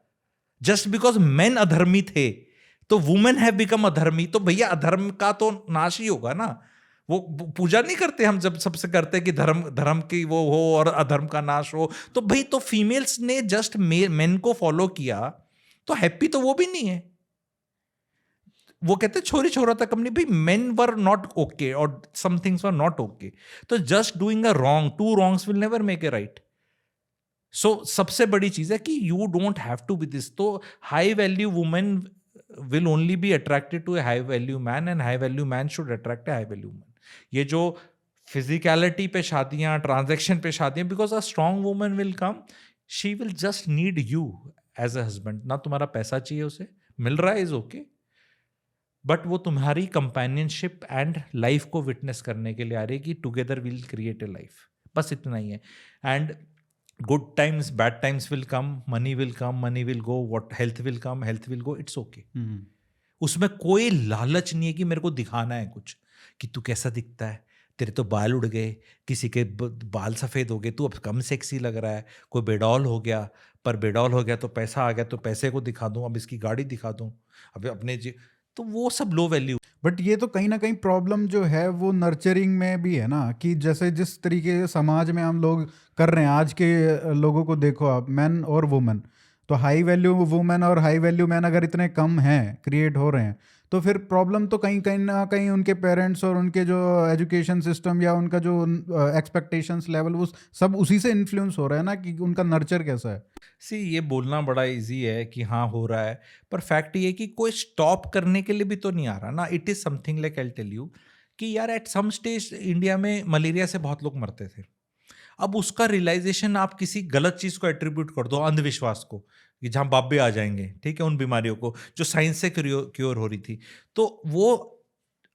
जस्ट बिकॉज मेन अधर्मी थे तो वुमेन हैव बिकम अधर्मी, तो भैया अधर्म का तो नाश ही होगा ना। वो पूजा नहीं करते हम, जब सबसे करते हैं कि धर्म धर्म की वो हो और अधर्म का नाश हो, तो भाई तो फीमेल्स ने जस्ट मेन को फॉलो किया, तो हैप्पी तो वो भी नहीं है। वो कहते छोरी छोरा तक अपनी, भाई मेन वर नॉट ओके और some things were not okay, तो just doing a wrong, two wrongs will never make a right. So सबसे बड़ी चीज है कि you don't have to be this. तो high value women will only be attracted to a high value man, and high value man should attract a high value man. ये जो physicality पे शादियां, ट्रांजैक्शन पे शादियां, because a strong woman will come, she will just need you as a husband. ना तुम्हारा पैसा चाहिए उसे, मिल रहा है इज ओके, बट वो तुम्हारी कंपेनियनशिप एंड लाइफ को विटनेस करने के लिए आ रही है कि together will create a life. बस इतना ही है। And good times bad times will come, money will come, money will go, what health will come, health will go, it's okay. उसमें कोई लालच नहीं है कि मेरे को दिखाना है कुछ, कि तू कैसा दिखता है, तेरे तो बाल उड़ गए, किसी के बाल सफ़ेद हो गए, तू अब कम सेक्सी लग रहा है, कोई बेडॉल हो गया, पर बेडॉल हो गया तो पैसा आ गया, तो पैसे को दिखा दूं, अब इसकी गाड़ी दिखा दूं, अब अपने तो वो सब लो वैल्यू। बट ये तो कहीं ना कहीं प्रॉब्लम जो है वो नर्चरिंग में भी है ना, कि जैसे जिस तरीके से समाज में हम लोग कर रहे हैं, आज के लोगों को देखो आप, मैन और वुमेन, तो हाई वैल्यू वुमेन और हाई वैल्यू मैन अगर इतने कम हैं, क्रिएट हो रहे हैं, तो फिर प्रॉब्लम तो कहीं कहीं ना कहीं उनके पेरेंट्स और उनके जो एजुकेशन सिस्टम या उनका जो एक्सपेक्टेशंस लेवल, वो सब उसी से इन्फ्लुएंस हो रहा है ना, कि उनका नर्चर कैसा है। सी ये बोलना बड़ा इजी है कि हाँ हो रहा है, पर फैक्ट ये कि कोई स्टॉप करने के लिए भी तो नहीं आ रहा ना। It is something like I tell you कि यार एट सम स्टेज इंडिया में मलेरिया से बहुत लोग मरते थे। अब उसका रियलाइजेशन आप किसी गलत चीज को एट्रीब्यूट कर दो, अंधविश्वास को, कि जहां बाबे आ जाएंगे, ठीक है, उन बीमारियों को जो साइंस से क्योर हो रही थी, तो वो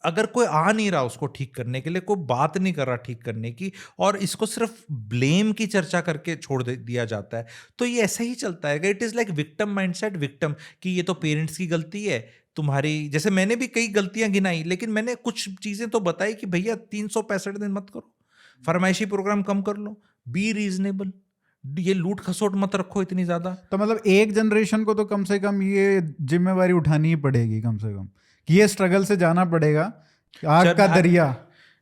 अगर कोई आ नहीं रहा उसको ठीक करने के लिए, कोई बात नहीं कर रहा ठीक करने की, और इसको सिर्फ ब्लेम की चर्चा करके छोड़ दिया जाता है, तो ये ऐसे ही चलता है। It is like victim mindset, victim, कि ये तो पेरेंट्स की गलती है तुम्हारी। जैसे मैंने भी कई गलतियां गिनाई, लेकिन मैंने कुछ चीजें तो बताई कि भैया 365 दिन मत करो, फरमाइशी प्रोग्राम कम कर लो, बी रीजनेबल, ये लूट खसोट मत रखो इतनी ज्यादा। तो मतलब एक जनरेशन को तो कम से कम ये जिम्मेवारी उठानी ही पड़ेगी, कम से कम, कि ये स्ट्रगल से जाना पड़ेगा, आग का दरिया,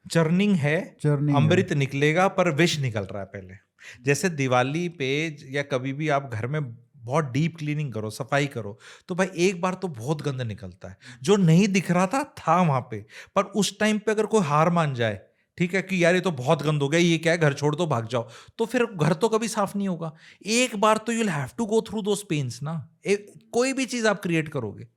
चर्निंग है, चर्निंग है। अमृत निकलेगा, पर विष निकल रहा है पहले। जैसे दिवाली पे या कभी भी आप घर में बहुत डीप क्लीनिंग करो, सफाई करो, तो भाई एक बार तो बहुत गंद निकलता है, जो नहीं दिख रहा था वहां पे, पर उस टाइम पे अगर कोई हार मान जाए, ठीक है, कि यार ये तो बहुत गंद हो गया, ये क्या है, घर छोड़ दो भाग जाओ, तो फिर घर तो कभी साफ नहीं होगा। एक बार तो you will have to go through those pains ना। कोई भी चीज आप क्रिएट करोगे,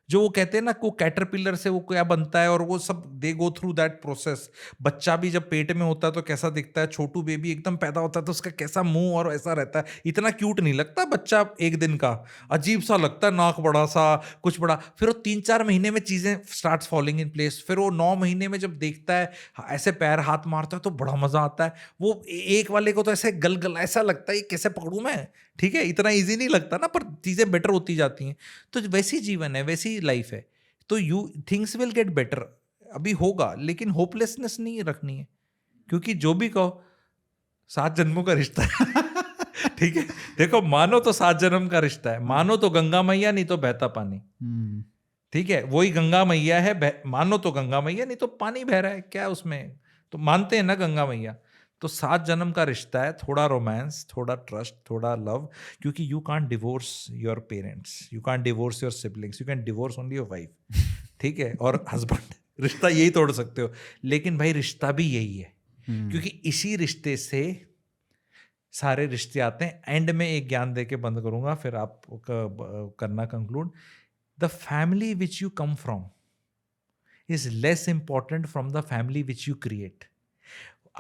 जो वो कहते हैं ना, को कैटरपिलर से वो क्या बनता है, और वो सब दे गो थ्रू दैट प्रोसेस। बच्चा भी जब पेट में होता है तो कैसा दिखता है, छोटू बेबी एकदम पैदा होता है तो उसका कैसा मुंह और ऐसा रहता है, इतना क्यूट नहीं लगता बच्चा एक दिन का, अजीब सा लगता है, नाक बड़ा सा, कुछ बड़ा। फिर वो 3-4 महीने में चीजें स्टार्ट फॉलिंग इन प्लेस, फिर वो 9 महीने में जब देखता है, ऐसे पैर हाथ मारता है तो बड़ा मजा आता है। वो एक वाले को तो ऐसे गल ऐसा लगता है कैसे पकड़ू मैं, ठीक है, इतना ईजी नहीं लगता ना, पर चीजें बेटर होती जाती हैं। तो वैसी जीवन है, वैसी लाइफ है, तो you things will get better, अभी होगा, लेकिन होपलेसनेस नहीं रखनी है, क्योंकि जो भी कहो 7 जन्मों का रिश्ता है। ठीक है, देखो, मानो तो 7 जन्म का रिश्ता है, मानो तो गंगा मैया, नहीं तो बहता पानी, ठीक है, वही गंगा मैया है, मानो तो गंगा मैया, नहीं तो पानी बह रहा है, क्या उसमें, तो मानते हैं ना गंगा मैया। तो 7 जन्म का रिश्ता है, थोड़ा रोमांस, थोड़ा ट्रस्ट, थोड़ा लव, क्योंकि you can't divorce your parents, you can't divorce your siblings, you can divorce only your wife, ठीक है, और हस्बैंड, रिश्ता यही तोड़ सकते हो, लेकिन भाई रिश्ता भी यही है, क्योंकि इसी रिश्ते से सारे रिश्ते आते हैं। एंड में एक ज्ञान दे के बंद करूंगा, फिर आप करना conclude. The family which you come from is less important from the family which you create.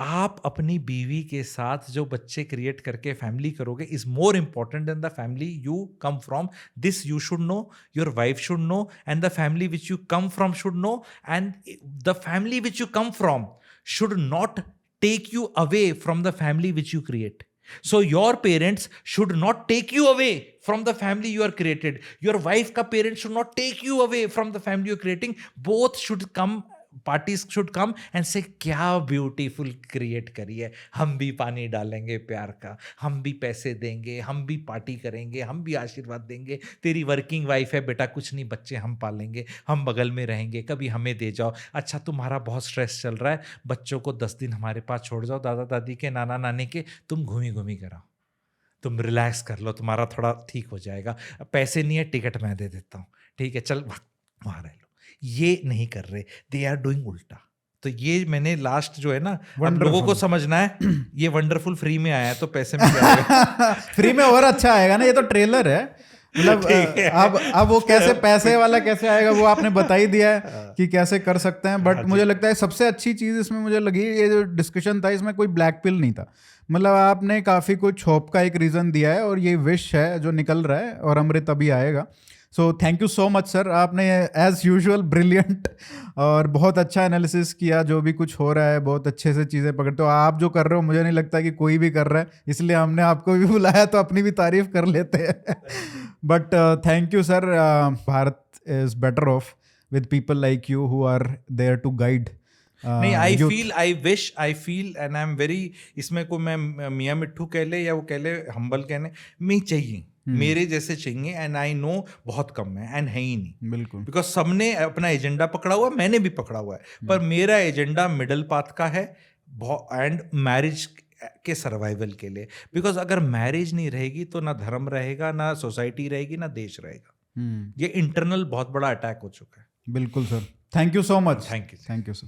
आप अपनी बीवी के साथ जो बच्चे क्रिएट करके फैमिली करोगे is more important than the family you come from. This you should know, your wife should know, and the family which you come from should know, and the family which you come from should not take you away from the family which you create. So your parents should not take you away from the family you are created. Your wife ka parents should not take you away from the family you're creating. Both should come, parties should come and say क्या beautiful create करी है, हम भी पानी डालेंगे प्यार का, हम भी पैसे देंगे, हम भी पार्टी करेंगे, हम भी आशीर्वाद देंगे, तेरी वर्किंग वाइफ है बेटा, कुछ नहीं, बच्चे हम पालेंगे, हम बगल में रहेंगे, कभी हमें दे जाओ, अच्छा तुम्हारा बहुत स्ट्रेस चल रहा है, बच्चों को 10 दिन हमारे पास छोड़ जाओ, दादा दादी के, नाना नानी के, तुम घूमी घूमी कराओ, तुम रिलैक्स कर लो, तुम्हारा थोड़ा ठीक हो जाएगा, पैसे नहीं है टिकट मैं दे देता हूँ, ठीक है चल वहाँ रह लो. ये नहीं कर रहे, दे आर डूइंग उल्टा. तो ये मैंने लास्ट जो है ना, अब लोगों को समझना है ये वंडरफुल फ्री में आया है तो पैसे में क्या आएगा. फ्री में और अच्छा आएगा ना, ये तो ट्रेलर है, मतलब अब वो कैसे पैसे वाला कैसे आएगा वो आपने बता ही दिया है कि कैसे कर सकते हैं. बट मुझे लगता है सबसे अच्छी चीज इसमें मुझे लगी, ये जो डिस्कशन था इसमें कोई ब्लैक पिल नहीं था, मतलब आपने काफी कुछ होप का एक रीजन दिया है और ये विश है जो निकल रहा है और अमृत अभी आएगा. So thank you so much sir, आपने एज यूजुअल ब्रिलियंट और बहुत अच्छा एनालिसिस किया, जो भी कुछ हो रहा है बहुत अच्छे से चीज़ें पकड़ते हो. आप जो कर रहे हो मुझे नहीं लगता कि कोई भी कर रहा है, इसलिए हमने आपको भी बुलाया तो अपनी भी तारीफ कर लेते हैं. But thank you sir. Bharat is better off with people like you who are there to guide. नहीं, I feel, I wish, I feel and I am very, इसमें को मैं मियाँ मिट्ठू कह ले या वो कह ले हम्बल कहने, मैं चाहिए मेरे जैसे चाहिए, एंड आई नो बहुत कम है एंड है ही नहीं. बिल्कुल, बिकॉज सबने अपना एजेंडा पकड़ा हुआ है, मैंने भी पकड़ा हुआ है, पर मेरा एजेंडा मिडल पाथ का है एंड मैरिज के सर्वाइवल के लिए. बिकॉज अगर मैरिज नहीं रहेगी तो ना धर्म रहेगा, ना सोसाइटी रहेगी, ना देश रहेगा. ये इंटरनल बहुत बड़ा अटैक हो चुका है. बिल्कुल sir. Thank you so much. Thank you. Thank you sir.